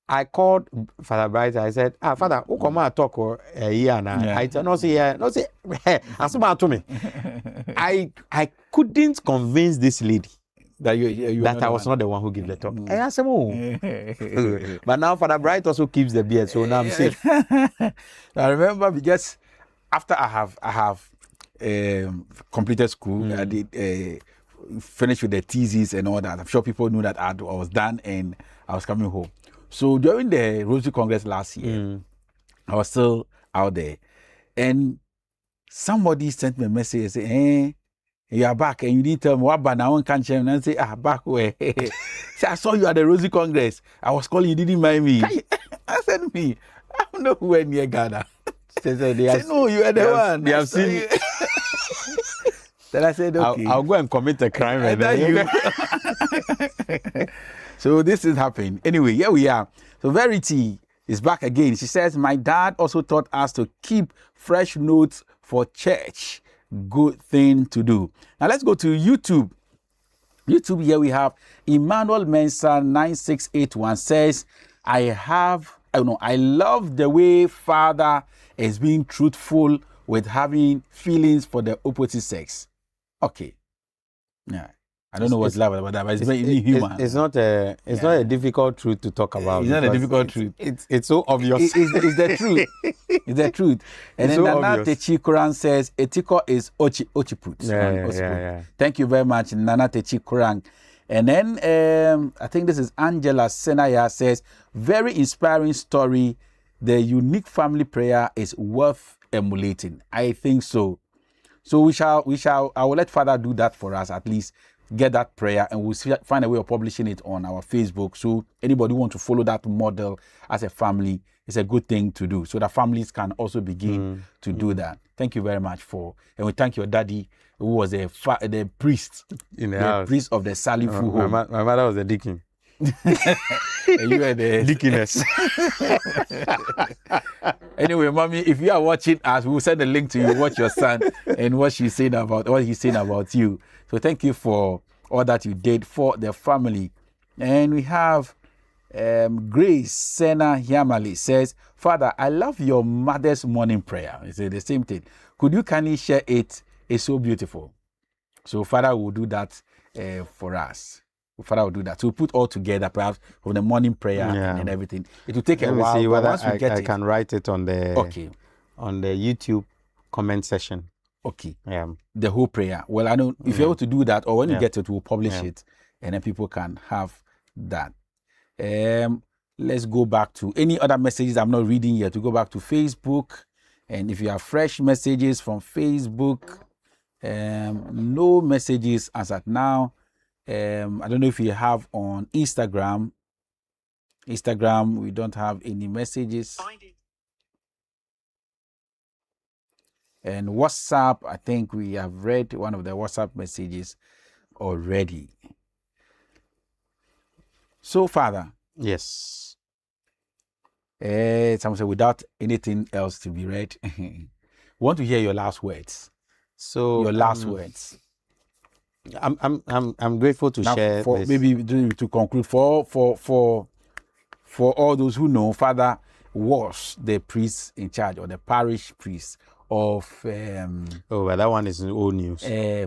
I called Father Bright. I said, Father, who come and talk here now? I said, no, say, asuma to me. I couldn't convince this lady that you that I was not the one who gave the talk. I said, oh. But now Father Bright also keeps the beard, so now I'm safe. I remember because after I have completed school, I did finish with the thesis and all that. I'm sure people knew that I was done and I was coming home. So during the Rosary Congress last year, I was still out there. And somebody sent me a message and said, hey, you are back. And you didn't tell me what band I want to and I say, back where? So I saw you at the Rosary Congress. I was calling you, didn't mind me. I said, me, I'm nowhere near Ghana. So said, no, you are the one. They have seen you. Then I said, okay. I'll go and commit a crime. And then So this is happening. Anyway, here we are. So Verity is back again. She says, my dad also taught us to keep fresh notes for church. Good thing to do. Now let's go to YouTube. YouTube, here we have Emmanuel Mensa 9681 says, I love the way Father is being truthful with having feelings for the opposite sex. Okay. Yeah. I don't know what's love about that, but it's very human. It's not a difficult truth to talk about. It's not a difficult truth. It's so obvious. It's the truth. It's the truth. And then Nana Techi Kurang says, Etiko is Ochiput. Yeah. Thank you very much, Nana Techi Kurang. And then I think this is Angela Senaya says, very inspiring story. The unique family prayer is worth emulating. I think so. So I will let Father do that for us, at least get that prayer, and we'll find a way of publishing it on our Facebook. So anybody who want to follow that model as a family, it's a good thing to do, so that families can also begin to do that. Thank you very much and we thank your daddy, who was the priest in the house. Priest of the Salifu home. My mother was a deacon. You were the deaconess. Anyway, mommy, if you are watching us, we'll send a link to you. Watch your son and what he's saying about you. So thank you for all that you did for the family. And we have Grace Sena Yamali says, Father, I love your mother's morning prayer. It's the same thing. Could you kindly share it? It's so beautiful. So Father will do that for us. Father will do that. So we'll put all together, perhaps from the morning prayer and everything. It will take a while. See whether I can write it on the YouTube comment section. Okay. The whole prayer. Well, I don't. If you're able to do that, or when you get it, we'll publish it, and then people can have that. Let's go back to any other messages I'm not reading yet. We go back to Facebook, and if you have fresh messages from Facebook, no messages as at now. I don't know if you have on Instagram. We don't have any messages. And WhatsApp, I think we have read one of the WhatsApp messages already. So, Father. Yes. Someone said, without anything else to be read, want to hear your last words. So your last words. I'm grateful to now share for this. Maybe to conclude for all those who know, Father was the priest in charge, or the parish priest of but that one is old news.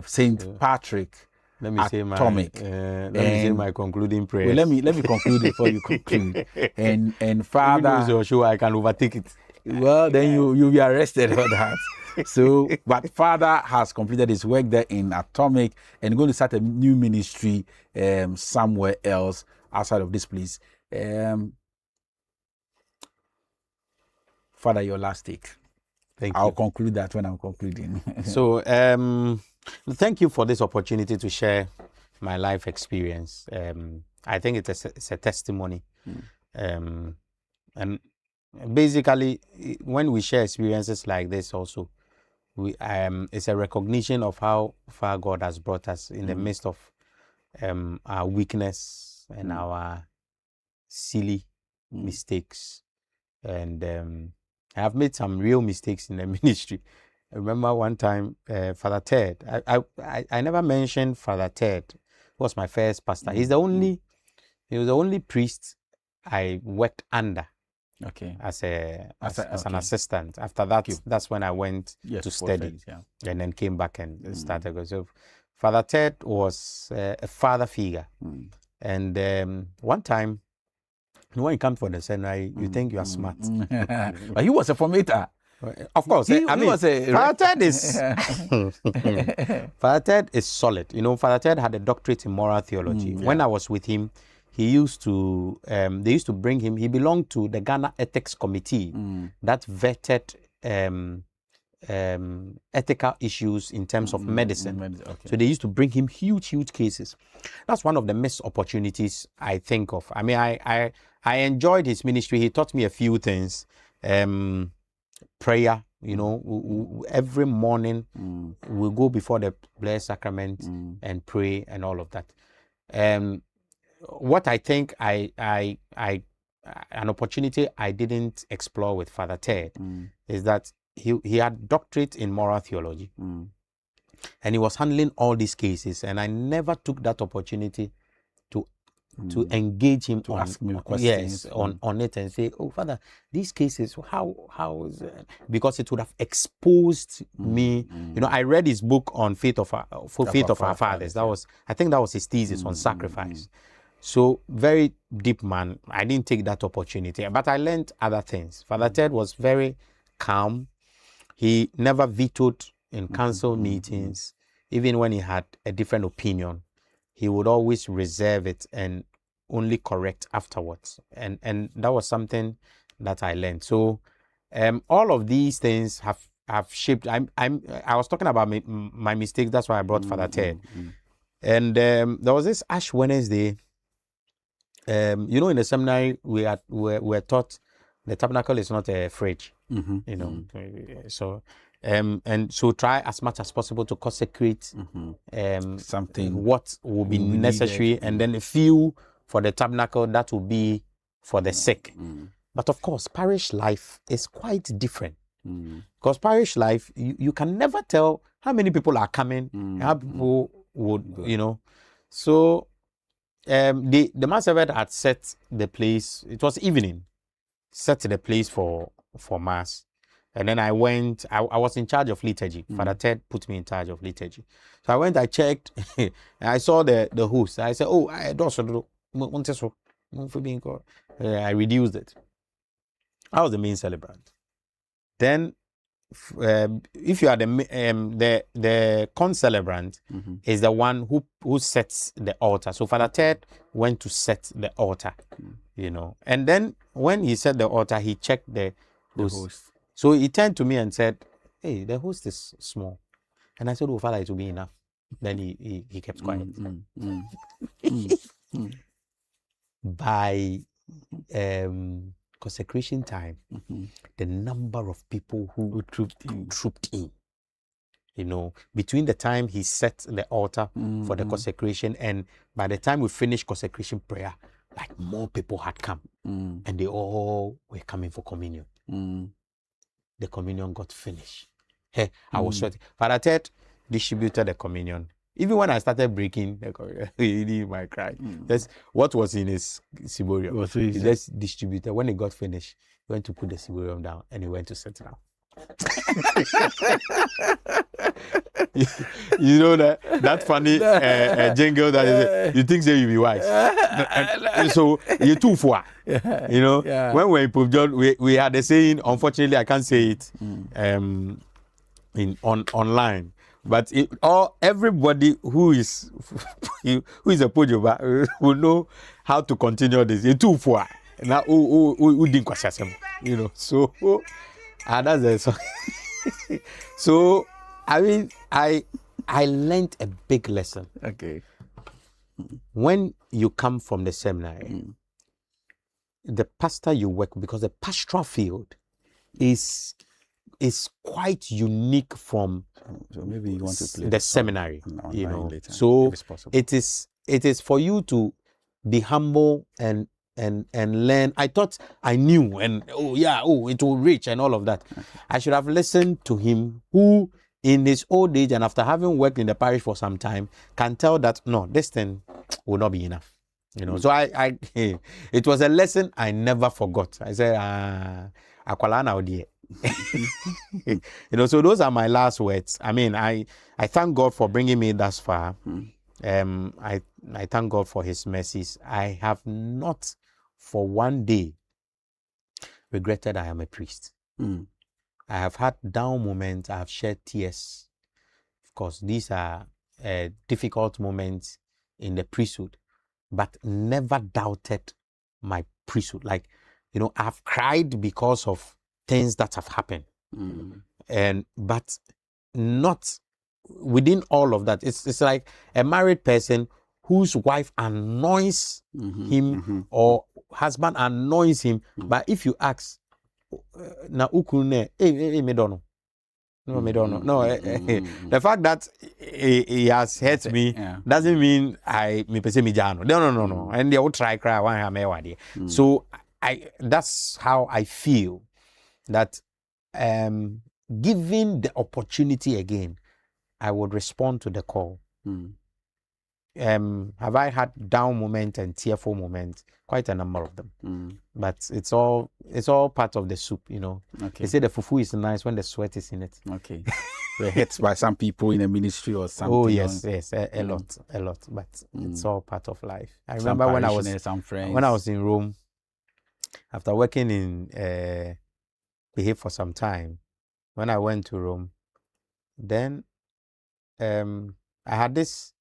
Saint Patrick. Let me say my concluding prayer. Well, let me conclude before you conclude. And Father, you're sure I can overtake it. Well, then you'll be arrested for that. So, but Father has completed his work there in Atomic and going to start a new ministry somewhere else outside of this place. Father, your last take. I'll conclude that when I'm concluding. So, thank you for this opportunity to share my life experience. I think it's a testimony. And basically, when we share experiences like this also, it's a recognition of how far God has brought us in the midst of our weakness and our silly mistakes. And I have made some real mistakes in the ministry. I remember one time, Father Ted, I never mentioned Father Ted, who was my first pastor. He was the only priest I worked under. Okay. As an assistant. After that, that's when I went to study, and then came back and started. So, Father Ted was a father figure, and one time, when you come for the seminary, you think you are smart, but he was a formator. Of course, he was a Father Ted is Father Ted is solid. You know, Father Ted had a doctorate in moral theology. When I was with him, he used to, they used to bring him, he belonged to the Ghana Ethics Committee that vetted ethical issues in terms of medicine. Okay. So they used to bring him huge cases. That's one of the missed opportunities I think of. I mean, I enjoyed his ministry. He taught me a few things. Prayer, you know, every morning we'll go before the Blessed Sacrament and pray and all of that. What I think an opportunity I didn't explore with Father Ted is that he had doctorate in moral theology, and he was handling all these cases, and I never took that opportunity to engage him to ask me questions. on it and say, oh, Father, these cases, how is it? Because it would have exposed me. You know, I read his book on faith of our fathers. I think that was his thesis on sacrifice. So very deep man. I didn't take that opportunity, but I learned other things. Father Ted was very calm. He never vetoed in council meetings. Even when he had a different opinion, he would always reserve it and only correct afterwards. And that was something that I learned. So all of these things have shaped. I was talking about my mistakes. That's why I brought Father Ted. And there was this Ash Wednesday. You know, in the seminary, we were taught the tabernacle is not a fridge, you know. So, and so try as much as possible to consecrate something what will be necessary, needed. And then a few for the tabernacle that will be for the sick. But of course, parish life is quite different. Because parish life, you can never tell how many people are coming, how people would, you know. So the man servant had set the place. It was evening. Set the place for mass. And then I went, I was in charge of liturgy. Father Ted put me in charge of liturgy. So I went, I checked, and I saw the host. I said, oh, I reduced it. I was the main celebrant. Then, if you are the concelebrant, is the one who sets the altar. So Father Ted went to set the altar, you know. And then when he set the altar, he checked the host. So he turned to me and said, hey, the host is small. And I said, oh, Father, it will be enough. Then he kept quiet. By consecration time, the number of people who trooped in, you know, between the time he set the altar for the consecration and by the time we finished consecration prayer, like more people had come and they all were coming for communion. The communion got finished. Hey, I was sweating. Father Ted distributed the communion. Even when I started breaking the communion, he might cry. That's what was in his ciborium. He just distributed. When it got finished, he went to put the ciborium down and he went to sit down. You know that funny jingle that you think say you be wise. So you're too far. You know, when we in Pope John, we had the saying. Unfortunately, I can't say it online. But everybody who is a Pojoba will know how to continue this. You're too far. Now, who didn't question, you know. So, that's the song. So, I mean, I learned a big lesson. Okay. When you come from the seminary, the pastor you work with, because the pastoral field is quite unique from so maybe you want to play the seminary, you know. Later, so it is for you to be humble and learn. I thought I knew and it will reach and all of that. I should have listened to him, who in his old age and after having worked in the parish for some time can tell that no, this thing will not be enough. You know, so I it was a lesson I never forgot. I said, Akwalana Odie. You know, so those are my last words. I mean, I thank God for bringing me thus far. I thank God for his mercies. I have not for one day regretted I am a priest. I have had down moments. I have shed tears. Of course, these are difficult moments in the priesthood, but never doubted my priesthood. Like, you know, I've cried because of things that have happened, but not within all of that. It's like a married person whose wife annoys him or husband annoys him, but if you ask, na ukune, me don't know. No, me don't know. No, the fact that he has hurt me doesn't mean me pese me jano. No. And they will try cry one have. So that's how I feel that given the opportunity again, I would respond to the call. Have I had down moments and tearful moments? Quite a number of them. But it's all part of the soup, you know. Okay. They say the fufu is nice when the sweat is in it. Okay. We're hit by some people in the ministry or something. Oh yes, a lot. But it's all part of life. I remember when I was in Rome, after working in Behave for some time, when I went to Rome, then I had this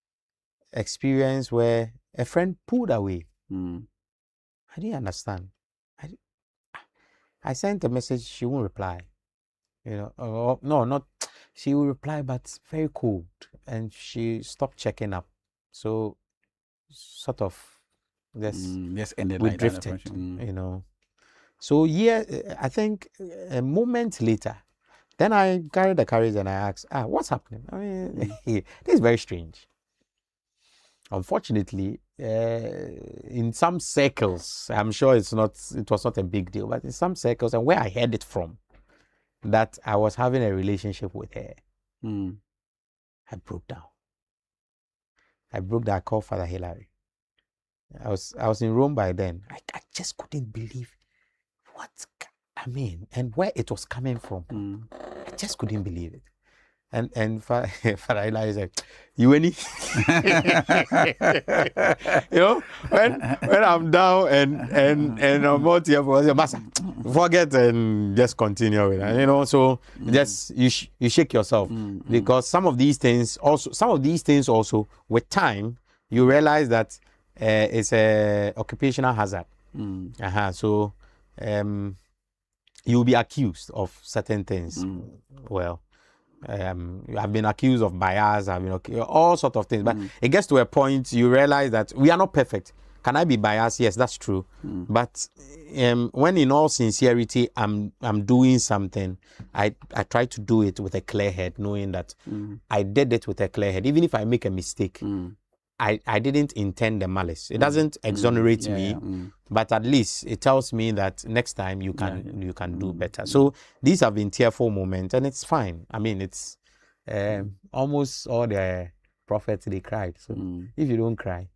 experience where a friend pulled away. I didn't understand. I sent a message, she won't reply. You know, not she will reply, but very cold, and she stopped checking up. So, sort of, just ended we like drifted. that. You know. So I think a moment later, then I carried the courage and I asked, what's happening? I mean, this is very strange. Unfortunately, in some circles, I'm sure it was not a big deal, but in some circles, and where I heard it from, that I was having a relationship with her, I broke down. I called Father Hilary. I was in Rome by then. I just couldn't believe and where it was coming from. I just couldn't believe it. And Father Eli is like, you any? You know, when I'm down and I'm out here for Master, forget and just continue with it. You know, so just you shake yourself because some of these things also with time you realize that it's a occupational hazard. So you'll be accused of certain things. Well. I've been accused of bias, all sorts of things, but it gets to a point you realize that we are not perfect. Can I be biased? Yes, that's true. But when in all sincerity I'm doing something, I try to do it with a clear head, knowing that I did it with a clear head. Even if I make a mistake, I didn't intend the malice. It doesn't exonerate me, but at least it tells me that next time you can do better. So these have been tearful moments, and it's fine. I mean, it's almost all the prophets, they cried. So if you don't cry,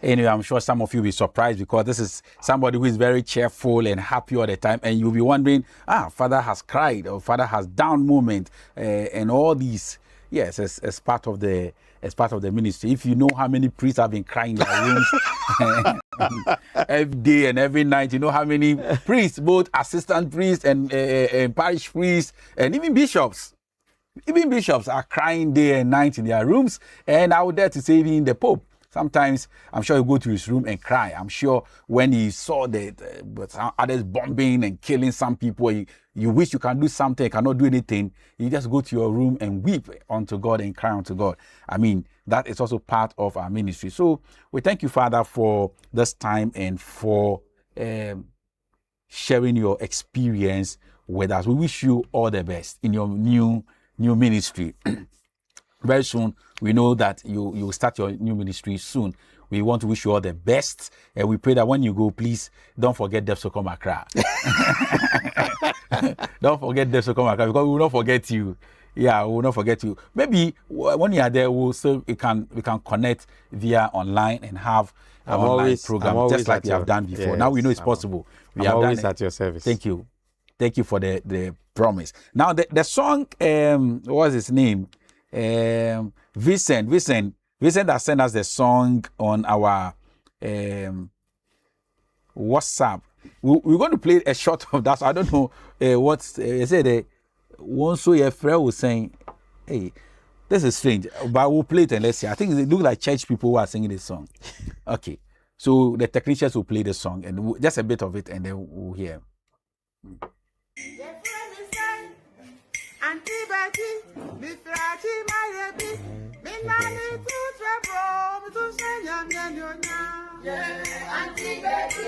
Anyway, I'm sure some of you will be surprised because this is somebody who is very cheerful and happy all the time, and you'll be wondering, Father has cried or Father has down moment, and all these. Yes, as part of the ministry. If you know how many priests have been crying in their rooms every day and every night, you know how many priests, both assistant priests and parish priests, and even bishops are crying day and night in their rooms. And I would dare to say even the Pope. Sometimes I'm sure he'll go to his room and cry. I'm sure when he saw the others bombing and killing some people, you wish you can do something, you cannot do anything. You just go to your room and weep unto God and cry unto God. I mean, that is also part of our ministry. So we thank you, Father, for this time and for sharing your experience with us. We wish you all the best in your new ministry. Very soon, we know that you will start your new ministry soon. We want to wish you all the best. And we pray that when you go, please don't forget Depsocom Accra. Don't forget Depsocom Accra because we will not forget you. Yeah, we will not forget you. Maybe when you are there, we can connect via online and have an online program just like we have done before. Yes, now we know it's possible. We have always done at your service. Thank you for the promise. Now the song, what was his name? Vincent has sent us the song on our WhatsApp. We're going to play a short of that. So I don't know what's one so your friend was saying, hey, this is strange, but we'll play it and let's see. I think it looks like church people who are singing this song. Okay, so the technicians will play the song and just a bit of it and then we'll hear. Auntie Betty, Mr. Achimayebi, Minani to Trevor, to say young and you're Auntie Betty,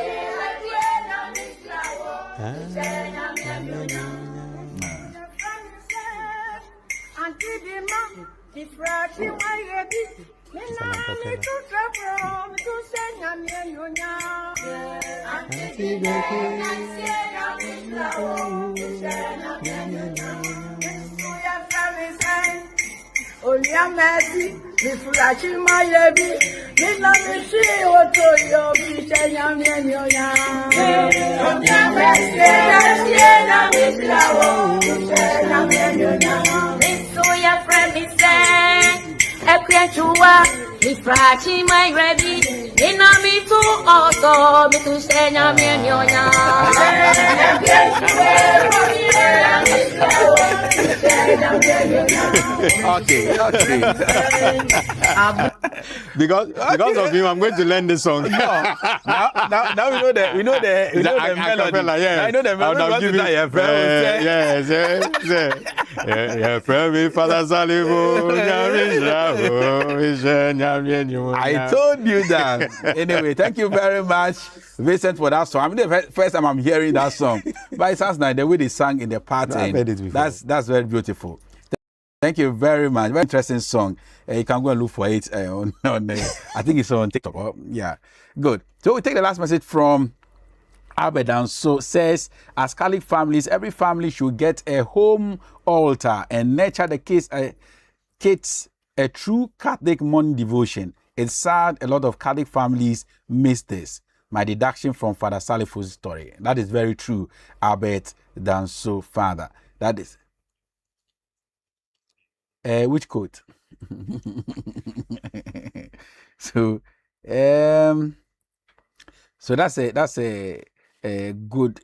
Auntie Dima, Mr. Achimayebi, Minani to Trevor, to say young and you're Auntie Betty, Onyamesi, Mifulachi Mayebi, Minamishi Otoyo, Kishenya Myenyoya. Onyamesi, Kishenya Miflawo, Kishenya Myenyoya. Misuya Fremisen, Ekwechua, Mifulachi Mayebi, Minamitu Oto, Mitushenya Myenyoya. Okay. because of him, I'm going to learn this song. No. Now we know the melody. Yeah. I know the melody. Yes. Father Salibu. I told you that. Anyway, thank you very much, Vincent, for that song. I mean, the first time I'm hearing that song, but it sounds like the way they sang in the party. That's very beautiful. Thank you very much. Very interesting song. You can go and look for it I think it's on TikTok. Yeah, good. So we take the last message from Abedan. So says, as Catholic families, every family should get a home altar and nurture the kids a true Catholic morning devotion. It's sad a lot of Catholic families miss this. My deduction from Father Salifu's story. That is very true, Albert Danso, Father. That is. Which quote? So that's a good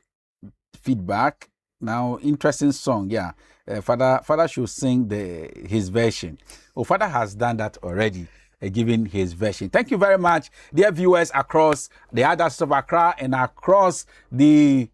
feedback. Now, interesting song, yeah. Father should sing his version. Oh, Father has done that already, giving his version. Thank you very much, dear viewers across the others of Accra and across the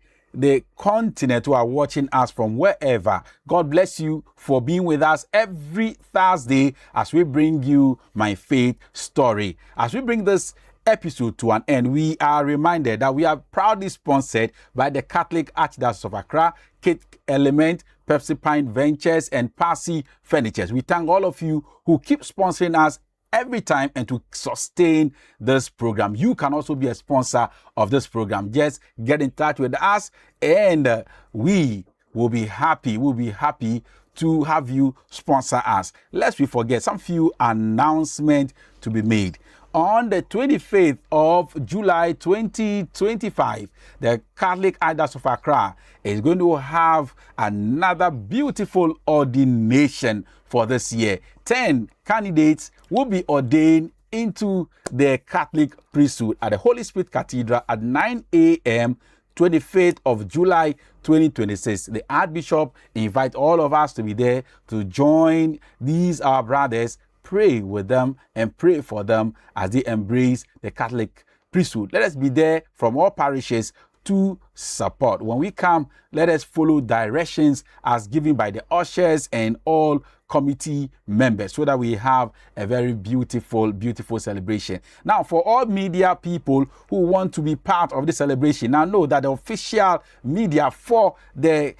continent who are watching us from wherever. God bless you for being with us every Thursday as we bring you My Faith Story. As we bring this episode to an end, we are reminded that we are proudly sponsored by the Catholic Archdiocese of Accra, Kate Element, Pepsi Pine Ventures, and Parsi Furnitures. We thank all of you who keep sponsoring us every time and to sustain this program. You can also be a sponsor of this program. Just get in touch with us and we will be happy. We'll be happy to have you sponsor us. Lest we forget some few announcements to be made. On the 25th of July 2025, the Catholic Archdiocese of Accra is going to have another beautiful ordination for this year. 10 candidates will be ordained into the Catholic priesthood at the Holy Spirit Cathedral at 9 a.m. 25th of July 2026. The Archbishop invites all of us to be there to join these our brothers, pray with them and pray for them as they embrace the Catholic priesthood. Let us be there from all parishes to support. When we come, let us follow directions as given by the ushers and all committee members so that we have a very beautiful celebration. Now, for all media people who want to be part of the celebration, now know that the official media for the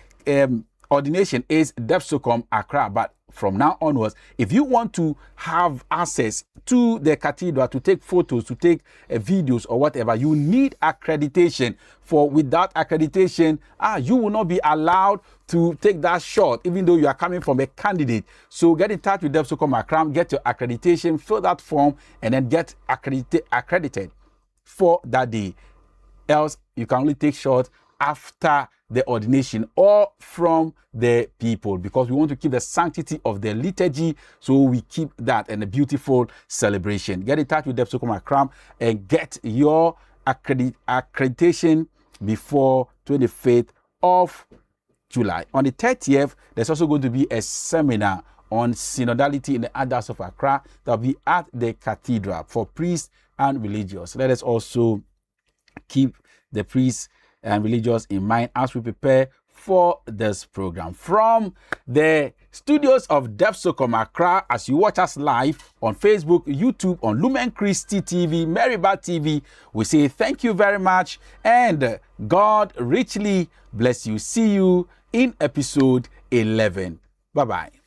ordination is Depsocom Accra, but from now onwards, if you want to have access to the cathedral, to take photos, to take videos or whatever, you need accreditation. For without accreditation, you will not be allowed to take that shot, even though you are coming from a candidate. So get in touch with Depsocom Accra, get your accreditation, fill that form, and then get accredited for that day. Else, you can only take shots after the ordination or from the people, because we want to keep the sanctity of the liturgy, so we keep that and a beautiful celebration. Get in touch with Depsocom Accra and get your accreditation before 25th of July. On the 30th, there's also going to be a seminar on synodality in the Archdiocese of Accra that will be at the cathedral for priests and religious. Let us also keep the priests and religious in mind as we prepare for this program. From the studios of Depsocom Accra, as you watch us live on Facebook, YouTube, on Lumen Christi TV, Meribah TV, we say thank you very much and God richly bless you. See you in episode 11. Bye-bye.